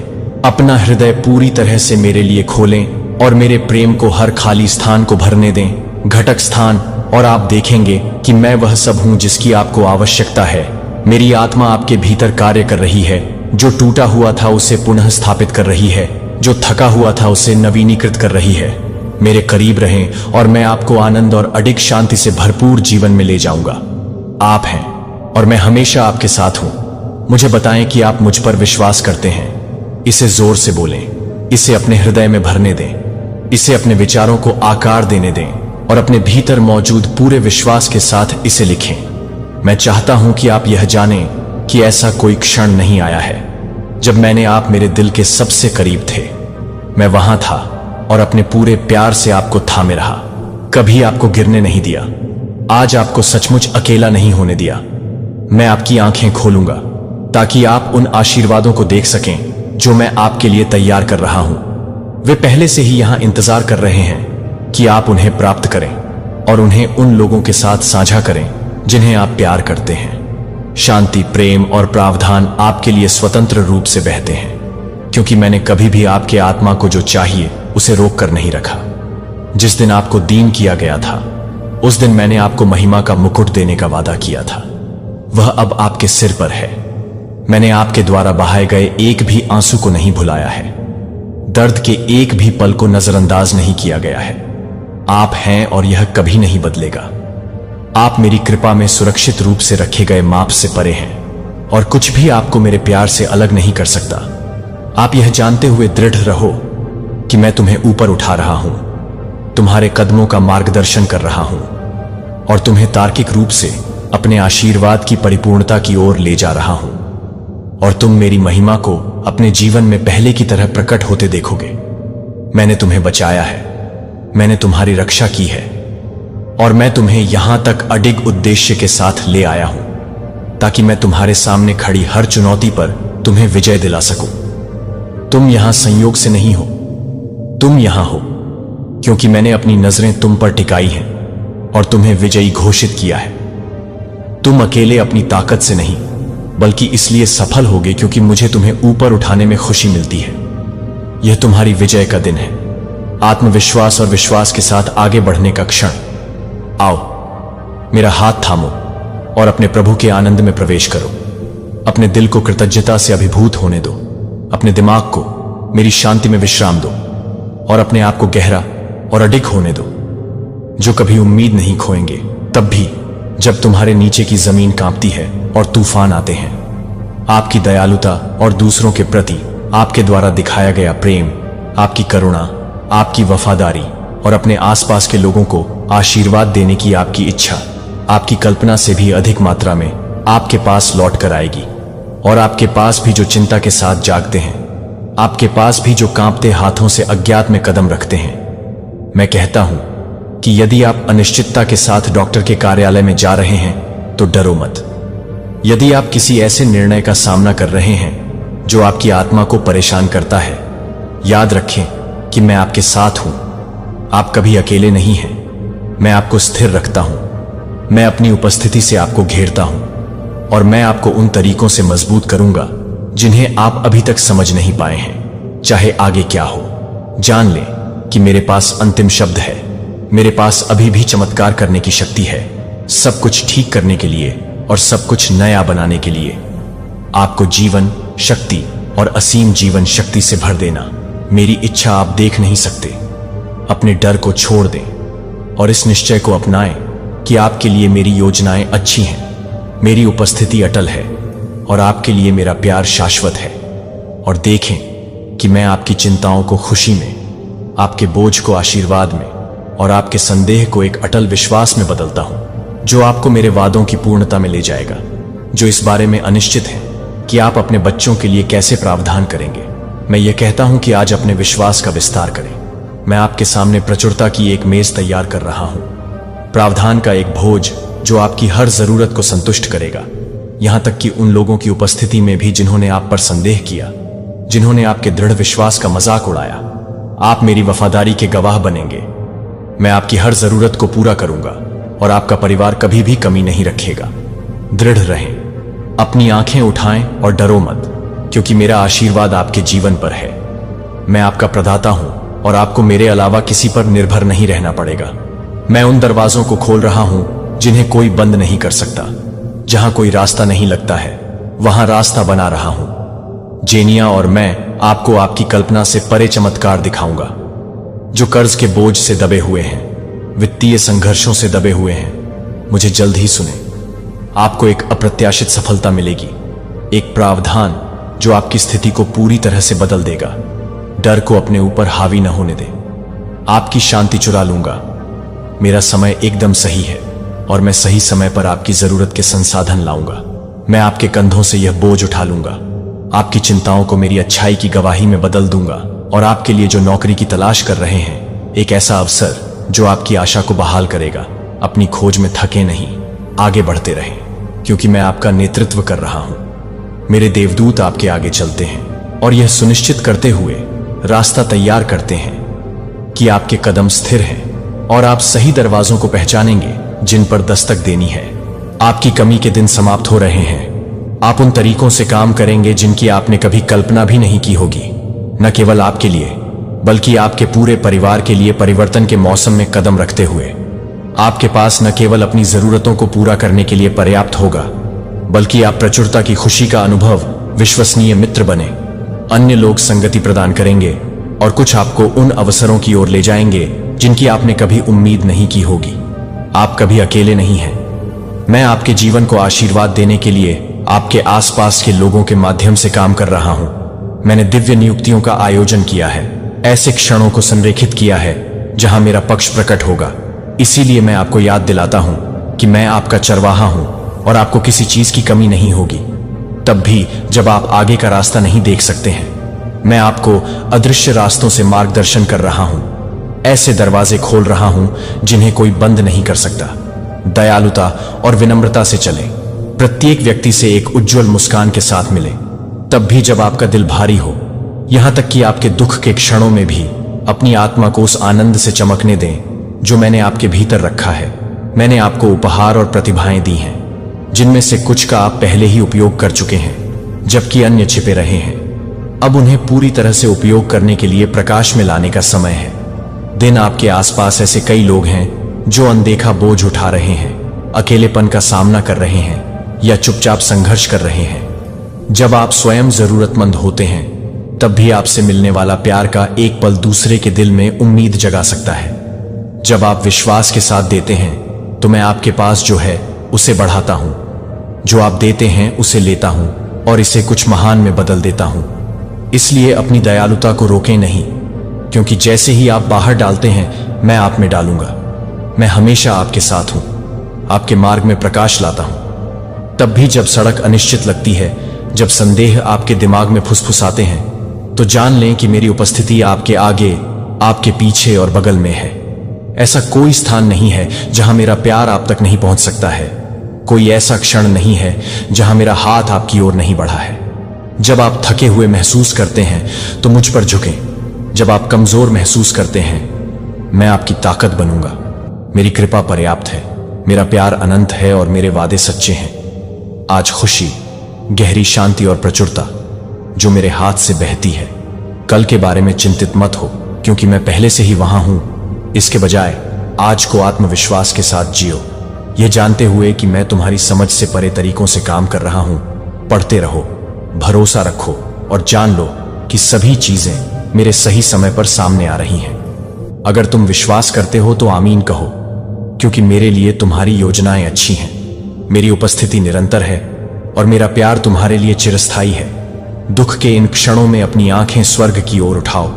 अपना हृदय पूरी तरह से मेरे लिए खोलें और मेरे प्रेम को हर खाली स्थान को भरने दें, घटक स्थान, और आप देखेंगे कि मैं वह सब हूं जिसकी आपको आवश्यकता है। मेरी आत्मा आपके भीतर कार्य कर रही है। जो टूटा हुआ था उसे पुनः स्थापित कर रही है, जो थका हुआ था उसे नवीनीकृत कर रही है। मेरे करीब रहें और मैं आपको आनंद और अडिग शांति से भरपूर जीवन में ले जाऊंगा। आप हैं और मैं हमेशा आपके साथ हूं। मुझे बताएं कि आप मुझ पर विश्वास करते हैं। इसे जोर से बोलें, इसे अपने हृदय में भरने दें, इसे अपने विचारों को आकार देने दें। और अपने भीतर मौजूद पूरे विश्वास के साथ इसे लिखें। मैं चाहता हूं कि आप यह जानें कि ऐसा कोई क्षण नहीं आया है जब मैंने आप मेरे दिल के सबसे करीब थे। मैं वहां था और अपने पूरे प्यार से आपको थामे रहा, कभी आपको गिरने नहीं दिया। आज आपको सचमुच अकेला नहीं होने दिया। मैं आपकी आंखें खोलूंगा ताकि आप उन आशीर्वादों को देख सकें जो मैं आपके लिए तैयार कर रहा हूं। वे पहले से ही यहां इंतजार कर रहे हैं कि आप उन्हें प्राप्त करें और उन्हें उन लोगों के साथ साझा करें जिन्हें आप प्यार करते हैं। शांति, प्रेम और प्रावधान आपके लिए स्वतंत्र रूप से बहते हैं, क्योंकि मैंने कभी भी आपके आत्मा को जो चाहिए उसे रोक कर नहीं रखा। जिस दिन आपको दीन किया गया था, उस दिन मैंने आपको महिमा का मुकुट देने का वादा किया था। वह अब आपके सिर पर है। मैंने आपके द्वारा बहाए गए एक भी आंसू को नहीं भुलाया है। दर्द के एक भी पल को नजरअंदाज नहीं किया गया है। आप हैं और यह कभी नहीं बदलेगा। आप मेरी कृपा में सुरक्षित रूप से रखे गए माप से परे हैं और कुछ भी आपको मेरे प्यार से अलग नहीं कर सकता। आप यह जानते हुए दृढ़ रहो कि मैं तुम्हें ऊपर उठा रहा हूं, तुम्हारे कदमों का मार्गदर्शन कर रहा हूं और तुम्हें तार्किक रूप से अपने आशीर्वाद की परिपूर्णता की ओर ले जा रहा हूं। और तुम मेरी महिमा को अपने जीवन में पहले की तरह प्रकट होते देखोगे। मैंने तुम्हें बचाया है, मैंने तुम्हारी रक्षा की है और मैं तुम्हें यहां तक अडिग उद्देश्य के साथ ले आया हूं ताकि मैं तुम्हारे सामने खड़ी हर चुनौती पर तुम्हें विजय दिला सकूं। तुम यहां संयोग से नहीं हो, तुम यहां हो क्योंकि मैंने अपनी नजरें तुम पर टिकाई हैं और तुम्हें विजयी घोषित किया है। तुम अकेले अपनी ताकत से नहीं, बल्कि इसलिए सफल होगे क्योंकि मुझे तुम्हें ऊपर उठाने में खुशी मिलती है। यह तुम्हारी विजय का दिन है, आत्मविश्वास और विश्वास के साथ आगे बढ़ने का क्षण। आओ, मेरा हाथ थामो और अपने प्रभु के आनंद में प्रवेश करो। अपने दिल को कृतज्ञता से अभिभूत होने दो, अपने दिमाग को मेरी शांति में विश्राम दो और अपने आप को गहरा और अडिग होने दो, जो कभी उम्मीद नहीं खोएंगे तब भी जब तुम्हारे नीचे की जमीन कांपती है और तूफान आते हैं। आपकी दयालुता और दूसरों के प्रति आपके द्वारा दिखाया गया प्रेम, आपकी करुणा, आपकी वफादारी और अपने आसपास के लोगों को आशीर्वाद देने की आपकी इच्छा आपकी कल्पना से भी अधिक मात्रा में आपके पास लौट कर आएगी। और आपके पास भी जो चिंता के साथ जागते हैं, आपके पास भी जो कांपते हाथों से अज्ञात में कदम रखते हैं। मैं कहता हूं कि यदि आप अनिश्चितता के साथ डॉक्टर के कार्यालय में जा रहे हैं तो डरो मत। यदि आप किसी ऐसे निर्णय का सामना कर रहे हैं जो आपकी आत्मा को परेशान करता है, याद रखें कि मैं आपके साथ हूं। आप कभी अकेले नहीं हैं। मैं आपको स्थिर रखता हूं, मैं अपनी उपस्थिति से आपको घेरता हूं और मैं आपको उन तरीकों से मजबूत करूंगा जिन्हें आप अभी तक समझ नहीं पाए हैं। चाहे आगे क्या हो, जान लें कि मेरे पास अंतिम शब्द है। मेरे पास अभी भी चमत्कार करने की शक्ति है, सब कुछ ठीक करने के लिए और सब कुछ नया बनाने के लिए। आपको जीवन, शक्ति और असीम जीवन शक्ति से भर देना मेरी इच्छा आप देख नहीं सकते। अपने डर को छोड़ दें और इस निश्चय को अपनाएं कि आपके लिए मेरी योजनाएं अच्छी हैं, मेरी उपस्थिति अटल है और आपके लिए मेरा प्यार शाश्वत है। और देखें कि मैं आपकी चिंताओं को खुशी में, आपके बोझ को आशीर्वाद में और आपके संदेह को एक अटल विश्वास में बदलता हूं, जो आपको मेरे वादों की पूर्णता में ले जाएगा। जो इस बारे में अनिश्चित है कि आप अपने बच्चों के लिए कैसे प्रावधान करेंगे, मैं ये कहता हूं कि आज अपने विश्वास का विस्तार करें। मैं आपके सामने प्रचुरता की एक मेज तैयार कर रहा हूं, प्रावधान का एक भोज जो आपकी हर जरूरत को संतुष्ट करेगा, यहां तक कि उन लोगों की उपस्थिति में भी जिन्होंने आप पर संदेह किया, जिन्होंने आपके दृढ़ विश्वास का मजाक उड़ाया। आप मेरी वफादारी के गवाह बनेंगे। मैं आपकी हर जरूरत को पूरा करूंगा और आपका परिवार कभी भी कमी नहीं रखेगा। दृढ़ रहें, अपनी आंखें उठाएं और डरो मत, क्योंकि मेरा आशीर्वाद आपके जीवन पर है। मैं आपका प्रदाता हूं और आपको मेरे अलावा किसी पर निर्भर नहीं रहना पड़ेगा। मैं उन दरवाजों को खोल रहा हूं जिन्हें कोई बंद नहीं कर सकता। जहां कोई रास्ता नहीं लगता है, वहां रास्ता बना रहा हूं। जेनिया और मैं आपको आपकी कल्पना से परे चमत्कार दिखाऊंगा। जो कर्ज के बोझ से दबे हुए हैं, वित्तीय संघर्षों से दबे हुए हैं, मुझे जल्द ही सुने। आपको एक अप्रत्याशित सफलता मिलेगी, एक प्रावधान जो आपकी स्थिति को पूरी तरह से बदल देगा। डर को अपने ऊपर हावी न होने दें। आपकी शांति चुरा लूंगा, मेरा समय एकदम सही है और मैं सही समय पर आपकी जरूरत के संसाधन लाऊंगा। मैं आपके कंधों से यह बोझ उठा लूंगा, आपकी चिंताओं को मेरी अच्छाई की गवाही में बदल दूंगा और आपके लिए जो नौकरी की तलाश कर रहे हैं, एक ऐसा अवसर जो आपकी आशा को बहाल करेगा। अपनी खोज में थके नहीं, आगे बढ़ते रहें, क्योंकि मैं आपका नेतृत्व कर रहा हूं। मेरे देवदूत आपके आगे चलते हैं और यह सुनिश्चित करते हुए रास्ता तैयार करते हैं कि आपके कदम स्थिर हैं और आप सही दरवाजों को पहचानेंगे जिन पर दस्तक देनी है। आपकी कमी के दिन समाप्त हो रहे हैं। आप उन तरीकों से काम करेंगे जिनकी आपने कभी कल्पना भी नहीं की होगी। न केवल आपके लिए बल्कि आपके पूरे परिवार के लिए परिवर्तन के मौसम में कदम रखते हुए आपके पास न केवल अपनी जरूरतों को पूरा करने के लिए पर्याप्त होगा, बल्कि आप प्रचुरता की खुशी का अनुभव, विश्वसनीय मित्र बने। अन्य लोग संगति प्रदान करेंगे और कुछ आपको उन अवसरों की ओर ले जाएंगे जिनकी आपने कभी उम्मीद नहीं की होगी। आप कभी अकेले नहीं हैं। मैं आपके जीवन को आशीर्वाद देने के लिए आपके आसपास के लोगों के माध्यम से काम कर रहा हूं। मैंने दिव्य नियुक्तियों का आयोजन किया है, ऐसे क्षणों को संरेखित किया है जहां मेरा पक्ष प्रकट होगा। इसीलिए मैं आपको याद दिलाता हूं कि मैं आपका चरवाहा हूं और आपको किसी चीज की कमी नहीं होगी। तब भी जब आप आगे का रास्ता नहीं देख सकते हैं, मैं आपको अदृश्य रास्तों से मार्गदर्शन कर रहा हूं। ऐसे दरवाजे खोल रहा हूं जिन्हें कोई बंद नहीं कर सकता। दयालुता और विनम्रता से चलें, प्रत्येक व्यक्ति से एक उज्जवल मुस्कान के साथ मिले, तब भी जब आपका दिल भारी हो, यहां तक कि आपके दुख के क्षणों में भी अपनी आत्मा को उस आनंद से चमकने दें जो मैंने आपके भीतर रखा है। मैंने आपको उपहार और प्रतिभाएं दी हैं, जिनमें से कुछ का आप पहले ही उपयोग कर चुके हैं, जबकि अन्य छिपे रहे हैं। अब उन्हें पूरी तरह से उपयोग करने के लिए प्रकाश में लाने का समय है। दिन आपके आसपास ऐसे कई लोग हैं जो अनदेखा बोझ उठा रहे हैं, अकेलेपन का सामना कर रहे हैं या चुपचाप संघर्ष कर रहे हैं। जब आप स्वयं जरूरतमंद होते हैं, तब भी आपसे मिलने वाला प्यार का एक पल दूसरे के दिल में उम्मीद जगा सकता है। जब आप विश्वास के साथ देते हैं, तो मैं आपके पास जो है उसे बढ़ाता हूं। जो आप देते हैं उसे लेता हूं और इसे कुछ महान में बदल देता हूं। इसलिए अपनी दयालुता को रोकें नहीं, क्योंकि जैसे ही आप बाहर डालते हैं, मैं आप में डालूंगा। मैं हमेशा आपके साथ हूं, आपके मार्ग में प्रकाश लाता हूं। तब भी जब सड़क अनिश्चित लगती है, जब संदेह आपके दिमाग में फुसफुसाते हैं, तो जान लें कि मेरी उपस्थिति आपके आगे, आपके पीछे और बगल में है। ऐसा कोई स्थान नहीं है जहां मेरा प्यार आप तक नहीं पहुंच सकता है। कोई ऐसा क्षण नहीं है जहां मेरा हाथ आपकी ओर नहीं बढ़ा है। जब आप थके हुए महसूस करते हैं, तो मुझ पर झुकें। जब आप कमजोर महसूस करते हैं, मैं आपकी ताकत बनूंगा। मेरी कृपा पर्याप्त है, मेरा प्यार अनंत है और मेरे वादे सच्चे हैं। आज खुशी, गहरी शांति और प्रचुरता जो मेरे हाथ से बहती है। कल के बारे में चिंतित मत हो, क्योंकि मैं पहले से ही वहां हूं। इसके बजाय आज को आत्मविश्वास के साथ जियो, यह जानते हुए कि मैं तुम्हारी समझ से परे तरीकों से काम कर रहा हूं। पढ़ते रहो, भरोसा रखो और जान लो कि सभी चीजें मेरे सही समय पर सामने आ रही हैं। अगर तुम विश्वास करते हो तो आमीन कहो, क्योंकि मेरे लिए तुम्हारी योजनाएं अच्छी हैं। मेरी उपस्थिति निरंतर है और मेरा प्यार तुम्हारे लिए चिरस्थायी है। दुख के इन क्षणों में अपनी आंखें स्वर्ग की ओर उठाओ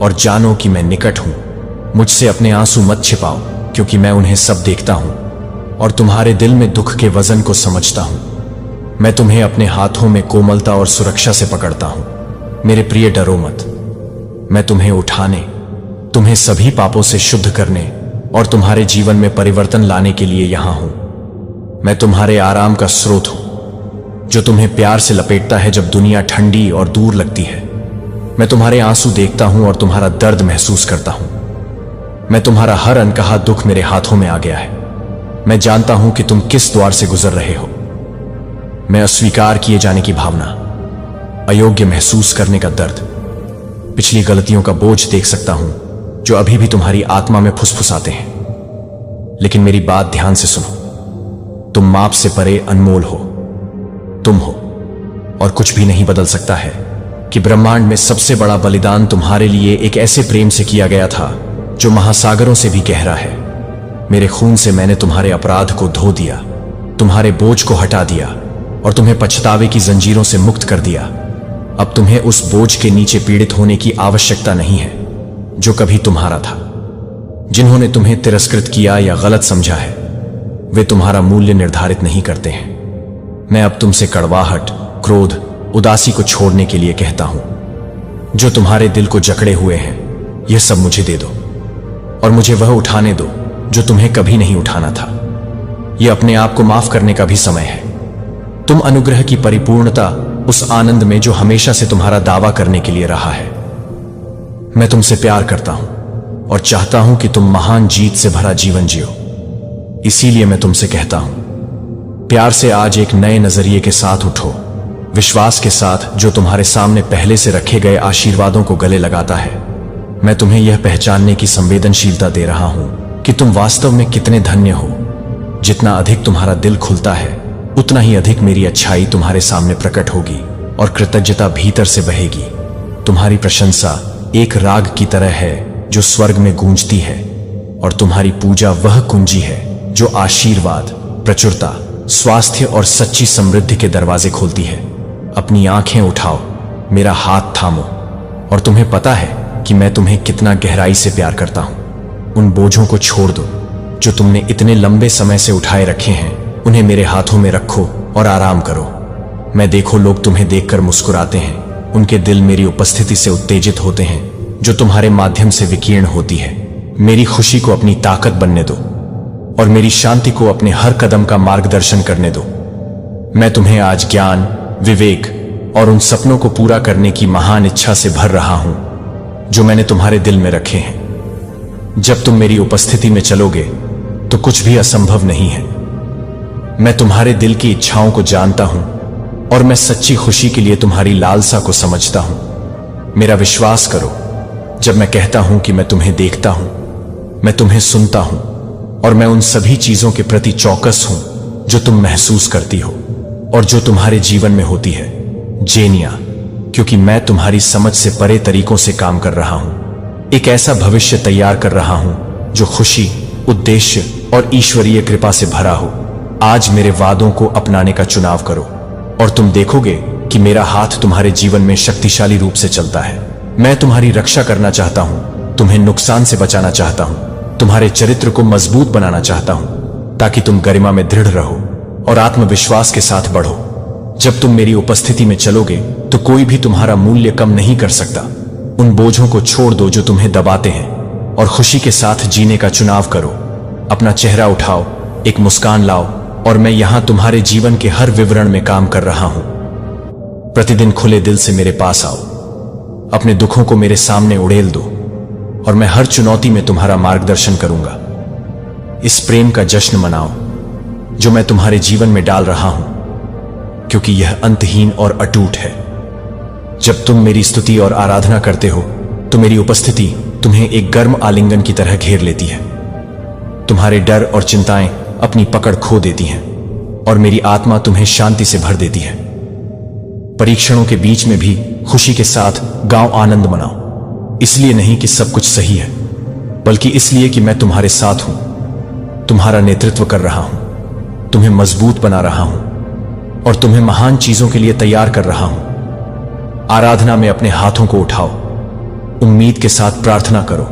और जानो कि मैं निकट हूं। मुझसे अपने आंसू मत छिपाओ, क्योंकि मैं उन्हें सब देखता हूं और तुम्हारे दिल में दुख के वजन को समझता हूं। मैं तुम्हें अपने हाथों में कोमलता और सुरक्षा से पकड़ता हूं। मेरे प्रिय, डरो मत। मैं तुम्हें उठाने, तुम्हें सभी पापों से शुद्ध करने और तुम्हारे जीवन में परिवर्तन लाने के लिए यहां हूं। मैं तुम्हारे आराम का स्रोत हूं, जो तुम्हें प्यार से लपेटता है जब दुनिया ठंडी और दूर लगती है। मैं तुम्हारे आंसू देखता हूं और तुम्हारा दर्द महसूस करता हूं। मैं तुम्हारा हर अनकहा दुख मेरे हाथों में आ गया है। मैं जानता हूं कि तुम किस द्वार से गुजर रहे हो। मैं अस्वीकार किए जाने की भावना, अयोग्य महसूस करने का दर्द, पिछली गलतियों का बोझ देख सकता हूं जो अभी भी तुम्हारी आत्मा में फुसफुसाते हैं। लेकिन मेरी बात ध्यान से सुनो। तुम माप से परे अनमोल हो। तुम हो और कुछ भी नहीं बदल सकता है कि ब्रह्मांड में सबसे बड़ा बलिदान तुम्हारे लिए एक ऐसे प्रेम से किया गया था जो महासागरों से भी गहरा है। मेरे खून से मैंने तुम्हारे अपराध को धो दिया, तुम्हारे बोझ को हटा दिया और तुम्हें पछतावे की जंजीरों से मुक्त कर दिया। अब तुम्हें उस बोझ के नीचे पीड़ित होने की आवश्यकता नहीं है जो कभी तुम्हारा था। जिन्होंने तुम्हें तिरस्कृत किया या गलत समझा है, वे तुम्हारा मूल्य निर्धारित नहीं करते हैं। मैं अब तुमसे कड़वाहट, क्रोध, उदासी को छोड़ने के लिए कहता हूं। जो तुम्हारे दिल को जकड़े हुए हैं, यह सब मुझे दे दो और मुझे वह उठाने दो जो तुम्हें कभी नहीं उठाना था। यह अपने आप को माफ करने का भी समय है। तुम अनुग्रह की परिपूर्णता, उस आनंद में जो हमेशा से तुम्हारा दावा करने के लिए रहा है। मैं तुमसे प्यार करता हूं और चाहता हूं कि तुम महान जीत से भरा जीवन जियो। इसीलिए मैं तुमसे कहता हूं, प्यार से आज एक नए नजरिए के साथ उठो, विश्वास के साथ जो तुम्हारे सामने पहले से रखे गए आशीर्वादों को गले लगाता है। मैं तुम्हें यह पहचानने की संवेदनशीलता दे रहा हूं कि तुम वास्तव में कितने धन्य हो। जितना अधिक तुम्हारा दिल खुलता है, उतना ही अधिक मेरी अच्छाई तुम्हारे सामने प्रकट होगी और कृतज्ञता भीतर से बहेगी। तुम्हारी प्रशंसा एक राग की तरह है जो स्वर्ग में गूंजती है, और तुम्हारी पूजा वह कुंजी है जो आशीर्वाद, प्रचुरता, स्वास्थ्य और सच्ची समृद्धि के दरवाजे खोलती है। अपनी आंखें उठाओ, मेरा हाथ थामो, और तुम्हें पता है कि मैं तुम्हें कितना गहराई से प्यार करता हूं। उन बोझों को छोड़ दो जो तुमने इतने लंबे समय से उठाए रखे हैं। उन्हें मेरे हाथों में रखो और आराम करो। मैं देखो लोग तुम्हें देखकर मुस्कुराते हैं। उनके दिल मेरी उपस्थिति से उत्तेजित होते हैं जो तुम्हारे माध्यम से विकीर्ण होती है। मेरी खुशी को अपनी ताकत बनने दो और मेरी शांति को अपने हर कदम का मार्गदर्शन करने दो। मैं तुम्हें आज ज्ञान, विवेक और उन सपनों को पूरा करने की महान इच्छा से भर रहा हूं जो मैंने तुम्हारे दिल में रखे हैं। जब तुम मेरी उपस्थिति में चलोगे तो कुछ भी असंभव नहीं है। मैं तुम्हारे दिल की इच्छाओं को जानता हूं और मैं सच्ची खुशी के लिए तुम्हारी लालसा को समझता हूं। मेरा विश्वास करो जब मैं कहता हूं कि मैं तुम्हें देखता हूं, मैं तुम्हें सुनता हूं और मैं उन सभी चीजों के प्रति चौकस हूं जो तुम महसूस करती हो और जो तुम्हारे जीवन में होती है। जेनिया, क्योंकि मैं तुम्हारी समझ से परे तरीकों से काम कर रहा हूं, एक ऐसा भविष्य तैयार कर रहा हूं जो खुशी, उद्देश्य और ईश्वरीय कृपा से भरा हो। आज मेरे वादों को अपनाने का चुनाव करो और तुम देखोगे कि मेरा हाथ तुम्हारे जीवन में शक्तिशाली रूप से चलता है। मैं तुम्हारी रक्षा करना चाहता हूं, तुम्हें नुकसान से बचाना चाहता हूं, तुम्हारे चरित्र को मजबूत बनाना चाहता हूं ताकि तुम गरिमा में दृढ़ रहो और आत्मविश्वास के साथ बढ़ो। जब तुम मेरी उपस्थिति में चलोगे तो कोई भी तुम्हारा मूल्य कम नहीं कर सकता। उन बोझों को छोड़ दो जो तुम्हें दबाते हैं और खुशी के साथ जीने का चुनाव करो। अपना चेहरा उठाओ, एक मुस्कान लाओ और मैं यहां तुम्हारे जीवन के हर विवरण में काम कर रहा हूं। प्रतिदिन खुले दिल से मेरे पास आओ, अपने दुखों को मेरे सामने उड़ेल दो और मैं हर चुनौती में तुम्हारा मार्गदर्शन करूंगा। इस प्रेम का जश्न मनाओ जो मैं तुम्हारे जीवन में डाल रहा हूं, क्योंकि यह अंतहीन और अटूट है। जब तुम मेरी स्तुति और आराधना करते हो तो मेरी उपस्थिति तुम्हें एक गर्म आलिंगन की तरह घेर लेती है। तुम्हारे डर और चिंताएं अपनी पकड़ खो देती हैं और मेरी आत्मा तुम्हें शांति से भर देती है। परीक्षणों के बीच में भी खुशी के साथ गाओ, आनंद मनाओ। इसलिए नहीं कि सब कुछ सही है, बल्कि इसलिए कि मैं तुम्हारे साथ हूं, तुम्हारा नेतृत्व कर रहा हूं, तुम्हें मजबूत बना रहा हूं और तुम्हें महान चीजों के लिए तैयार कर रहा हूं। आराधना में अपने हाथों को उठाओ, उम्मीद के साथ प्रार्थना करो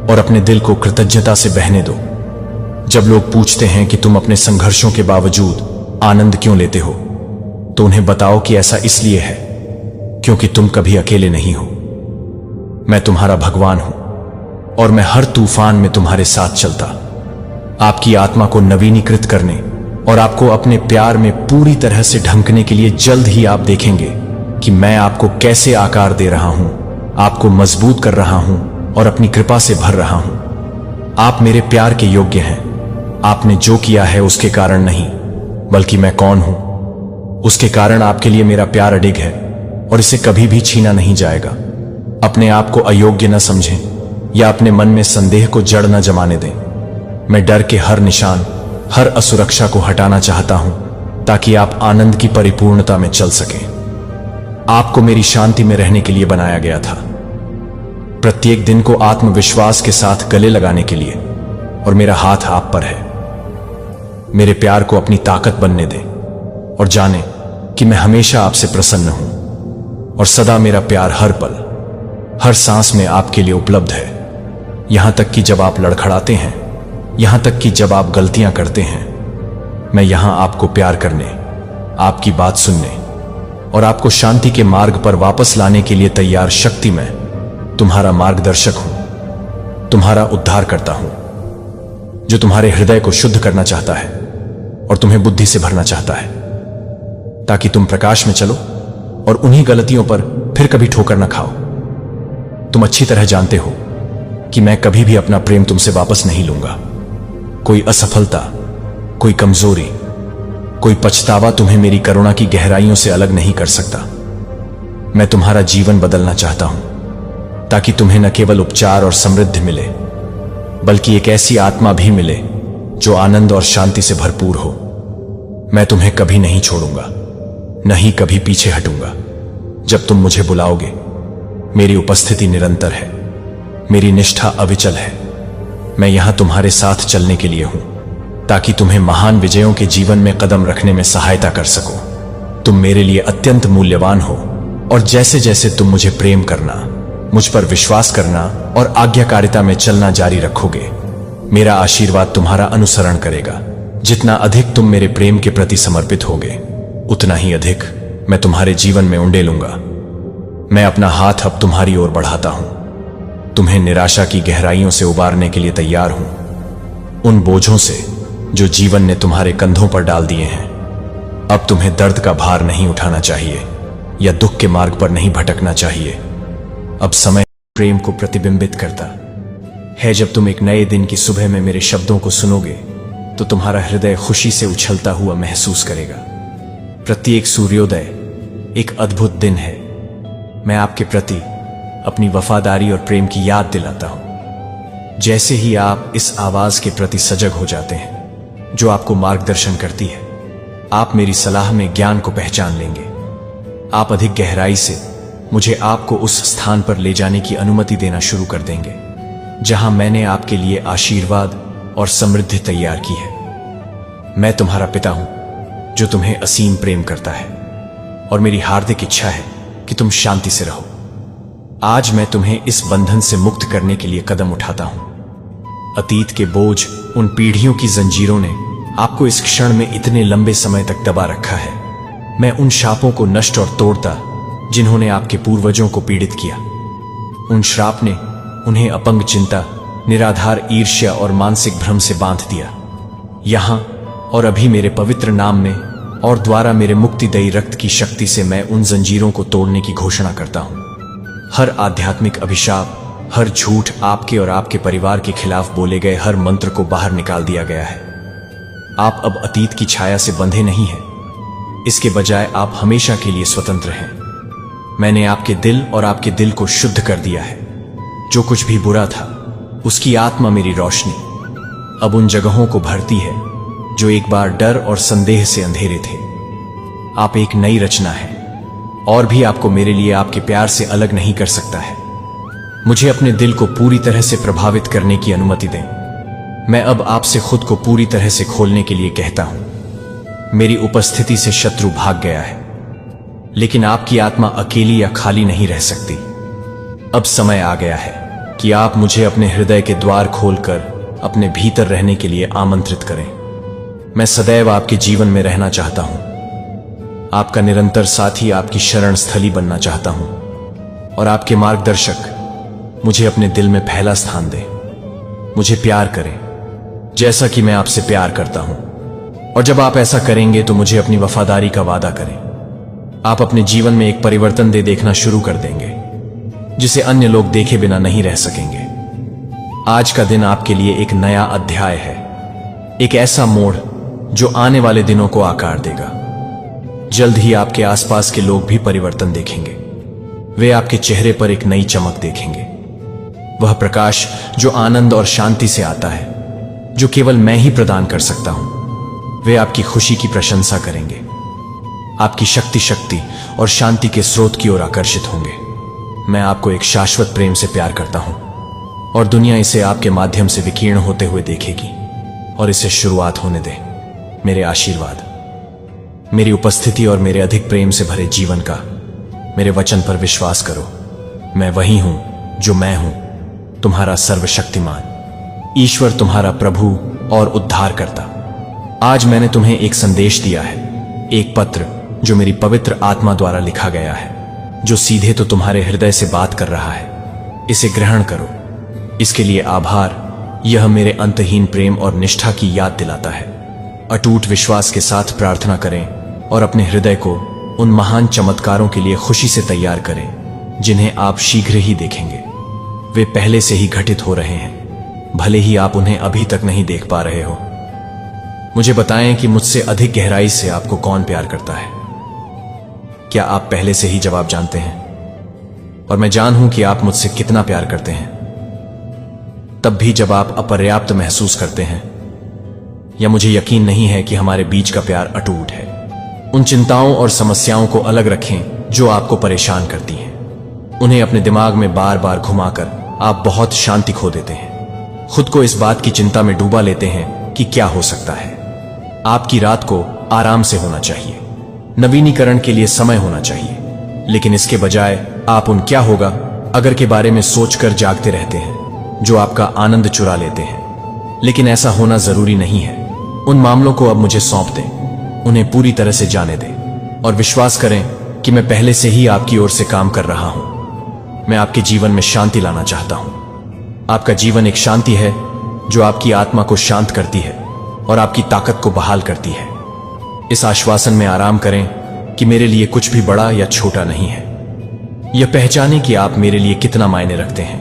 और अपने दिल को कृतज्ञता से बहने दो। जब लोग पूछते हैं कि तुम अपने संघर्षों के बावजूद आनंद क्यों लेते हो, तो उन्हें बताओ कि ऐसा इसलिए है क्योंकि तुम कभी अकेले नहीं हो। मैं तुम्हारा भगवान हूं और मैं हर तूफान में तुम्हारे साथ चलता, आपकी आत्मा को नवीनीकृत करने और आपको अपने प्यार में पूरी तरह से ढंकने के लिए। जल्द ही आप देखेंगे कि मैं आपको कैसे आकार दे रहा हूं, आपको मजबूत कर रहा हूं और अपनी कृपा से भर रहा हूं। आप मेरे प्यार के योग्य हैं। आपने जो किया है उसके कारण नहीं, बल्कि मैं कौन हूं उसके कारण आपके लिए मेरा प्यार अडिग है और इसे कभी भी छीना नहीं जाएगा। अपने आप को अयोग्य न समझें या अपने मन में संदेह को जड़ न जमाने दें। मैं डर के हर निशान, हर असुरक्षा को हटाना चाहता हूं ताकि आप आनंद की परिपूर्णता में चल सकें। आपको मेरी शांति में रहने के लिए बनाया गया था, प्रत्येक दिन को आत्मविश्वास के साथ गले लगाने के लिए, और मेरा हाथ आप पर है। मेरे प्यार को अपनी ताकत बनने दें और जाने कि मैं हमेशा आपसे प्रसन्न हूं और सदा मेरा प्यार हर पल, हर सांस में आपके लिए उपलब्ध है। यहां तक कि जब आप लड़खड़ाते हैं, यहां तक कि जब आप गलतियां करते हैं, मैं यहां आपको प्यार करने, आपकी बात सुनने और आपको शांति के मार्ग पर वापस लाने के लिए तैयार शक्ति में तुम्हारा मार्गदर्शक हूं, तुम्हारा उद्धार करता हूं, जो तुम्हारे हृदय को शुद्ध करना चाहता है और तुम्हें बुद्धि से भरना चाहता है, ताकि तुम प्रकाश में चलो और उन्हीं गलतियों पर फिर कभी ठोकर न खाओ। तुम अच्छी तरह जानते हो कि मैं कभी भी अपना प्रेम तुमसे वापस नहीं लूंगा। कोई असफलता, कोई कमजोरी, कोई पछतावा तुम्हें मेरी करुणा की गहराइयों से अलग नहीं कर सकता। मैं तुम्हारा जीवन बदलना चाहता हूं, ताकि तुम्हें न केवल उपचार और समृद्धि मिले, बल्कि एक ऐसी आत्मा भी मिले जो आनंद और शांति से भरपूर हो। मैं तुम्हें कभी नहीं छोड़ूंगा, नहीं कभी पीछे हटूंगा। जब तुम मुझे बुलाओगे, मेरी उपस्थिति निरंतर है, मेरी निष्ठा अविचल है। मैं यहां तुम्हारे साथ चलने के लिए हूं, ताकि तुम्हें महान विजयों के जीवन में कदम रखने में सहायता कर सकूं। तुम मेरे लिए अत्यंत मूल्यवान हो, और जैसे जैसे तुम मुझे प्रेम करना, मुझ पर विश्वास करना और आज्ञाकारिता में चलना जारी रखोगे, मेरा आशीर्वाद तुम्हारा अनुसरण करेगा। जितना अधिक तुम मेरे प्रेम के प्रति समर्पित होगे, उतना ही अधिक मैं तुम्हारे जीवन में उंडेलूंगा। मैं अपना हाथ अब तुम्हारी ओर बढ़ाता हूं, तुम्हें निराशा की गहराइयों से उबारने के लिए तैयार हूं, उन बोझों से जो जीवन ने तुम्हारे कंधों पर डाल दिए हैं। अब तुम्हें दर्द का भार नहीं उठाना चाहिए या दुख के मार्ग पर नहीं भटकना चाहिए। अब समय प्रेम को प्रतिबिंबित करता है। जब तुम एक नए दिन की सुबह में मेरे शब्दों को सुनोगे, तो तुम्हारा हृदय खुशी से उछलता हुआ महसूस करेगा। प्रत्येक सूर्योदय एक अद्भुत दिन है। मैं आपके प्रति अपनी वफादारी और प्रेम की याद दिलाता हूं। जैसे ही आप इस आवाज के प्रति सजग हो जाते हैं जो आपको मार्गदर्शन करती है, आप मेरी सलाह में ज्ञान को पहचान लेंगे। आप अधिक गहराई से मुझे आपको उस स्थान पर ले जाने की अनुमति देना शुरू कर देंगे जहां मैंने आपके लिए आशीर्वाद और समृद्धि तैयार की है। मैं तुम्हारा पिता हूं जो तुम्हें असीम प्रेम करता है, और मेरी हार्दिक इच्छा है कि तुम शांति से रहो। आज मैं तुम्हें इस बंधन से मुक्त करने के लिए कदम उठाता हूं। अतीत के बोझ, उन पीढ़ियों की जंजीरों ने आपको इस क्षण में इतने लंबे समय तक दबा रखा है। मैं उन शापों को नष्ट और तोड़ता जिन्होंने आपके पूर्वजों को पीड़ित किया। उन श्राप ने उन्हें अपंग चिंता, निराधार ईर्ष्या और मानसिक भ्रम से बांध दिया। यहां और अभी मेरे पवित्र नाम में और द्वारा मेरे मुक्तिदायी रक्त की शक्ति से मैं उन जंजीरों को तोड़ने की घोषणा करता हूं। हर आध्यात्मिक अभिशाप, हर झूठ, आपके और आपके परिवार के खिलाफ बोले गए हर मंत्र को बाहर निकाल दिया गया है। आप अब अतीत की छाया से बंधे नहीं हैं, इसके बजाय आप हमेशा के लिए स्वतंत्र हैं। मैंने आपके दिल और आपके दिल को शुद्ध कर दिया है। जो कुछ भी बुरा था, उसकी आत्मा मेरी रोशनी अब उन जगहों को भरती है जो एक बार डर और संदेह से अंधेरे थे। आप एक नई रचना है, और भी आपको मेरे लिए आपके प्यार से अलग नहीं कर सकता है। मुझे अपने दिल को पूरी तरह से प्रभावित करने की अनुमति दें। मैं अब आपसे खुद को पूरी तरह से खोलने के लिए कहता हूं। मेरी उपस्थिति से शत्रु भाग गया है, लेकिन आपकी आत्मा अकेली या खाली नहीं रह सकती। अब समय आ गया है कि आप मुझे अपने हृदय के द्वार खोलकर अपने भीतर रहने के लिए आमंत्रित करें। मैं सदैव आपके जीवन में रहना चाहता हूं, आपका निरंतर साथी, आपकी शरण स्थली बनना चाहता हूं, और आपके मार्गदर्शक मुझे अपने दिल में पहला स्थान दें। मुझे प्यार करें जैसा कि मैं आपसे प्यार करता हूं, और जब आप ऐसा करेंगे तो मुझे अपनी वफादारी का वादा करें। आप अपने जीवन में एक परिवर्तन दे देखना शुरू कर देंगे जिसे अन्य लोग देखे बिना नहीं रह सकेंगे। आज का दिन आपके लिए एक नया अध्याय है, एक ऐसा मोड़ जो आने वाले दिनों को आकार देगा। जल्द ही आपके आसपास के लोग भी परिवर्तन देखेंगे। वे आपके चेहरे पर एक नई चमक देखेंगे, वह प्रकाश जो आनंद और शांति से आता है, जो केवल मैं ही प्रदान कर सकता हूं। वे आपकी खुशी की प्रशंसा करेंगे, आपकी शक्ति और शांति के स्रोत की ओर आकर्षित होंगे। मैं आपको एक शाश्वत प्रेम से प्यार करता हूं, और दुनिया इसे आपके माध्यम से विकीर्ण होते हुए देखेगी, और इसे शुरुआत होने दें। मेरे आशीर्वाद, मेरी उपस्थिति और मेरे अधिक प्रेम से भरे जीवन का मेरे वचन पर विश्वास करो। मैं वही हूं जो मैं हूं, तुम्हारा सर्वशक्तिमान, ईश्वर तुम्हारा प्रभु और उद्धारकर्ता। आज मैंने तुम्हें एक संदेश दिया है, एक पत्र जो मेरी पवित्र आत्मा द्वारा लिखा गया है, जो सीधे तो तुम्हारे हृदय से बात कर रहा है। इसे ग्रहण करो। इसके लिए आभार। यह मेरे अंतहीन प्रेम और निष्ठा की याद दिलाता है। अटूट विश्वास के साथ प्रार्थना करें और अपने हृदय को उन महान चमत्कारों के लिए खुशी से तैयार करें जिन्हें आप शीघ्र ही देखेंगे। वे पहले से ही घटित हो रहे हैं, भले ही आप उन्हें अभी तक नहीं देख पा रहे हो। मुझे बताएं कि मुझसे अधिक गहराई से आपको कौन प्यार करता है। क्या आप पहले से ही जवाब जानते हैं? और मैं जानूं कि आप मुझसे कितना प्यार करते हैं। तब भी जब आप अपर्याप्त महसूस करते हैं या मुझे यकीन नहीं है कि हमारे बीच का प्यार अटूट है, उन चिंताओं और समस्याओं को अलग रखें जो आपको परेशान करती हैं। उन्हें अपने दिमाग में बार बार घुमाकर आप बहुत शांति खो देते हैं। खुद को इस बात की चिंता में डूबा लेते हैं कि क्या हो सकता है। आपकी रात को आराम से होना चाहिए, नवीनीकरण के लिए समय होना चाहिए, लेकिन इसके बजाय आप उन क्या होगा अगर के बारे में सोचकर जागते रहते हैं जो आपका आनंद चुरा लेते हैं। लेकिन ऐसा होना जरूरी नहीं है। उन मामलों को अब मुझे सौंप दें, उन्हें पूरी तरह से जाने दें और विश्वास करें कि मैं पहले से ही आपकी ओर से काम कर रहा हूं। मैं आपके जीवन में शांति लाना चाहता हूं। आपका जीवन एक शांति है जो आपकी आत्मा को शांत करती है और आपकी ताकत को बहाल करती है। इस आश्वासन में आराम करें कि मेरे लिए कुछ भी बड़ा या छोटा नहीं है। यह पहचानें कि आप मेरे लिए कितना मायने रखते हैं।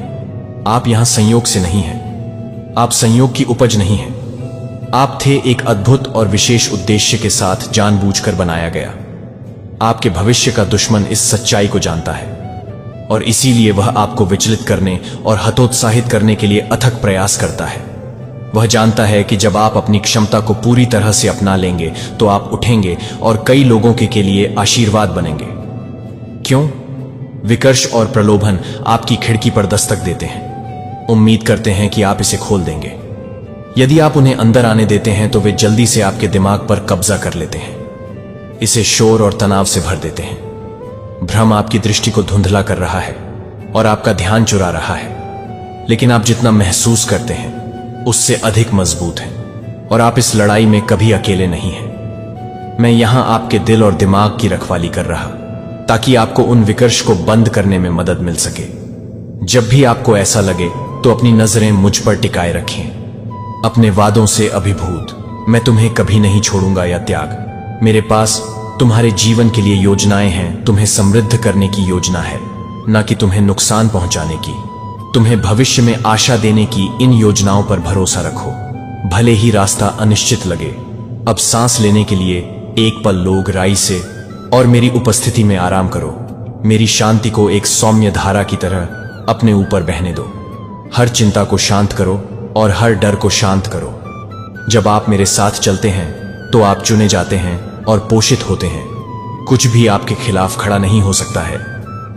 आप यहां संयोग से नहीं हैं। आप संयोग की उपज नहीं हैं। आप थे एक अद्भुत और विशेष उद्देश्य के साथ जानबूझकर बनाया गया। आपके भविष्य का दुश्मन इस सच्चाई को जानता है और इसीलिए वह आपको विचलित करने और हतोत्साहित करने के लिए अथक प्रयास करता है। वह जानता है कि जब आप अपनी क्षमता को पूरी तरह से अपना लेंगे तो आप उठेंगे और कई लोगों के लिए आशीर्वाद बनेंगे। क्यों? विकर्ष और प्रलोभन आपकी खिड़की पर दस्तक देते हैं, उम्मीद करते हैं कि आप इसे खोल देंगे। यदि आप उन्हें अंदर आने देते हैं तो वे जल्दी से आपके दिमाग पर कब्जा कर लेते हैं, इसे शोर और तनाव से भर देते हैं। भ्रम आपकी दृष्टि को धुंधला कर रहा है और आपका ध्यान चुरा रहा है, लेकिन आप जितना महसूस करते हैं उससे अधिक मजबूत हैं और आप इस लड़ाई में कभी अकेले नहीं हैं। मैं यहां आपके दिल और दिमाग की रखवाली कर रहा ताकि आपको उन विकर्ष को बंद करने में मदद मिल सके। जब भी आपको ऐसा लगे तो अपनी नजरें मुझ पर टिकाए रखें। अपने वादों से अभिभूत, मैं तुम्हें कभी नहीं छोड़ूंगा या त्याग। मेरे पास तुम्हारे जीवन के लिए योजनाएं हैं। तुम्हें समृद्ध करने की योजना है, न कि तुम्हें नुकसान पहुंचाने की। तुम्हें भविष्य में आशा देने की इन योजनाओं पर भरोसा रखो, भले ही रास्ता अनिश्चित लगे। अब सांस लेने के लिए एक पल लो गहराई से और मेरी उपस्थिति में आराम करो। मेरी शांति को एक सौम्य धारा की तरह अपने ऊपर बहने दो। हर चिंता को शांत करो और हर डर को शांत करो। जब आप मेरे साथ चलते हैं तो आप चुने जाते हैं और पोषित होते हैं। कुछ भी आपके खिलाफ खड़ा नहीं हो सकता है।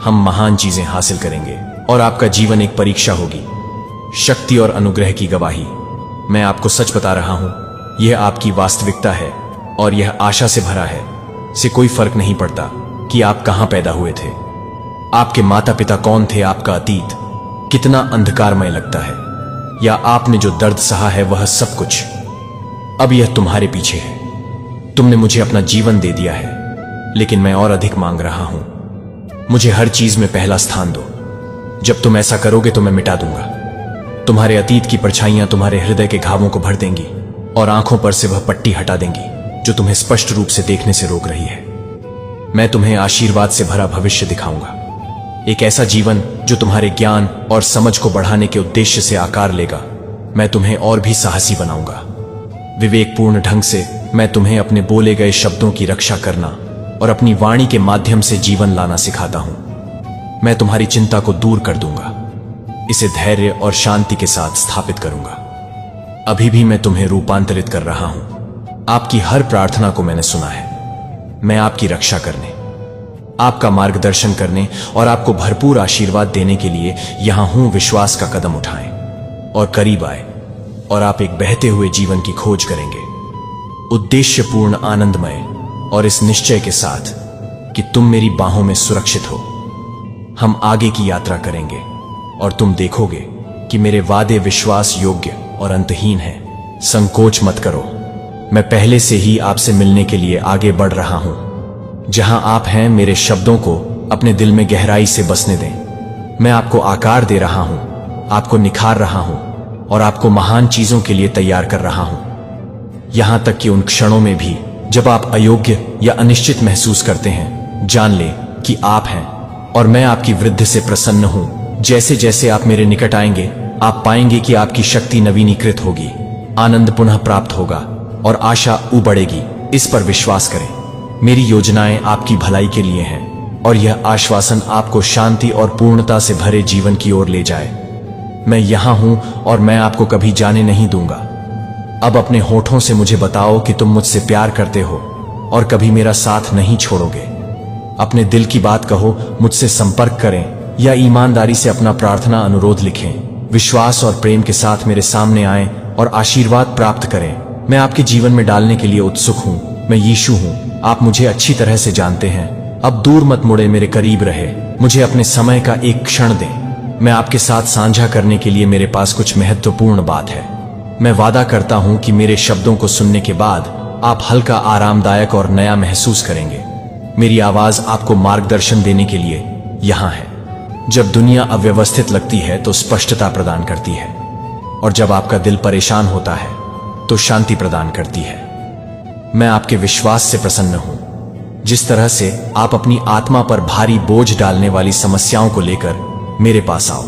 हम महान चीजें हासिल करेंगे और आपका जीवन एक परीक्षा होगी, शक्ति और अनुग्रह की गवाही। मैं आपको सच बता रहा हूं, यह आपकी वास्तविकता है और यह आशा से भरा है। से कोई फर्क नहीं पड़ता कि आप कहां पैदा हुए थे, आपके माता पिता कौन थे, आपका अतीत कितना अंधकारमय लगता है, या आपने जो दर्द सहा है वह सब कुछ। अब यह तुम्हारे पीछे है। तुमने मुझे अपना जीवन दे दिया है, लेकिन मैं और अधिक मांग रहा हूं। मुझे हर चीज में पहला स्थान दो। जब तुम ऐसा करोगे तो मैं मिटा दूंगा। तुम्हारे अतीत की परछाइयां तुम्हारे हृदय के घावों को भर देंगी और आंखों पर से वह पट्टी हटा देंगी जो तुम्हें स्पष्ट रूप से देखने से रोक रही है। मैं तुम्हें आशीर्वाद से भरा भविष्य दिखाऊंगा, एक ऐसा जीवन जो तुम्हारे ज्ञान और समझ को बढ़ाने के उद्देश्य से आकार लेगा। मैं तुम्हें और भी साहसी बनाऊंगा। विवेकपूर्ण ढंग से मैं तुम्हें अपने बोले गए शब्दों की रक्षा करना और अपनी वाणी के माध्यम से जीवन लाना सिखाता हूं। मैं तुम्हारी चिंता को दूर कर दूंगा, इसे धैर्य और शांति के साथ स्थापित करूंगा। अभी भी मैं तुम्हें रूपांतरित कर रहा हूं। आपकी हर प्रार्थना को मैंने सुना है। मैं आपकी रक्षा करने, आपका मार्गदर्शन करने और आपको भरपूर आशीर्वाद देने के लिए यहां हूं। विश्वास का कदम उठाएं और करीब आए और आप एक बहते हुए जीवन की खोज करेंगे, उद्देश्यपूर्ण, आनंदमय और इस निश्चय के साथ कि तुम मेरी बाहों में सुरक्षित हो। हम आगे की यात्रा करेंगे और तुम देखोगे कि मेरे वादे विश्वास योग्य और अंतहीन हैं। संकोच मत करो, मैं पहले से ही आपसे मिलने के लिए आगे बढ़ रहा हूं। जहां आप हैं, मेरे शब्दों को अपने दिल में गहराई से बसने दें। मैं आपको आकार दे रहा हूं, आपको निखार रहा हूं और आपको महान चीजों के लिए तैयार कर रहा हूं। यहां तक कि उन क्षणों में भी जब आप अयोग्य या अनिश्चित महसूस करते हैं, जान लें कि आप हैं और मैं आपकी वृद्धि से प्रसन्न हूं। जैसे जैसे आप मेरे निकट आएंगे, आप पाएंगे कि आपकी शक्ति नवीनीकृत होगी, आनंद पुनः प्राप्त होगा और आशा उबड़ेगी। इस पर विश्वास करें। मेरी योजनाएं आपकी भलाई के लिए हैं और यह आश्वासन आपको शांति और पूर्णता से भरे जीवन की ओर ले जाए। मैं यहां हूं और मैं आपको कभी जाने नहीं दूंगा। अब अपने होठों से मुझे बताओ कि तुम मुझसे प्यार करते हो और कभी मेरा साथ नहीं छोड़ोगे। अपने दिल की बात कहो, मुझसे संपर्क करें या ईमानदारी से अपना प्रार्थना अनुरोध लिखें। विश्वास और प्रेम के साथ मेरे सामने आएं और आशीर्वाद प्राप्त करें। मैं आपके जीवन में डालने के लिए उत्सुक हूं। मैं यीशु हूं, आप मुझे अच्छी तरह से जानते हैं। अब दूर मत मुड़े, मेरे करीब रहे। मुझे अपने समय का एक क्षण दें। मैं आपके साथ साझा करने के लिए मेरे पास कुछ महत्वपूर्ण बात है। मैं वादा करता हूं कि मेरे शब्दों को सुनने के बाद आप हल्का, आरामदायक और नया महसूस करेंगे। मेरी आवाज आपको मार्गदर्शन देने के लिए यहां है। जब दुनिया अव्यवस्थित लगती है तो स्पष्टता प्रदान करती है, और जब आपका दिल परेशान होता है तो शांति प्रदान करती है। मैं आपके विश्वास से प्रसन्न हूं। जिस तरह से आप अपनी आत्मा पर भारी बोझ डालने वाली समस्याओं को लेकर मेरे पास आओ,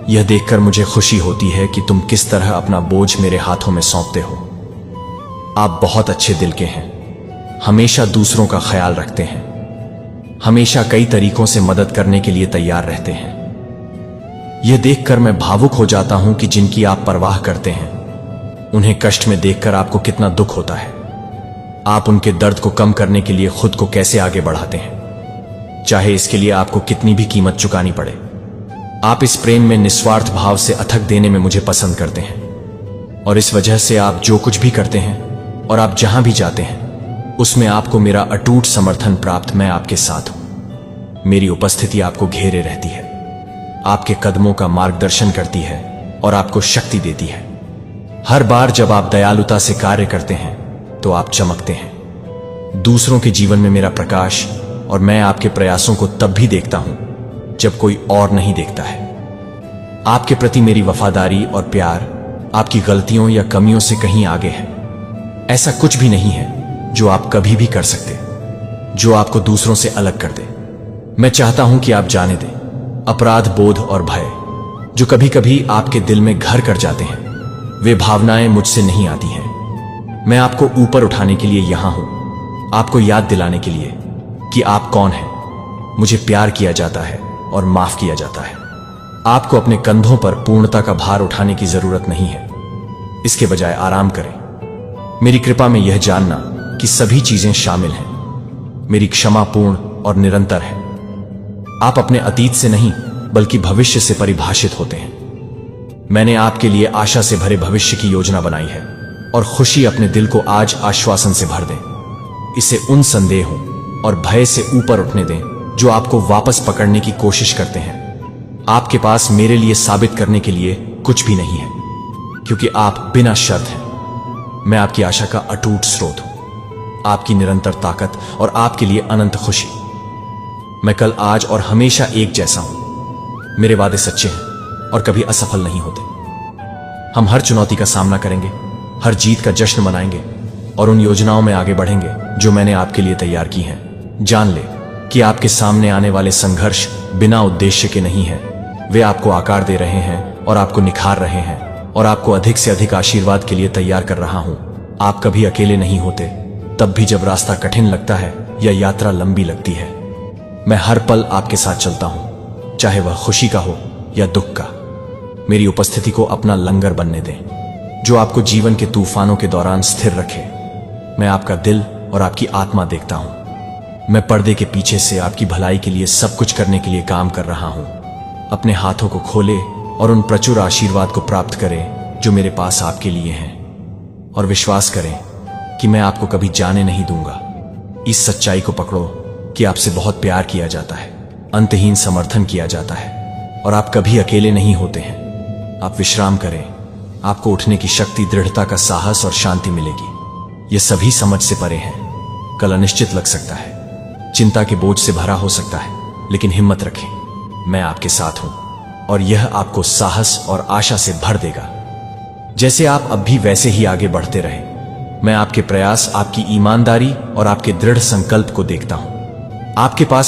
यह देखकर मुझे खुशी होती है कि तुम किस तरह अपना बोझ मेरे हाथों में सौंपते हो। आप बहुत अच्छे दिल के हैं, हमेशा दूसरों का ख्याल रखते हैं, हमेशा कई तरीकों से मदद करने के लिए तैयार रहते हैं। यह देखकर मैं भावुक हो जाता हूं कि जिनकी आप परवाह करते हैं, उन्हें कष्ट में देखकर आपको कितना दुख होता है। आप उनके दर्द को कम करने के लिए खुद को कैसे आगे बढ़ाते हैं, चाहे इसके लिए आपको कितनी भी कीमत चुकानी पड़े। आप इस प्रेम में निस्वार्थ भाव से अथक देने में मुझे पसंद करते हैं, और इस वजह से आप जो कुछ भी करते हैं और आप जहां भी जाते हैं, उसमें आपको मेरा अटूट समर्थन प्राप्त। मैं आपके साथ हूं। मेरी उपस्थिति आपको घेरे रहती है, आपके कदमों का मार्गदर्शन करती है और आपको शक्ति देती है। हर बार जब आप दयालुता से कार्य करते हैं तो आप चमकते हैं, दूसरों के जीवन में मेरा प्रकाश, और मैं आपके प्रयासों को तब भी देखता हूं जब कोई और नहीं देखता है। आपके प्रति मेरी वफादारी और प्यार आपकी गलतियों या कमियों से कहीं आगे है। ऐसा कुछ भी नहीं है जो आप कभी भी कर सकते जो आपको दूसरों से अलग कर दे। मैं चाहता हूं कि आप जाने दें अपराध बोध और भय जो कभी कभी आपके दिल में घर कर जाते हैं, वे भावनाएं मुझसे नहीं आती हैं। मैं आपको ऊपर उठाने के लिए यहां हूं, आपको याद दिलाने के लिए कि आप कौन हैं। मुझे प्यार किया जाता है और माफ किया जाता है। आपको अपने कंधों पर पूर्णता का भार उठाने की जरूरत नहीं है, इसके बजाय आराम करें। मेरी कृपा में यह जानना कि सभी चीजें शामिल हैं। मेरी क्षमा पूर्ण और निरंतर है। आप अपने अतीत से नहीं बल्कि भविष्य से परिभाषित होते हैं। मैंने आपके लिए आशा से भरे भविष्य की योजना बनाई है, और खुशी अपने दिल को आज आश्वासन से भर दें। इसे उन संदेहों और भय से ऊपर उठने दें जो आपको वापस पकड़ने की कोशिश करते हैं। आपके पास मेरे लिए साबित करने के लिए कुछ भी नहीं है, क्योंकि आप बिना शर्त हैं। मैं आपकी आशा का अटूट स्रोत हूं, आपकी निरंतर ताकत और आपके लिए अनंत खुशी। मैं कल, आज और हमेशा एक जैसा हूं। मेरे वादे सच्चे हैं और कभी असफल नहीं होते। हम हर चुनौती का सामना करेंगे, हर जीत का जश्न मनाएंगे और उन योजनाओं में आगे बढ़ेंगे जो मैंने आपके लिए तैयार की हैं। जान ले कि आपके सामने आने वाले संघर्ष बिना उद्देश्य के नहीं हैं। वे आपको आकार दे रहे हैं और आपको निखार रहे हैं, और आपको अधिक से अधिक आशीर्वाद के लिए तैयार कर रहा हूं। आप कभी अकेले नहीं होते, तब भी जब रास्ता कठिन लगता है या यात्रा लंबी लगती है। मैं हर पल आपके साथ चलता हूं, चाहे वह खुशी का हो या दुख का। मेरी उपस्थिति को अपना लंगर बनने दें जो आपको जीवन के तूफानों के दौरान स्थिर रखे। मैं आपका दिल और आपकी आत्मा देखता हूं। मैं पर्दे के पीछे से आपकी भलाई के लिए सब कुछ करने के लिए काम कर रहा हूं। अपने हाथों को खोले और उन प्रचुर आशीर्वाद को प्राप्त करें जो मेरे पास आपके लिए हैं, और विश्वास करें कि मैं आपको कभी जाने नहीं दूंगा। इस सच्चाई को पकड़ो कि आपसे बहुत प्यार किया जाता है, अंतहीन समर्थन किया जाता है, और आप कभी अकेले नहीं होते हैं। आप विश्राम करें। आपको उठने की शक्ति, दृढ़ता का साहस और शांति मिलेगी। ये सभी समझ से परे हैं। कल अनिश्चित लग सकता है, चिंता के बोझ से भरा हो सकता है, लेकिन हिम्मत रखें, मैं आपके साथ हूं और यह आपको साहस और आशा से भर देगा। जैसे आप अब भी वैसे ही आगे बढ़ते रहें। मैं आपके प्रयास, आपकी ईमानदारी और आपके दृढ़ संकल्प को देखता हूं। आपके पास